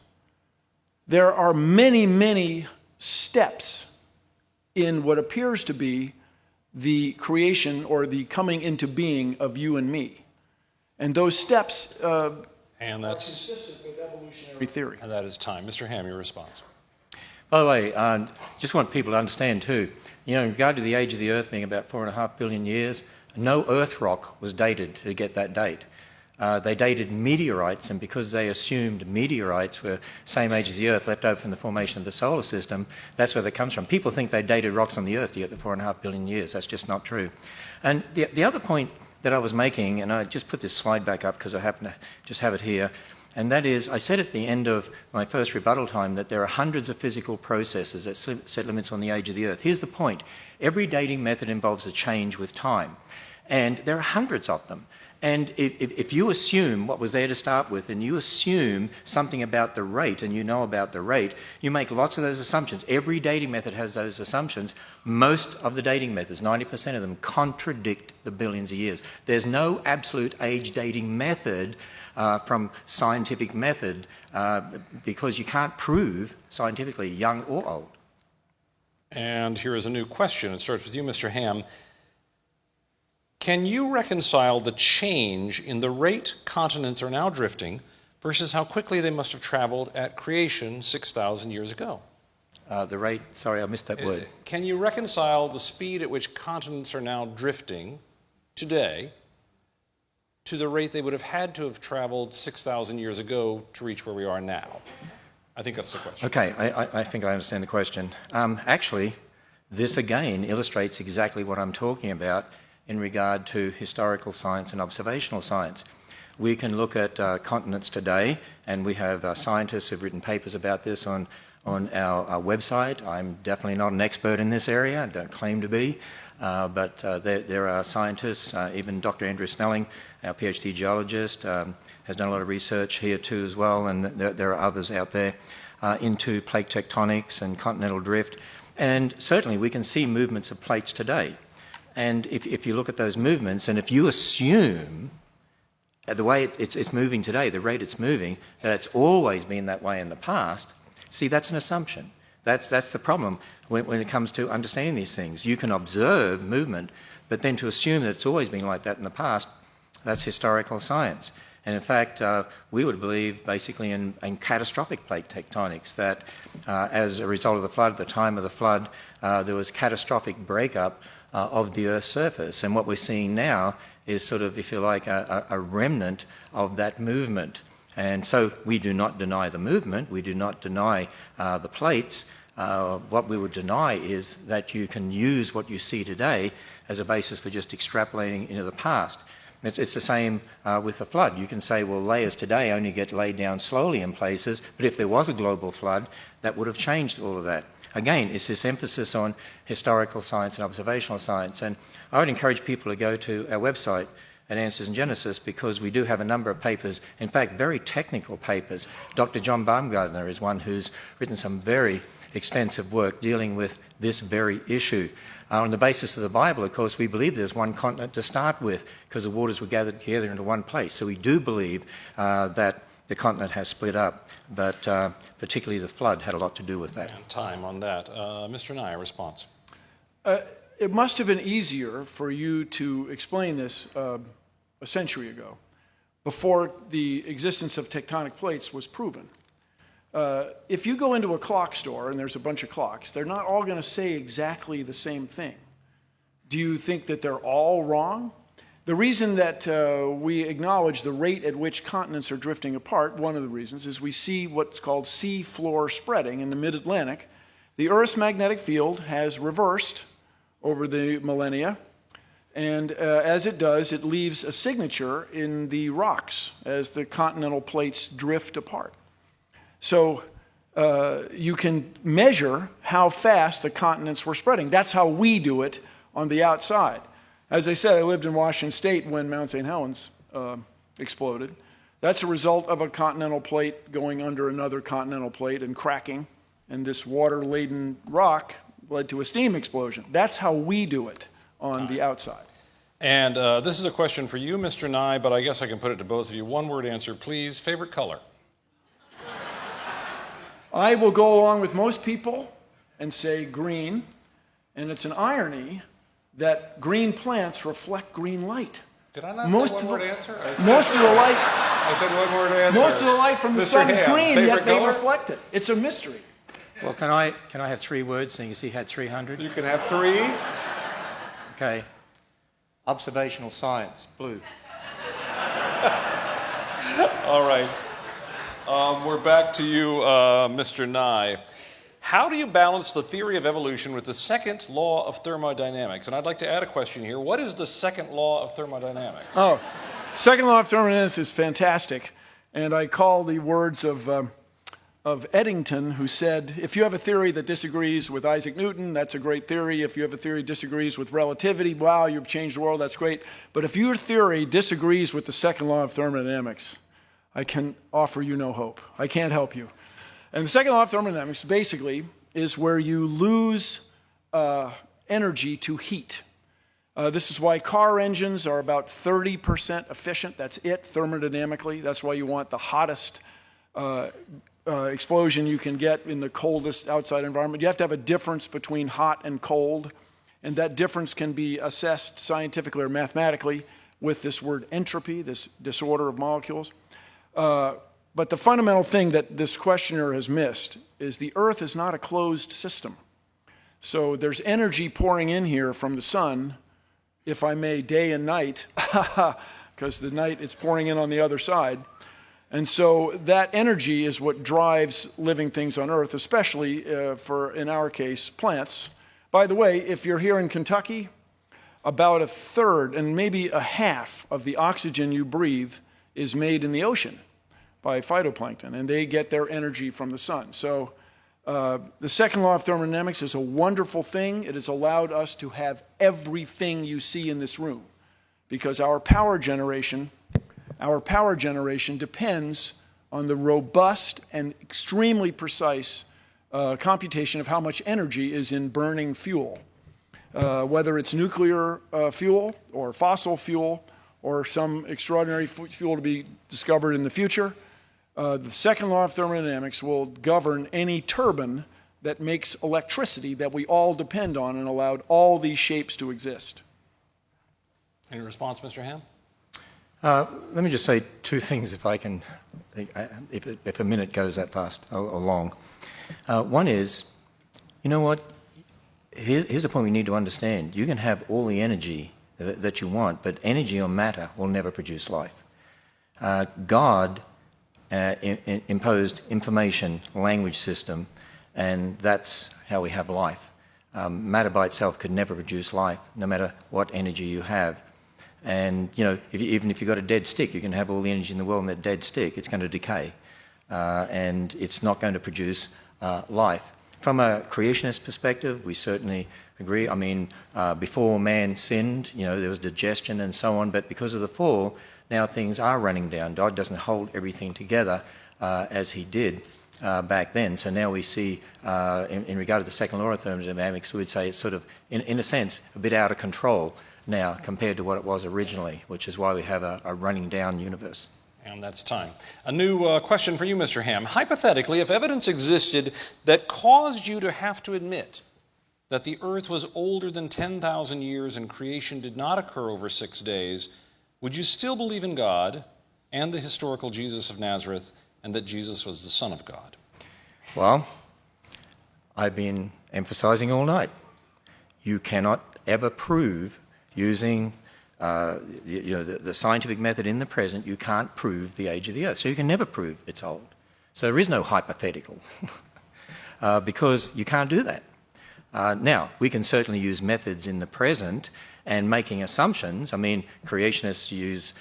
There are many, many steps in what appears to be the creation or the coming into being of you and me. And those steps are consistent with evolutionary theory. And that is time. Mr. Ham, your response. By the way, just want people to understand too, in regard to the age of the Earth being about 4.5 billion years, no Earth rock was dated to get that date. They dated meteorites, and because they assumed meteorites were same age as the Earth, left over from the formation of the solar system, that's where that comes from. People think they dated rocks on the Earth to get the 4.5 billion years. That's just not true. And the other point that I was making, and I just put this slide back up because I happen to just have it here, and that is, I said at the end of my first rebuttal time that there are hundreds of physical processes that set limits on the age of the Earth. Here's the point. Every dating method involves a change with time, and there are hundreds of them. And if you assume what was there to start with, and you assume something about the rate, and you know about the rate, you make lots of those assumptions. Every dating method has those assumptions. Most of the dating methods, 90% of them, contradict the billions of years. There's no absolute age dating method from scientific method because you can't prove scientifically young or old. And here is a new question. It starts with you, Mr. Ham. Can you reconcile the change in the rate continents are now drifting versus how quickly they must have traveled at creation 6,000 years ago? The rate, sorry, I missed that word. Can you reconcile the speed at which continents are now drifting today to the rate they would have had to have traveled 6,000 years ago to reach where we are now? I think that's the question. Okay, I think I understand the question. Actually, this again illustrates exactly what I'm talking about in regard to historical science and observational science. We can look at continents today, and we have scientists who've written papers about this on our website. I'm definitely not an expert in this area, I don't claim to be, but there are scientists, even Dr. Andrew Snelling our PhD geologist, has done a lot of research here too as well, and there are others out there into plate tectonics and continental drift. And certainly we can see movements of plates today. And if you look at those movements, and if you assume the way it's moving today, the rate it's moving, that it's always been that way in the past, see, that's an assumption. That's the problem when it comes to understanding these things. You can observe movement, but then to assume that it's always been like that in the past, that's historical science. And in fact, we would believe basically in catastrophic plate tectonics, that as a result of the flood, at the time of the flood, there was catastrophic breakup of the Earth's surface. And what we're seeing now is sort of, if you like, a remnant of that movement. And so we do not deny the movement, we do not deny the plates. What we would deny is that you can use what you see today as a basis for just extrapolating into the past. It's the same with the flood. You can say, well, layers today only get laid down slowly in places, but if there was a global flood, that would have changed all of that. Again, it's this emphasis on historical science and observational science. And I would encourage people to go to our website at Answers in Genesis, because we do have a number of papers, in fact, very technical papers. Dr. John Baumgartner is one who's written some very extensive work dealing with this very issue. On the basis of the Bible, of course, we believe there's one continent to start with because the waters were gathered together into one place. So we do believe that the continent has split up, but particularly the flood had a lot to do with that. And time on that. Mr. Nye, a response. It must have been easier for you to explain this a century ago, before the existence of tectonic plates was proven. If you go into a clock store and there's a bunch of clocks, they're not all going to say exactly the same thing. Do you think that they're all wrong? The reason that we acknowledge the rate at which continents are drifting apart, one of the reasons, is we see what's called sea floor spreading in the mid-Atlantic. The Earth's magnetic field has reversed over the millennia, and as it does, it leaves a signature in the rocks as the continental plates drift apart. So you can measure how fast the continents were spreading. That's how we do it on the outside. As I said, I lived in Washington State when Mount St. Helens exploded. That's a result of a continental plate going under another continental plate and cracking, and this water-laden rock led to a steam explosion. That's how we do it on the outside. And this is a question for you, Mr. Nye, but I guess I can put it to both of you. One-word answer, please. Favorite color? I will go along with most people and say green, and it's an irony that green plants reflect green light. Did I not say one-word answer? Most of the light. I said one-word answer. Most of the light from the sun is green, yet they color? reflect it. It's a mystery. Well, can I have 3 words, so you see had 300? You can have 3. Okay. Observational science, blue. All right. We're back to you, Mr. Nye. How do you balance the theory of evolution with the second law of thermodynamics? And I'd like to add a question here. What is the second law of thermodynamics? Oh, second law of thermodynamics is fantastic. And I call the words of Eddington, who said, if you have a theory that disagrees with Isaac Newton, that's a great theory. If you have a theory that disagrees with relativity, wow, you've changed the world, that's great. But if your theory disagrees with the second law of thermodynamics, I can offer you no hope. I can't help you. And the second law of thermodynamics basically is where you lose energy to heat. This is why car engines are about 30% efficient. That's it, thermodynamically. That's why you want the hottest explosion you can get in the coldest outside environment. You have to have a difference between hot and cold, and that difference can be assessed scientifically or mathematically with this word entropy, this disorder of molecules. But the fundamental thing that this questioner has missed is the Earth is not a closed system. So there's energy pouring in here from the sun, if I may, day and night, because the night it's pouring in on the other side. And so that energy is what drives living things on Earth, especially for, in our case, plants. By the way, if you're here in Kentucky, about a third and maybe a half of the oxygen you breathe is made in the ocean by phytoplankton, and they get their energy from the sun. So the second law of thermodynamics is a wonderful thing. It has allowed us to have everything you see in this room, because our power generation depends on the robust and extremely precise computation of how much energy is in burning fuel, whether it's nuclear fuel or fossil fuel or some extraordinary fuel to be discovered in the future. The second law of thermodynamics will govern any turbine that makes electricity that we all depend on and allowed all these shapes to exist. Any response, Mr. Ham? Let me just say two things, if I can, if a minute goes that fast or long. One is, you know what? Here's a point we need to understand. You can have all the energy that you want, but energy or matter will never produce life. God imposed information, language system, and that's how we have life. Matter by itself could never produce life, no matter what energy you have. And, you know, even if you've got a dead stick, you can have all the energy in the world in that dead stick, it's going to decay. And it's not going to produce life. From a creationist perspective, we certainly agree. I mean, before man sinned, you know, there was digestion and so on, but because of the fall, now things are running down. God doesn't hold everything together as he did back then. So now we see, in regard to the second law of thermodynamics, we would say it's sort of, in a sense, a bit out of control now compared to what it was originally, which is why we have a running down universe. And that's time. A new question for you, Mr. Ham. Hypothetically, if evidence existed that caused you to have to admit that the earth was older than 10,000 years and creation did not occur over 6 days, would you still believe in God and the historical Jesus of Nazareth and that Jesus was the Son of God? Well, I've been emphasizing all night. You cannot ever prove using the scientific method in the present, you can't prove the age of the earth. So you can never prove it's old. So there is no hypothetical because you can't do that. Now, we can certainly use methods in the present and making assumptions. I mean, creationists use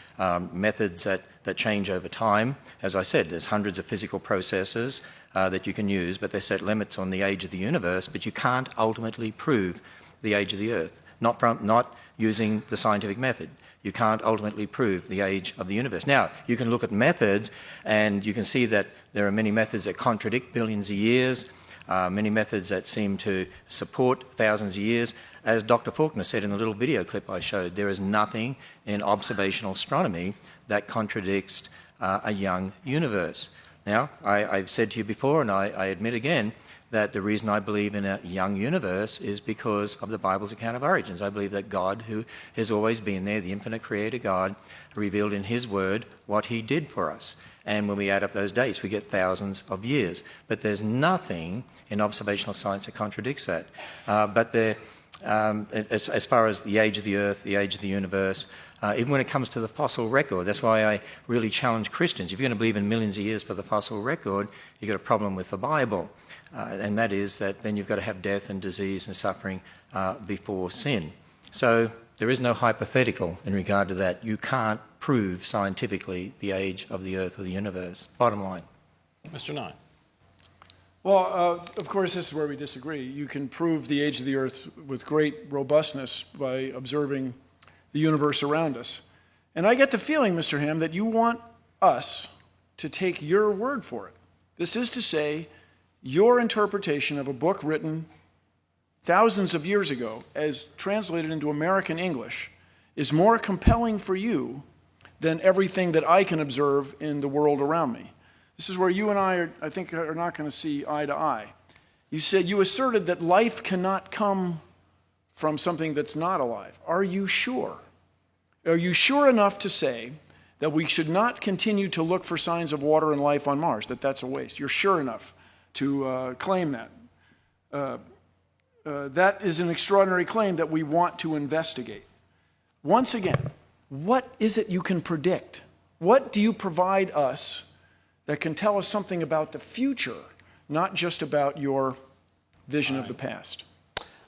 methods that change over time. As I said, there's hundreds of physical processes that you can use, but they set limits on the age of the universe, but you can't ultimately prove the age of the earth, not using the scientific method. You can't ultimately prove the age of the universe. Now, you can look at methods, and you can see that there are many methods that contradict billions of years, many methods that seem to support thousands of years. As Dr. Faulkner said in the little video clip I showed, there is nothing in observational astronomy that contradicts a young universe. Now, I've said to you before, and I admit again, that the reason I believe in a young universe is because of the Bible's account of origins. I believe that God, who has always been there, the infinite creator God, revealed in his word what he did for us. And when we add up those dates, we get thousands of years. But there's nothing in observational science that contradicts that. But as far as the age of the earth, the age of the universe, even when it comes to the fossil record, that's why I really challenge Christians. If you're going to believe in millions of years for the fossil record, you've got a problem with the Bible. And that is that then you've got to have death and disease and suffering before sin. So there is no hypothetical in regard to that. You can't prove scientifically the age of the earth or the universe. Bottom line. Mr. Nye. Well, of course, this is where we disagree. You can prove the age of the earth with great robustness by observing the universe around us. And I get the feeling, Mr. Ham, that you want us to take your word for it. This is to say, your interpretation of a book written thousands of years ago, as translated into American English, is more compelling for you than everything that I can observe in the world around me. This is where you and I think, are not going to see eye to eye. You asserted that life cannot come from something that's not alive. Are you sure? Are you sure enough to say that we should not continue to look for signs of water and life on Mars, that that's a waste? You're sure enough to claim that. That is an extraordinary claim that we want to investigate. Once again, what is it you can predict? What do you provide us that can tell us something about the future, not just about your vision of the past?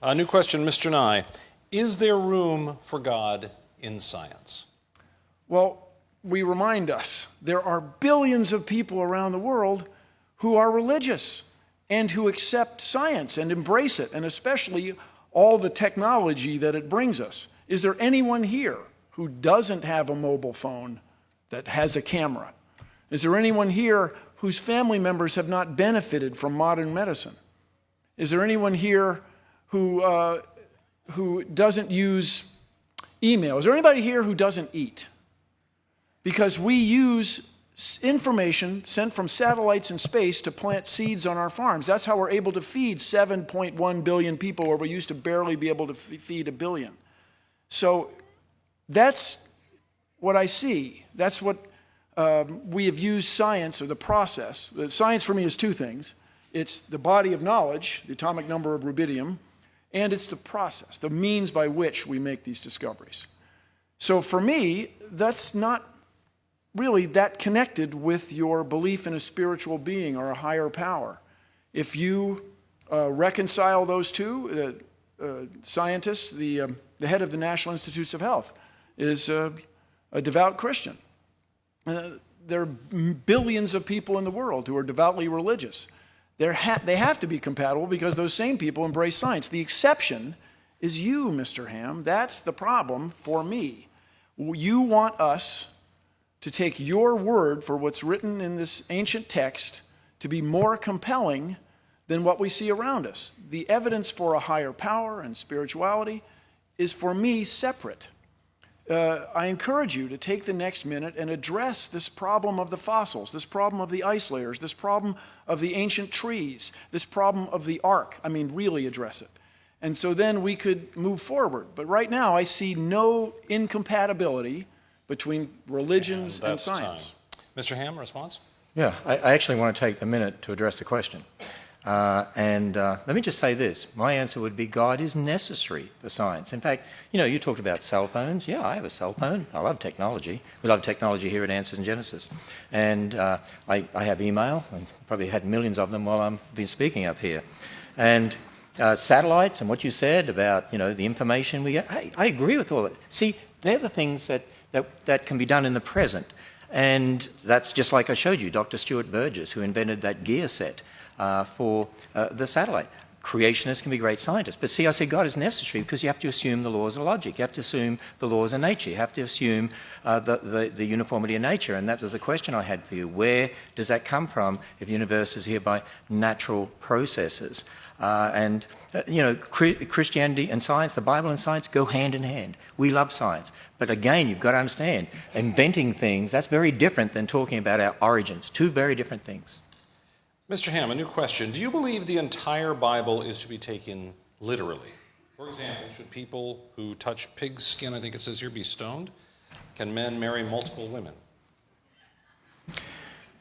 A new question, Mr. Nye. Is there room for God in science? Well, we remind us there are billions of people around the world who are religious and who accept science and embrace it, and especially all the technology that it brings us. Is there anyone here who doesn't have a mobile phone that has a camera? Is there anyone here whose family members have not benefited from modern medicine? Is there anyone here who doesn't use email? Is there anybody here who doesn't eat? Because we use information sent from satellites in space to plant seeds on our farms. That's how we're able to feed 7.1 billion people, where we used to barely be able to feed 1 billion. So that's what I see. That's what we have used science, or the process. Science for me is two things. It's the body of knowledge, the atomic number of rubidium, and it's the process, the means by which we make these discoveries. So for me, that's not really that connected with your belief in a spiritual being or a higher power. If you reconcile those two, scientists, the head of the National Institutes of Health is a devout Christian. There are billions of people in the world who are devoutly religious. They have to be compatible because those same people embrace science. The exception is you, Mr. Ham. That's the problem for me. You want us to take your word for what's written in this ancient text to be more compelling than what we see around us. The evidence for a higher power and spirituality is, for me, separate. I encourage you to take the next minute and address this problem of the fossils, this problem of the ice layers, this problem of the ancient trees, this problem of the ark. I mean, really address it. And so then we could move forward. But right now, I see no incompatibility between religions and science. Mr. Ham, response? Yeah, I actually want to take the minute to address the question. Let me just say this. My answer would be God is necessary for science. In fact, you talked about cell phones. Yeah, I have a cell phone. I love technology. We love technology here at Answers in Genesis. And I have email. I probably had millions of them while I've been speaking up here. And satellites and what you said about, the information we get, I agree with all that. See, they're the things that can be done in the present. And that's just like I showed you, Dr. Stuart Burgess, who invented that gear set for the satellite. Creationists can be great scientists. But see, I say God is necessary because you have to assume the laws of logic. You have to assume the laws of nature. You have to assume the uniformity of nature. And that was the question I had for you. Where does that come from if the universe is here by natural processes? Christianity and science, the Bible and science go hand in hand. We love science. But again, you've got to understand, inventing things, that's very different than talking about our origins. Two very different things. Mr. Ham, a new question. Do you believe the entire Bible is to be taken literally? For example, should people who touch pig's skin, I think it says here, be stoned? Can men marry multiple women?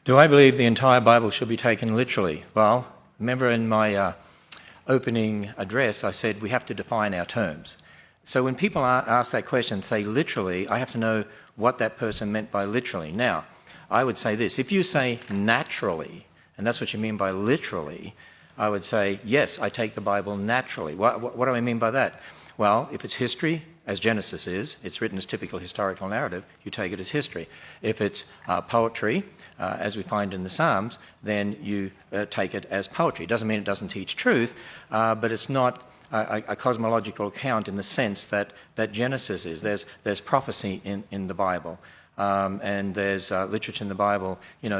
Do I believe the entire Bible should be taken literally? Well, remember in my opening address, I said we have to define our terms. So when people ask that question, say literally, I have to know what that person meant by literally. Now, I would say this. If you say naturally, and that's what you mean by literally, I would say, yes, I take the Bible naturally. What do I mean by that? Well, if it's history, as Genesis is, it's written as typical historical narrative, you take it as history. If it's poetry, as we find in the Psalms, then you take it as poetry. It doesn't mean it doesn't teach truth, but it's not a cosmological account in the sense that Genesis is. There's prophecy in the Bible. And there's literature in the Bible,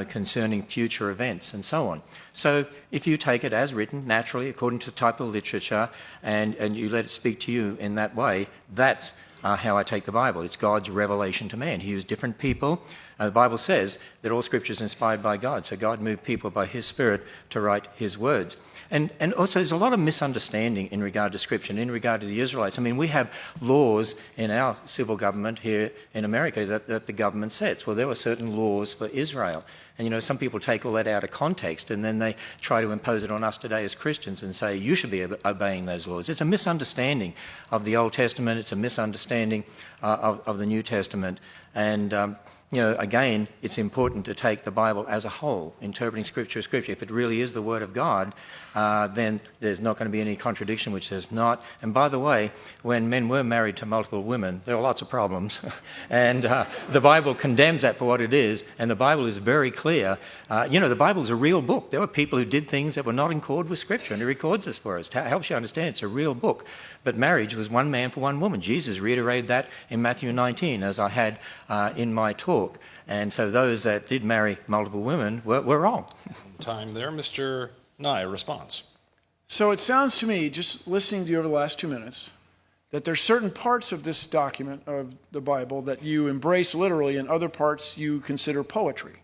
concerning future events and so on. So if you take it as written, naturally, according to the type of literature, and you let it speak to you in that way, that's how I take the Bible. It's God's revelation to man. He used different people. The Bible says that all Scripture is inspired by God, so God moved people by His Spirit to write His words. And also there's a lot of misunderstanding in regard to Scripture and in regard to the Israelites. I mean, we have laws in our civil government here in America that the government sets. Well, there were certain laws for Israel. And, some people take all that out of context and then they try to impose it on us today as Christians and say, you should be obeying those laws. It's a misunderstanding of the Old Testament. It's a misunderstanding of the New Testament. And again, it's important to take the Bible as a whole, interpreting Scripture as Scripture. If it really is the Word of God, then there's not going to be any contradiction which says not. And by the way, when men were married to multiple women, there were lots of problems. And the Bible condemns that for what it is, and the Bible is very clear. The Bible is a real book. There were people who did things that were not in accord with Scripture, and it records this for us. It helps you understand it's a real book. But marriage was one man for one woman. Jesus reiterated that in Matthew 19, as I had in my talk. And so those that did marry multiple women were wrong. Time there. Mr. Nye, response. So it sounds to me, just listening to you over the last 2 minutes, that there's certain parts of this document of the Bible that you embrace literally and other parts you consider poetry.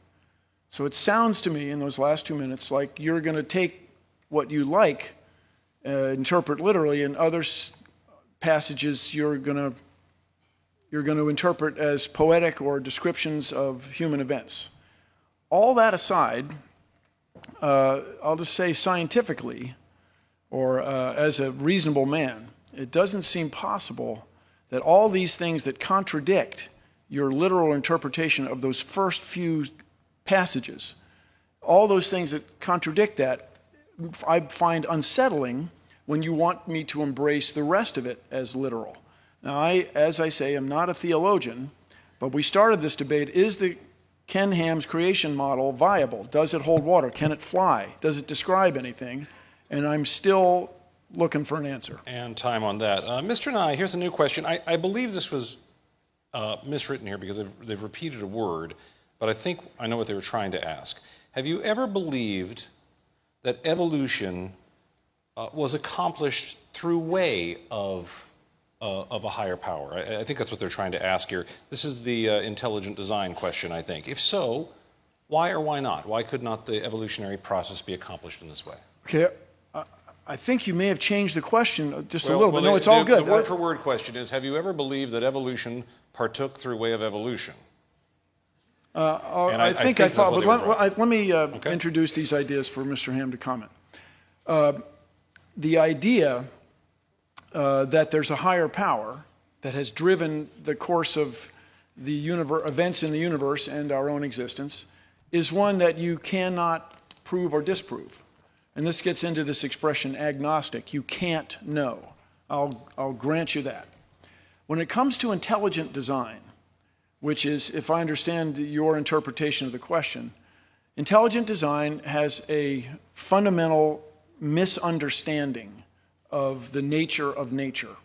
So it sounds to me in those last 2 minutes like you're going to take what you like, interpret literally, and other passages you're going to interpret as poetic or descriptions of human events. All that aside, I'll just say scientifically, or as a reasonable man, it doesn't seem possible that all these things that contradict your literal interpretation of those first few passages, all those things that contradict that, I find unsettling when you want me to embrace the rest of it as literal. Now, as I say, am not a theologian, but we started this debate, is the Ken Ham's creation model viable? Does it hold water? Can it fly? Does it describe anything? And I'm still looking for an answer. And time on that. Mr. Nye, here's a new question. I believe this was miswritten here because they've repeated a word, but I think I know what they were trying to ask. Have you ever believed that evolution was accomplished through way of a higher power? I think that's what they're trying to ask here. This is the intelligent design question, I think. If so, why or why not? Why could not the evolutionary process be accomplished in this way? Okay, I think you may have changed the question just a little bit. No, it's all good. The word-for-word question is, have you ever believed that evolution partook through way of evolution? I think I thought, but let me introduce these ideas for Mr. Ham to comment. The idea that there's a higher power that has driven the course of the events in the universe and our own existence is one that you cannot prove or disprove. And this gets into this expression agnostic. You can't know. I'll grant you that. When it comes to intelligent design, which is, if I understand your interpretation of the question, intelligent design has a fundamental misunderstanding of the nature of nature.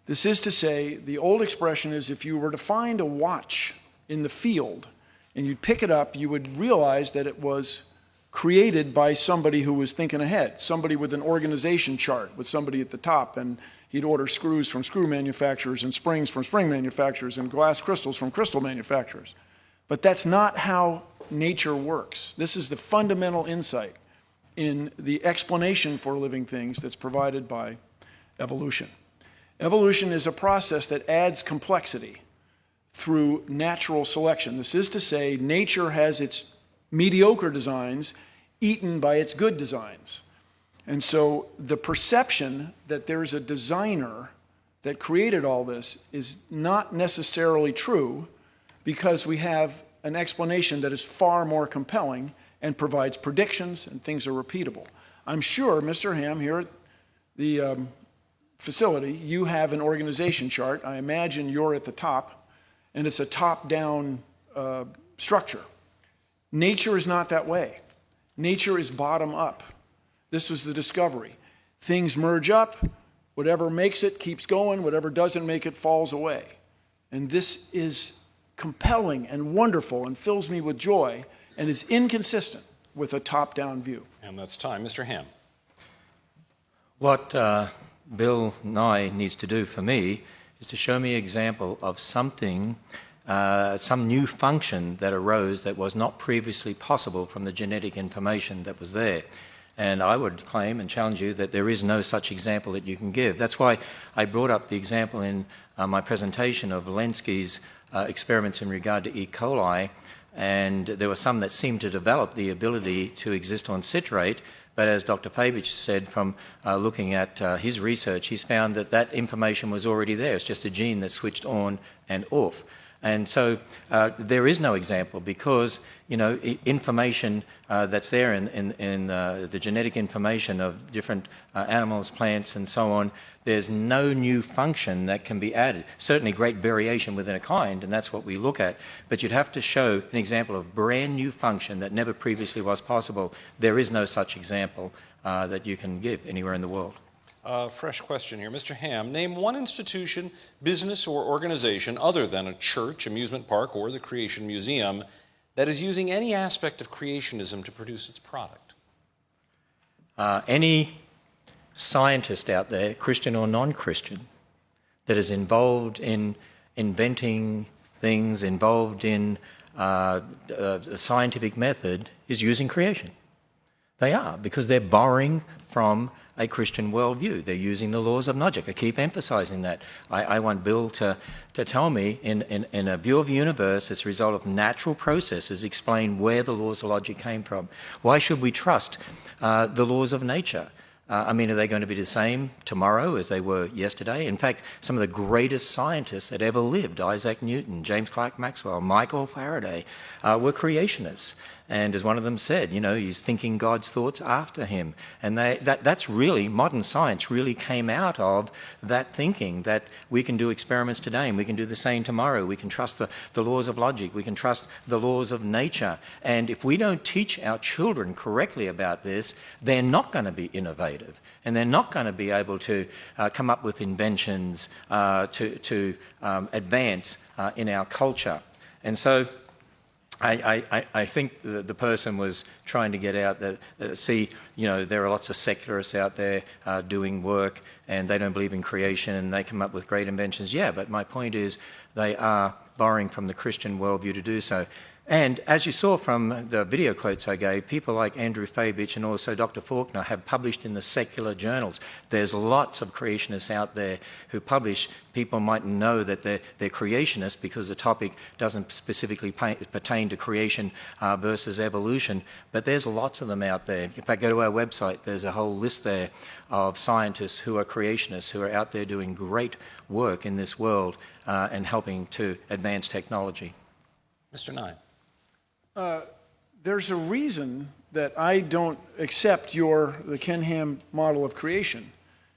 This is to say, the old expression is if you were to find a watch in the field and you'd pick it up, you would realize that it was created by somebody who was thinking ahead, somebody with an organization chart with somebody at the top, and he'd order screws from screw manufacturers and springs from spring manufacturers and glass crystals from crystal manufacturers. But that's not how nature works. This is the fundamental insight in the explanation for living things that's provided by evolution. Evolution is a process that adds complexity through natural selection. This is to say, nature has its mediocre designs eaten by its good designs. And so the perception that there's a designer that created all this is not necessarily true, because we have an explanation that is far more compelling and provides predictions, and things are repeatable. I'm sure, Mr. Ham, here at the facility, you have an organization chart. I imagine you're at the top, and it's a top-down structure. Nature is not that way. Nature is bottom-up. This was the discovery. Things merge up. Whatever makes it keeps going. Whatever doesn't make it falls away. And this is compelling and wonderful and fills me with joy and is inconsistent with a top-down view. And that's time. Mr. Ham. What Bill Nye needs to do for me is to show me an example of something, some new function that arose that was not previously possible from the genetic information that was there. And I would claim and challenge you that there is no such example that you can give. That's why I brought up the example in my presentation of Lenski's experiments in regard to E. coli, and there were some that seemed to develop the ability to exist on citrate, but as Dr. Fabich said, from looking at his research, he's found that that information was already there. It's just a gene that switched on and off. And so there is no example because, information that's there in the genetic information of different animals, plants, and so on, there's no new function that can be added. Certainly great variation within a kind, and that's what we look at. But you'd have to show an example of brand new function that never previously was possible. There is no such example that you can give anywhere in the world. Fresh question here. Mr. Ham, name one institution, business, or organization other than a church, amusement park, or the Creation Museum that is using any aspect of creationism to produce its product. Any scientist out there, Christian or non-Christian, that is involved in inventing things, involved in a scientific method, is using creation. They are, because they're borrowing from a Christian worldview. They're using the laws of logic. I keep emphasizing that. I want Bill to tell me, in a view of the universe, it's a result of natural processes, explain where the laws of logic came from. Why should we trust the laws of nature? Are they going to be the same tomorrow as they were yesterday? In fact, some of the greatest scientists that ever lived, Isaac Newton, James Clerk Maxwell, Michael Faraday, were creationists. And as one of them said, he's thinking God's thoughts after him. And that's really, modern science really came out of that thinking, that we can do experiments today and we can do the same tomorrow. We can trust the laws of logic. We can trust the laws of nature. And if we don't teach our children correctly about this, they're not going to be innovative. And they're not going to be able to come up with inventions to advance in our culture. And so I think the person was trying to get out that, there are lots of secularists out there doing work and they don't believe in creation and they come up with great inventions. Yeah, but my point is they are borrowing from the Christian worldview to do so. And as you saw from the video quotes I gave, people like Andrew Fabich and also Dr. Faulkner have published in the secular journals. There's lots of creationists out there who publish. People might know that they're creationists because the topic doesn't specifically pertain to creation versus evolution, but there's lots of them out there. If I go to our website, there's a whole list there of scientists who are creationists, who are out there doing great work in this world and helping to advance technology. Mr. Nye. There's a reason that I don't accept the Ken Ham model of creation,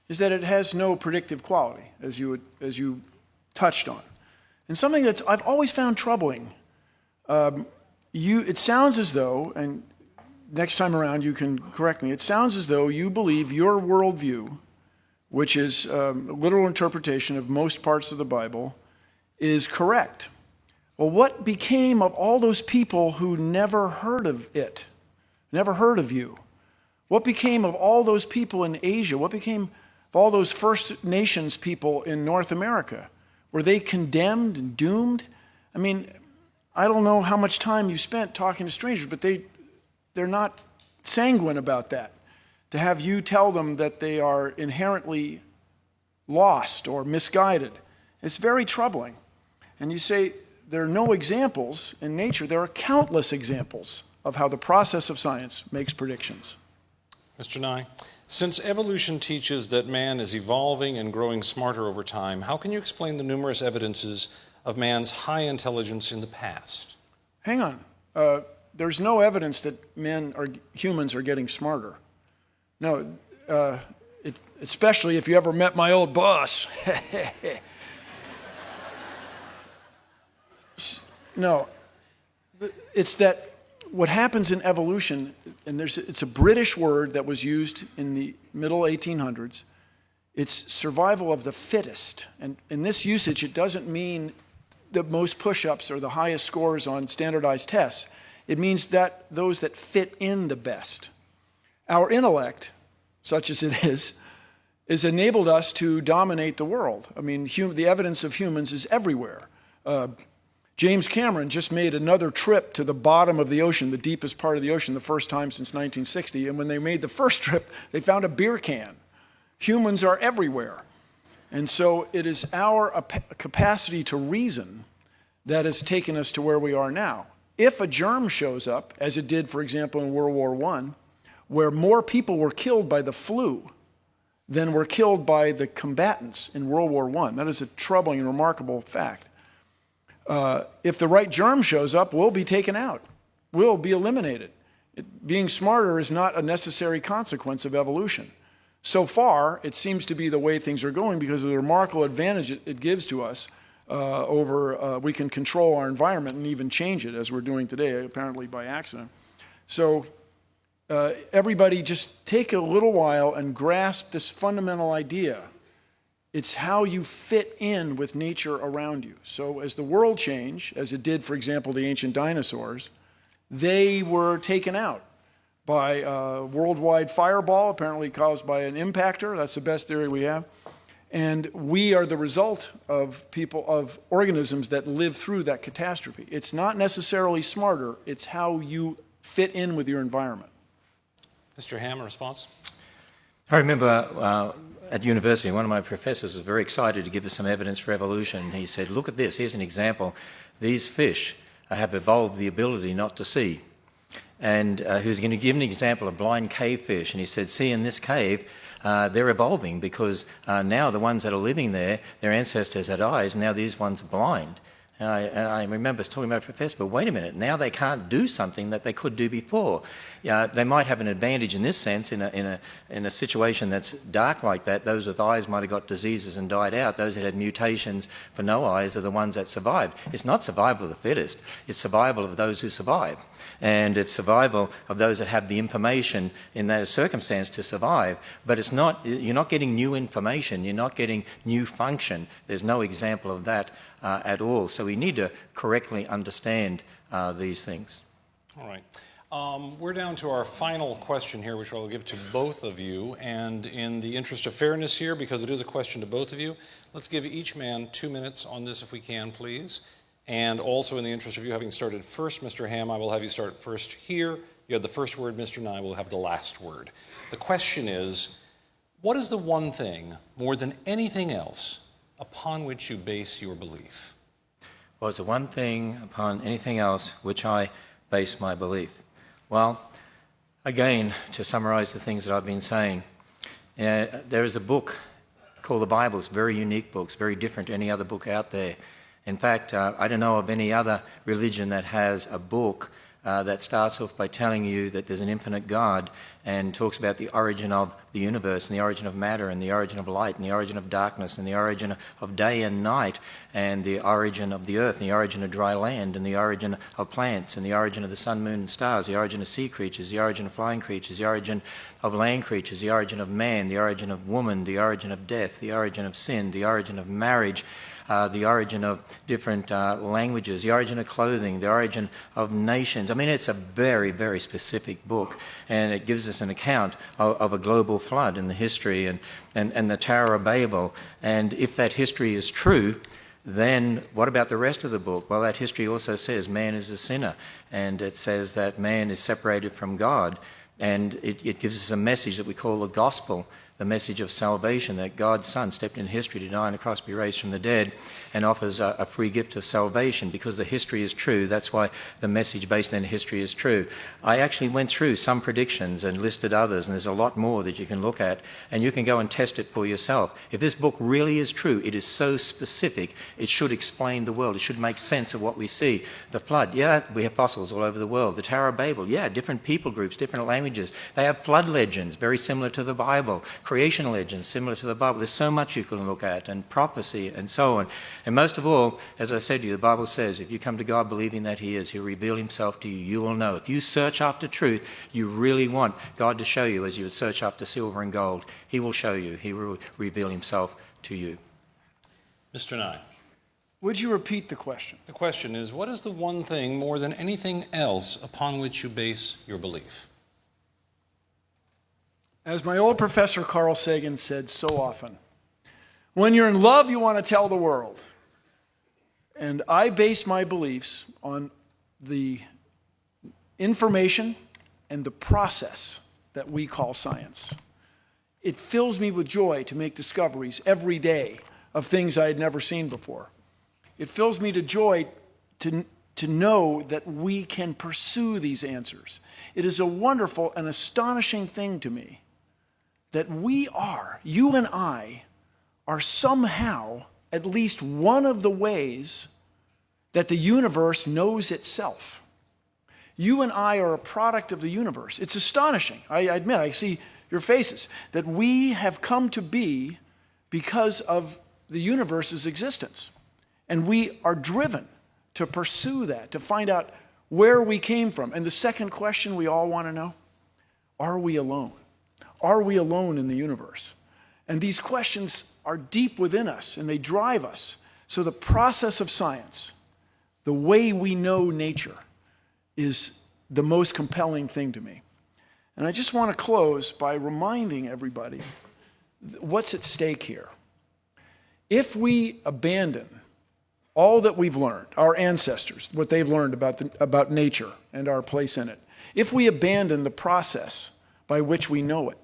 is that it has no predictive quality, as you touched on. And something that I've always found troubling. It sounds as though, and next time around you can correct me, it sounds as though you believe your worldview, which is a literal interpretation of most parts of the Bible, is correct. Well, what became of all those people who never heard of it, never heard of you? What became of all those people in Asia? What became of all those First Nations people in North America? Were they condemned and doomed? I don't know how much time you spent talking to strangers, but they're not sanguine about that. To have you tell them that they are inherently lost or misguided, it's very troubling. And you say, there are no examples in nature. There are countless examples of how the process of science makes predictions. Mr. Nye, since evolution teaches that man is evolving and growing smarter over time, how can you explain the numerous evidences of man's high intelligence in the past? Hang on. There's no evidence that humans are getting smarter. No, especially if you ever met my old boss. No, it's that what happens in evolution, and it's a British word that was used in the middle 1800s, it's survival of the fittest. And in this usage, it doesn't mean the most push-ups or the highest scores on standardized tests. It means that those that fit in the best. Our intellect, such as it is enabled us to dominate the world. The evidence of humans is everywhere. James Cameron just made another trip to the bottom of the ocean, the deepest part of the ocean, the first time since 1960. And when they made the first trip, they found a beer can. Humans are everywhere. And so it is our capacity to reason that has taken us to where we are now. If a germ shows up, as it did, for example, in World War I, where more people were killed by the flu than were killed by the combatants in World War I, that is a troubling and remarkable fact. If the right germ shows up, we'll be taken out. We'll be eliminated. Being smarter is not a necessary consequence of evolution. So far, it seems to be the way things are going because of the remarkable advantage it gives to us we can control our environment and even change it, as we're doing today, apparently by accident. So everybody just take a little while and grasp this fundamental idea. It's how you fit in with nature around you. So as the world changed, as it did, for example, the ancient dinosaurs, they were taken out by a worldwide fireball, apparently caused by an impactor. That's the best theory we have. And we are the result of organisms that live through that catastrophe. It's not necessarily smarter, it's how you fit in with your environment. Mr. Ham, a response? I remember at university, one of my professors was very excited to give us some evidence for evolution. He said, look at this, here's an example. These fish have evolved the ability not to see. And he was going to give an example of blind cave fish. And he said, see, in this cave, they're evolving because now the ones that are living there, their ancestors had eyes, and now these ones are blind. And I remember talking to my professor, but wait a minute, now they can't do something that they could do before. They might have an advantage in this sense, in a situation that's dark like that. Those with eyes might have got diseases and died out. Those that had mutations for no eyes are the ones that survived. It's not survival of the fittest, it's survival of those who survive. And it's survival of those that have the information in those circumstances to survive. But it's not, you're not getting new information, you're not getting new function. There's no example of that at all. So we need to correctly understand these things. All right. We're down to our final question here, which I'll give to both of you. And in the interest of fairness here, because it is a question to both of you, let's give each man 2 minutes on this if we can, please. And also in the interest of you having started first, Mr. Ham, I will have you start first here. You have the first word, Mr. Nye will have the last word. The question is, what is the one thing, more than anything else, upon which you base your belief? Well, it's the one thing upon anything else which I base my belief. Well, again, to summarize the things that I've been saying, there is a book called the Bible. It's a very unique book. It's very different to any other book out there. In fact, I don't know of any other religion that has a book that starts off by telling you that there's an infinite God and talks about the origin of the universe and the origin of matter and the origin of light and the origin of darkness and the origin of day and night and the origin of the earth and the origin of dry land and the origin of plants and the origin of the sun, moon and stars, the origin of sea creatures, the origin of flying creatures, the origin of land creatures, the origin of man, the origin of woman, the origin of death, the origin of sin, the origin of marriage, the origin of different languages, the origin of clothing, the origin of nations. I mean, it's a very, very specific book, and it gives us an account of a global flood in the history and the Tower of Babel. And if that history is true, then what about the rest of the book? Well, that history also says man is a sinner, and it says that man is separated from God, and it gives us a message that we call the gospel, the message of salvation, that God's Son stepped in history to die on the cross, be raised from the dead, and offers a free gift of salvation. Because the history is true, that's why the message based in history is true. I actually went through some predictions and listed others, and there's a lot more that you can look at, and you can go and test it for yourself. If this book really is true, it is so specific, it should explain the world. It should make sense of what we see. The flood, yeah, we have fossils all over the world. The Tower of Babel, yeah, different people groups, different languages. They have flood legends, very similar to the Bible. Creation legends, similar to the Bible. There's so much you can look at, and prophecy, and so on. And most of all, as I said to you, the Bible says, if you come to God believing that He is, He'll reveal Himself to you. You will know. If you search after truth, you really want God to show you as you would search after silver and gold. He will show you. He will reveal Himself to you. Mr. Nye. Would you repeat the question? The question is, what is the one thing more than anything else upon which you base your belief? As my old professor Carl Sagan said so often, when you're in love, you want to tell the world. And I base my beliefs on the information and the process that we call science. It fills me with joy to make discoveries every day of things I had never seen before. It fills me to joy to know that we can pursue these answers. It is a wonderful and astonishing thing to me that you and I, are somehow at least one of the ways that the universe knows itself. You and I are a product of the universe. It's astonishing. I admit, I see your faces, that we have come to be because of the universe's existence. And we are driven to pursue that, to find out where we came from. And the second question we all want to know, are we alone? Are we alone in the universe? And these questions are deep within us, and they drive us. So the process of science, the way we know nature, is the most compelling thing to me. And I just want to close by reminding everybody what's at stake here. If we abandon all that we've learned, our ancestors, what they've learned about nature and our place in it, if we abandon the process by which we know it,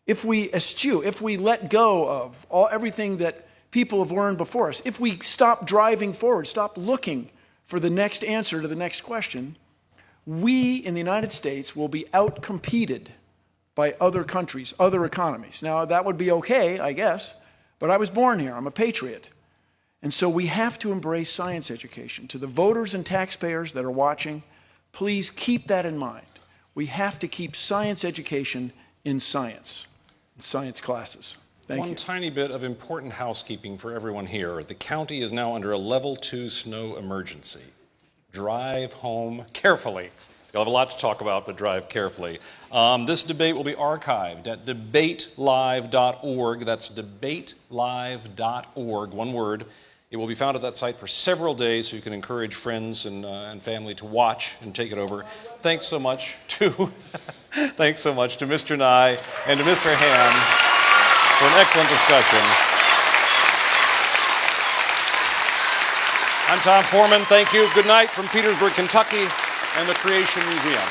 if we eschew, if we let go of everything that people have learned before us, if we stop driving forward, stop looking for the next answer to the next question, we in the United States will be outcompeted by other countries, other economies. Now, that would be okay, I guess, but I was born here. I'm a patriot. And so we have to embrace science education. To the voters and taxpayers that are watching, please keep that in mind. We have to keep science education in science classes. Thank you. One tiny bit of important housekeeping for everyone here. The county is now under a level 2 snow emergency. Drive home carefully. You'll have a lot to talk about, but drive carefully. This debate will be archived at debatelive.org. That's debatelive.org, one word. It will be found at that site for several days, so you can encourage friends and family to watch and take it over. Thanks so much to Mr. Nye and to Mr. Ham for an excellent discussion. I'm Tom Foreman. Thank you. Good night from Petersburg, Kentucky and the Creation Museum.